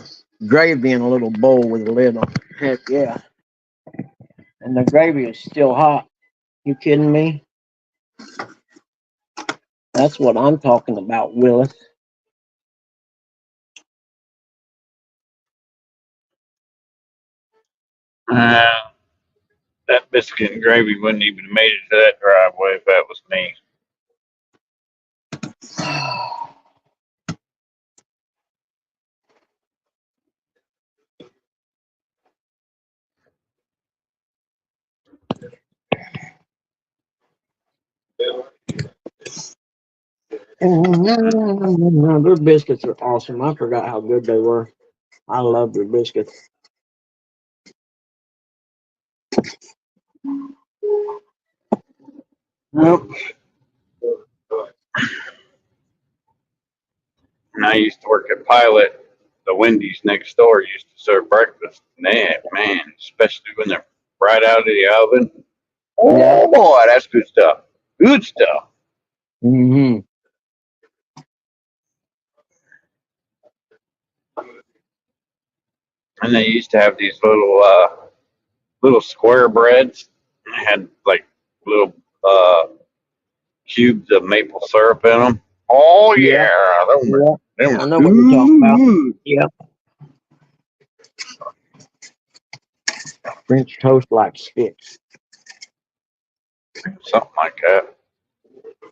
gravy in a little bowl with a lid on. Heck yeah. And the gravy is still hot. You kidding me? That's what I'm talking about, Willis. Uh, that biscuit and gravy wouldn't even have made it to that driveway if that was me. Their biscuits are awesome. I forgot how good they were. I love their biscuits. Nope. And I used to work at Pilot. The Wendy's next door used to serve breakfast. Man, especially when they're right out of the oven. Oh boy, that's good stuff. Good stuff. Mm-hmm. And they used to have these little square breads. They had like little cubes of maple syrup in them. Oh Yeah. yeah, they I were know what you're talking about. good. Yeah. French toast like sticks. Something like that.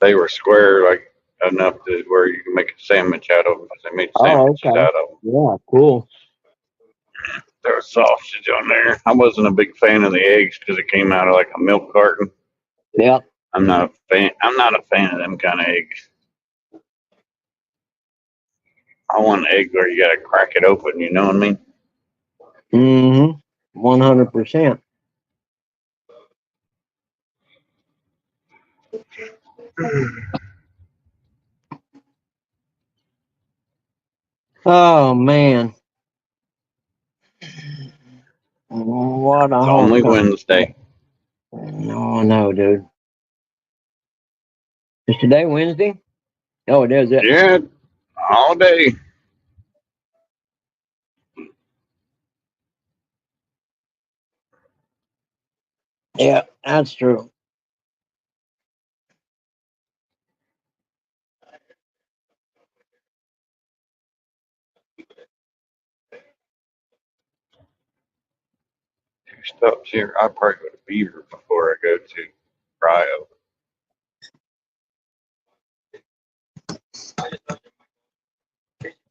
They were square, like enough to where you can make a sandwich out of them. Because they made Oh, sandwiches okay. out of them. Yeah, cool. There was sausage on there. I wasn't a big fan of the eggs because it came out of like a milk carton. Yeah. I'm not a fan. I'm not a fan of them kind of eggs. I want an egg where you gotta crack it open. You know what I mean? Mm-hmm. 100%. Oh man. What a It's only homecoming. Wednesday. No, no, dude. Is today Wednesday? Oh, it is. It. Yeah, all day. Yeah, that's true. Two stops here. I probably go to Beaver before I go to Rio.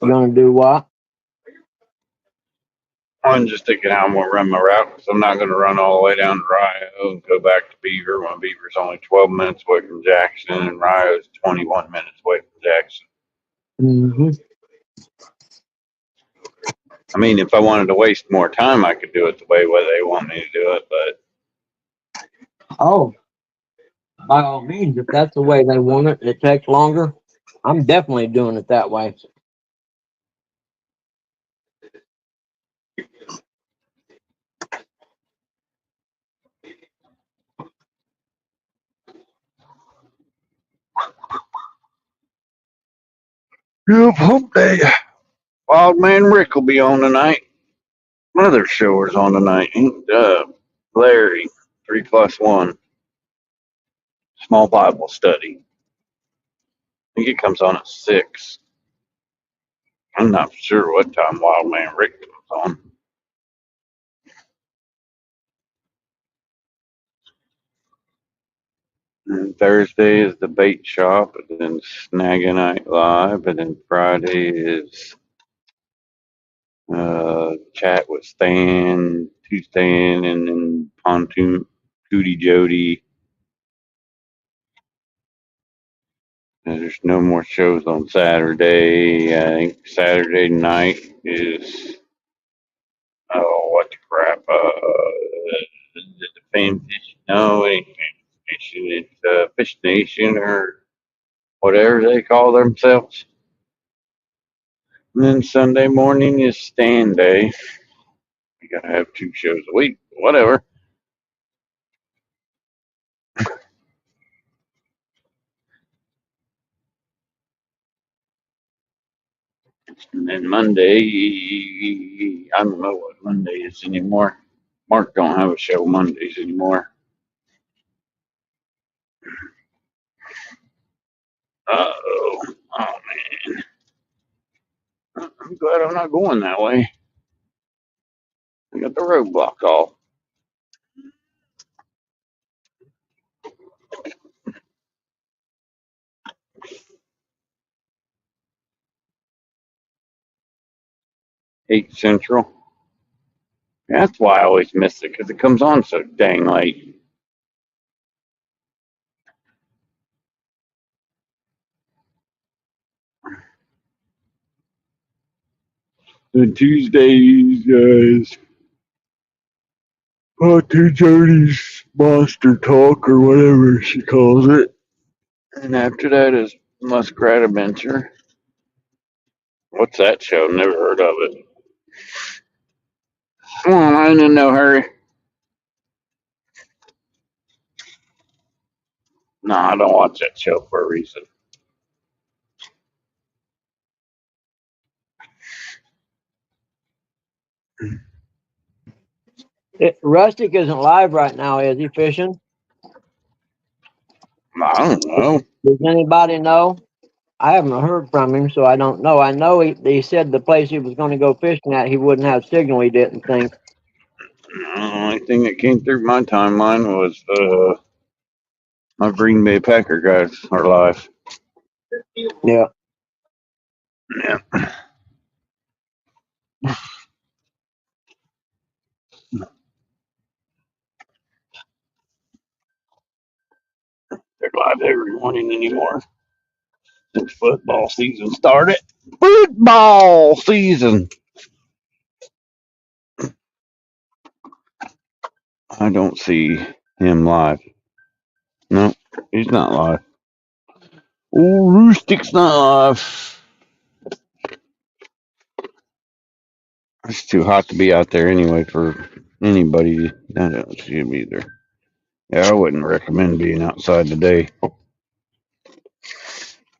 You gonna do what? I'm just thinking how I'm gonna run my route because I'm not gonna run all the way down to Rio and go back to Beaver when Beaver's only 12 minutes away from Jackson and Rio's 21 minutes away from Jackson. Mm-hmm. I mean, if I wanted to waste more time, I could do it the way they want me to do it, but Oh, by all means, if that's the way they want it, it takes longer. I'm definitely doing it that way. yep, hump day. Wild Man Rick will be on tonight. Mother Shower's on tonight. Ain't Larry, 3+1. Small Bible study. I think it comes on at 6. I'm not sure what time Wild Man Rick comes on. And Thursday is the bait shop, and then Snagga Night Live, and then Friday is chat with Stan, Stan, and then Pontoon, Cootie Jody. And there's no more shows on Saturday. I think Saturday night is what the crap? The Fan Fish? No, it ain't Fan Fishing. It's Fish Nation or whatever they call themselves. And then Sunday morning is Stand Day. You gotta have 2 shows a week. Whatever. And then Monday, I don't know what Monday is anymore. Mark don't have a show Mondays anymore. Oh man. I'm glad I'm not going that way. I got the roadblock off. Eight Central. That's why I always miss it, because it comes on so dang late. And Tuesdays is Auntie Jody's Monster Talk or whatever she calls it. And after that is Muskrat Adventure. What's that show? Never heard of it. Come on, I ain't in no hurry. No, I don't watch that show for a reason. Rustic isn't live right now, is he, fishing? I don't know. Does anybody know? I haven't heard from him, so I don't know. I know he said the place he was going to go fishing at, he wouldn't have signal, he didn't think. The only thing that came through my timeline was my Green Bay Packer guys are live. Yeah. Yeah. They're live every morning anymore since football season started. Football season. I don't see him live. No, he's not live. Oh, Roostic's not live. It's too hot to be out there anyway for anybody. I don't see him either. Yeah, I wouldn't recommend being outside today.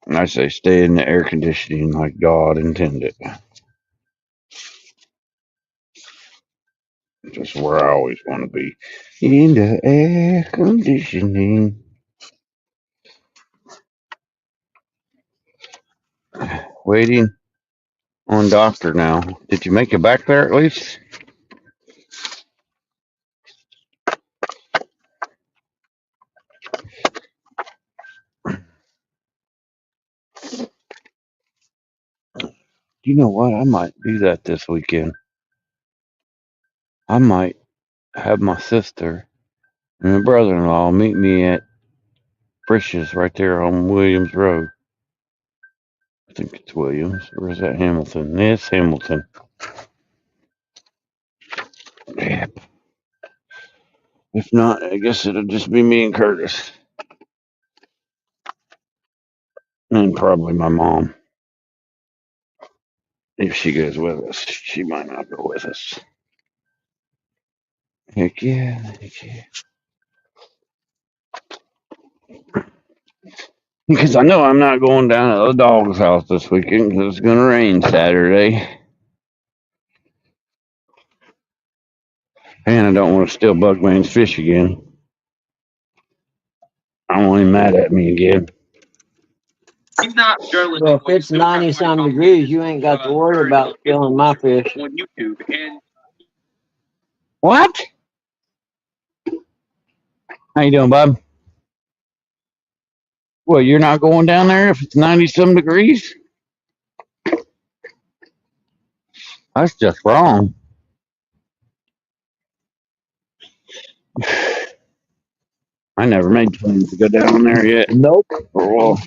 And I say stay in the air conditioning like God intended. Just where I always want to be. In the air conditioning. Waiting on doctor now. Did you make it back there at least? You know what? I might do that this weekend. I might have my sister and my brother-in-law meet me at Frisch's right there on Williams Road. I think it's Williams. Or is that Hamilton? It's Hamilton. Yep. If not, I guess it'll just be me and Curtis. And probably my mom. If she goes with us. She might not go with us. Heck yeah. Heck yeah. Because I know I'm not going down to the dog's house this weekend because it's going to rain Saturday. And I don't want to steal Bugman's fish again. I don't want him mad at me again. He's not journalism. Well, if it's 90-some degrees, you ain't got to worry about stealing my fish. On YouTube and What? How you doing, bub? Well, you're not going down there if it's 90 some degrees? That's just wrong. I never made plans to go down there yet. Nope. Well,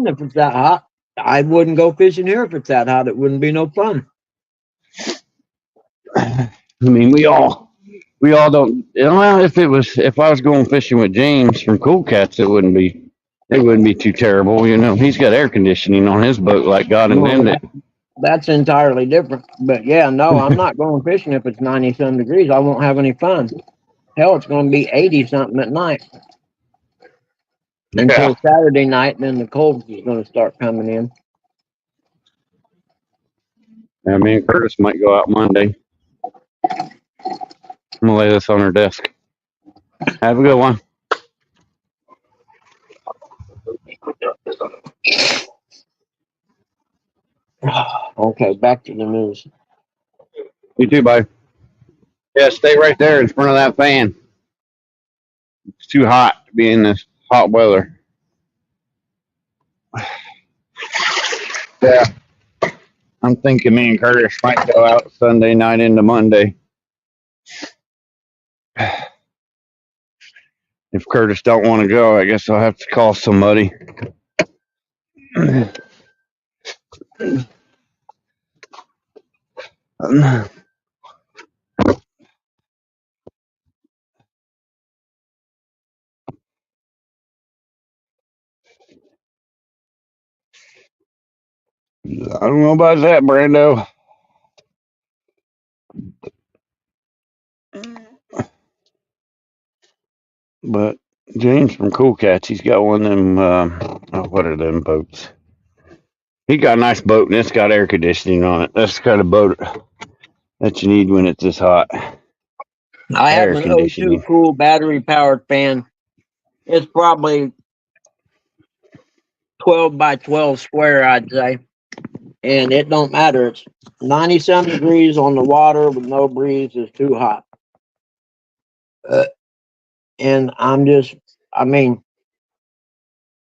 If it's that hot, I wouldn't go fishing here if it's that hot. It wouldn't be no fun. I mean, we all don't. Well, if I was going fishing with James from Cool Cats, it wouldn't be too terrible. You know, he's got air conditioning on his boat like God No, intended. that's entirely different. But yeah, no, I'm not going fishing if it's 90 some degrees. I won't have any fun. Hell, it's going to be 80 something at night until Saturday night. Then the cold is going to start coming in. Yeah, me and Curtis might go out Monday. I'm gonna lay this on her desk. Have a good one. Okay, back to the news. You too, bye. Yeah, stay right there in front of that fan. It's too hot to be in this hot weather. Yeah, I'm thinking me and Curtis might go out Sunday night into Monday. If Curtis don't want to go, I guess I'll have to call somebody. I don't know about that, Brando. But James from Cool Cats, he's got one of them. What are them boats? He got a nice boat and it's got air conditioning on it. That's the kind of boat that you need when it's this hot. I have Air an O2 conditioning. cool battery powered fan. It's probably 12 by 12 square, I'd say. And it don't matter. It's 90 some degrees on the water with no breeze is too hot. And I mean,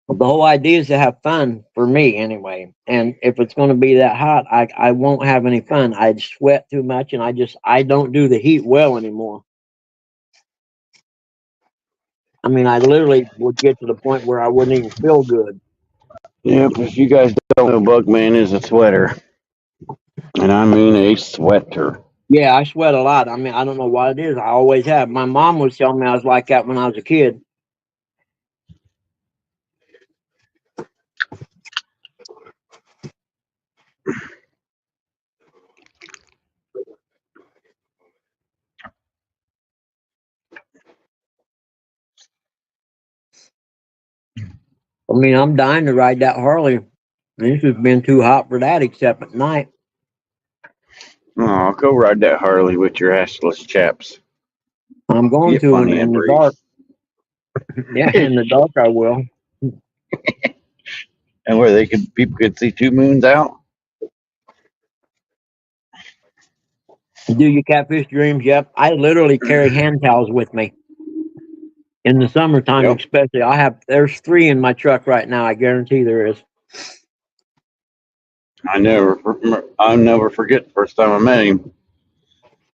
the whole idea is to have fun for me anyway. And if it's going to be that hot, I won't have any fun. I'd sweat too much and I don't do the heat well anymore. I mean, I literally would get to the point where I wouldn't even feel good. Yep, if you guys don't know, Bugman is a sweater. And I mean a sweater. Yeah, I sweat a lot. I mean, I don't know what it is. I always have. My mom was telling me I was like that when I was a kid. I mean, I'm dying to ride that Harley. This has been too hot for that, except at night. Oh, go ride that Harley with your assless chaps. I'm going Get to plenty of in the breeze. dark. Yeah, in the dark I will. And where people could see two moons out. Do you catfish dreams? Yep. I literally carry hand towels with me. In the summertime, Yep. especially. There's 3 in my truck right now. I guarantee there is. I'll never forget the first time I met him.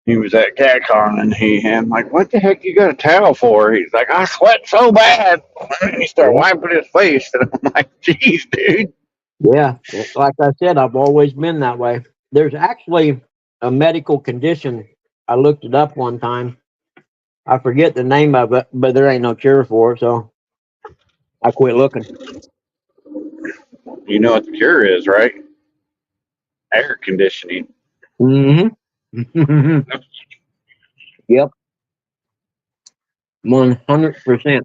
He was at CatCon and I'm like, what the heck you got a towel for? He's like, I sweat so bad. And he started Yeah. wiping his face. And I'm like, geez, dude. Yeah. Like I said, I've always been that way. There's actually a medical condition. I looked it up one time. I forget the name of it, but there ain't no cure for it, so I quit looking. You know what the cure is, right? Air conditioning. Mm-hmm. Yep. 100%.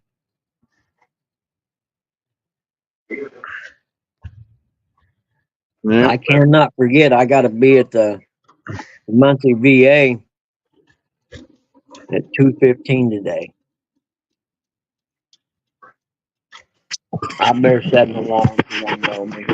I Yep. cannot forget. I got to be at the monthly VA at 2:15 today. I better set an alarm so I know me.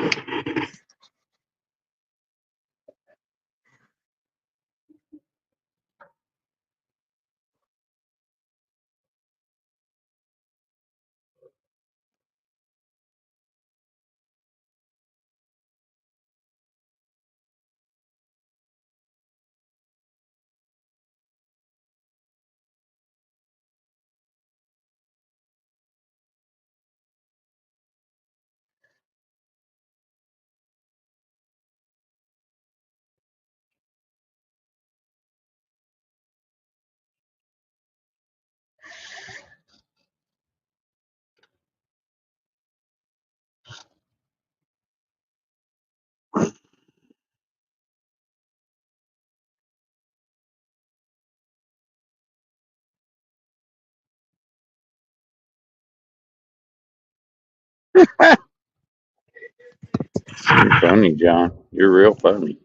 You're funny, John. You're real funny.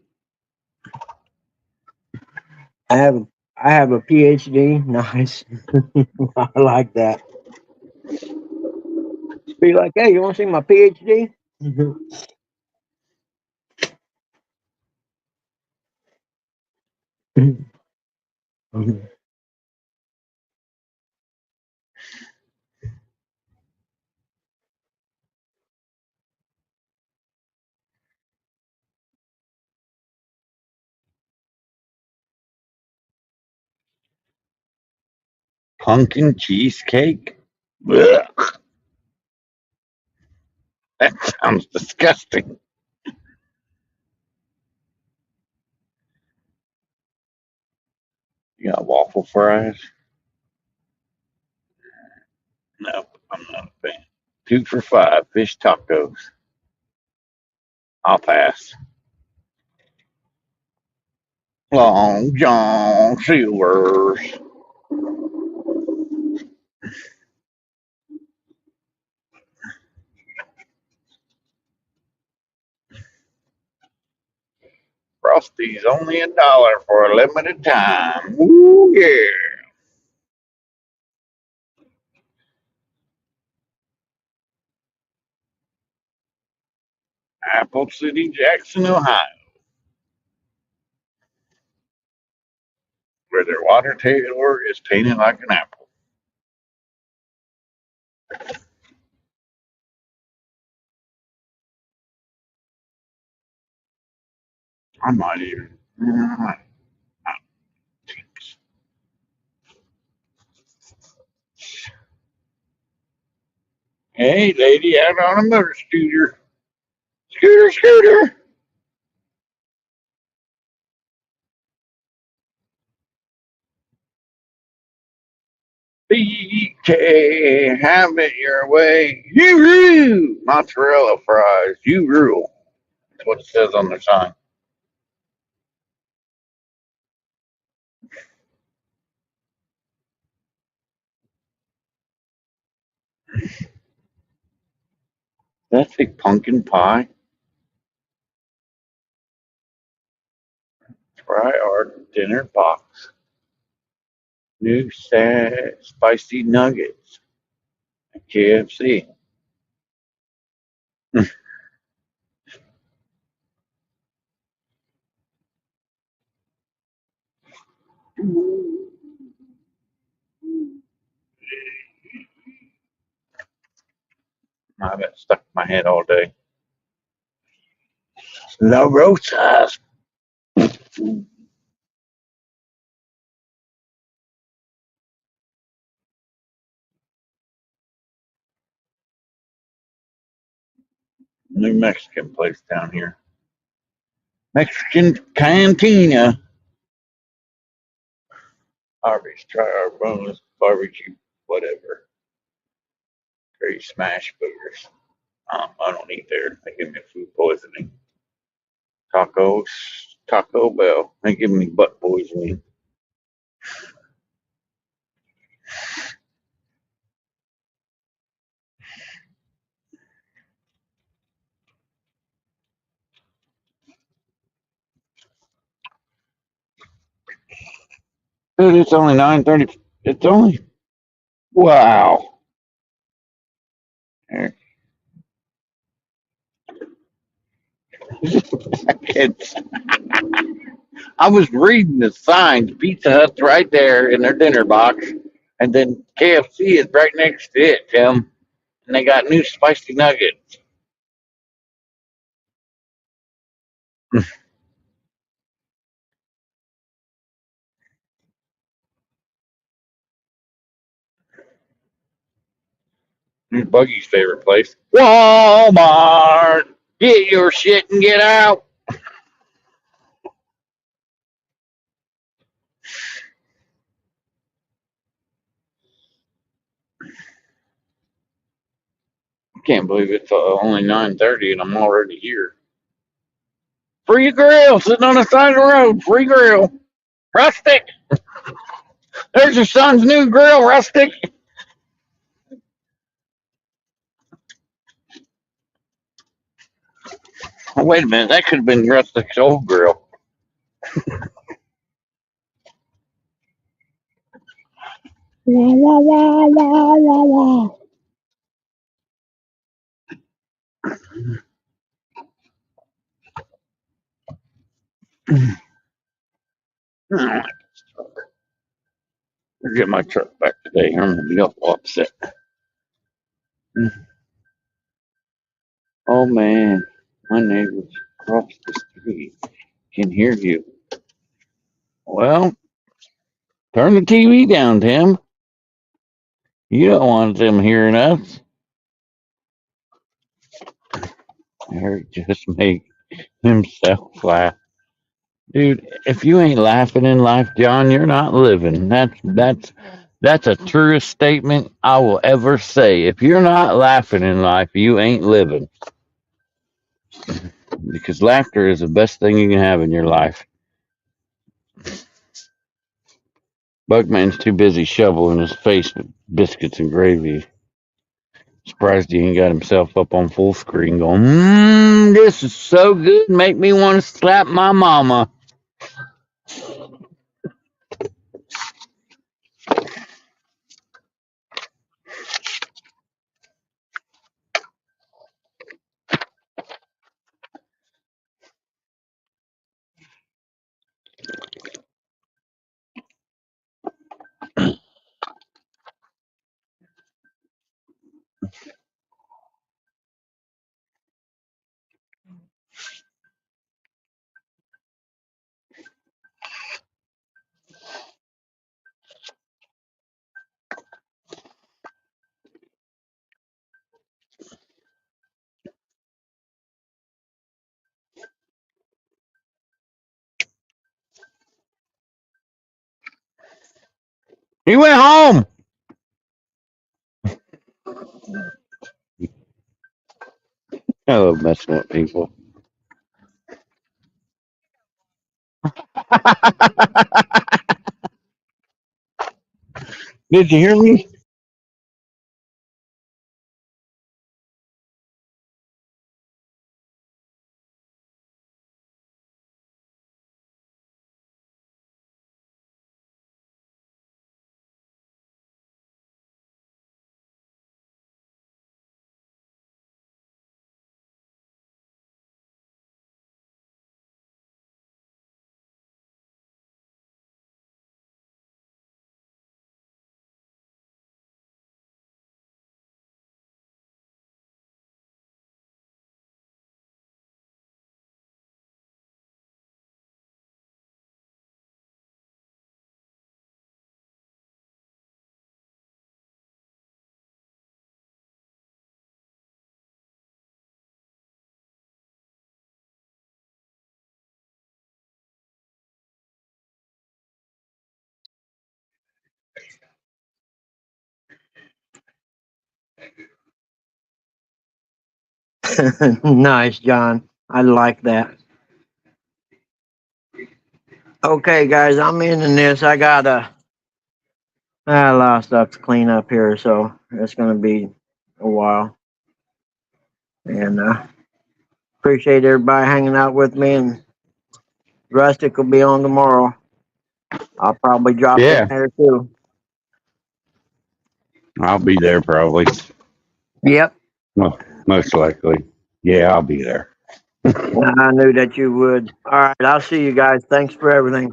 I have a PhD. Nice. I like that. Be like, hey, you want to see my PhD? Pumpkin cheesecake? Blech. That sounds disgusting. You got waffle fries? Nope, I'm not a fan. 2 for $5 fish tacos. I'll pass. Long John Silver's. Frosty's only $1 for a limited time. Ooh, yeah. Apple City, Jackson, Ohio, where their water tailor is painted like an apple. I might even. Hey, lady out on a motor scooter. Scooter, scooter. BK, have it your way. You rule. Mozzarella fries. You rule. That's what it says on the sign. That's a pumpkin pie. Try our dinner box. New spicy nuggets at KFC. I've been stuck in my head all day. La Rosas. New Mexican place down here. Mexican Cantina. Harvey's, try our boneless barbecue, whatever. Curry smash burgers. I don't eat there. They give me food poisoning. Tacos, Taco Bell. They give me butt poisoning. Dude, it's only 9:30. It's only wow. It's, I was reading the signs. Pizza Hut's right there in their dinner box, and then KFC is right next to it, Tim. And they got new spicy nuggets. Here's Buggy's favorite place. Walmart. Get your shit and get out. I can't believe it's only 9:30 and I'm already here. Free grill sitting on the side of the road. Free grill. Rustic. There's your son's new grill, Rustic. Oh, wait a minute, that could have been Rustic's old grill. Wah, wah, wah, wah, wah, wah. I'll get my truck back today. I'm gonna be awful upset. Oh man, my neighbors across the street can hear you. Well, turn the TV down, Tim. You don't want them hearing us. Eric just made himself laugh. Dude, if you ain't laughing in life, John, you're not living. That's a truest statement I will ever say. If you're not laughing in life, you ain't living. Because laughter is the best thing you can have in your life. Bugman's too busy shoveling his face with biscuits and gravy. Surprised he ain't got himself up on full screen going, this is so good, make me want to slap my mama. He went home. I love messing with people. Did you hear me? Nice, John. I like that. Okay, guys, I'm ending this. I got a lot of stuff to clean up here, so it's gonna be a while. And appreciate everybody hanging out with me. And Rustic will be on tomorrow. I'll probably drop in Yeah, there too. I'll be there probably. Yep. Well, most likely. Yeah, I'll be there. I knew that you would. All right, I'll see you guys. Thanks for everything.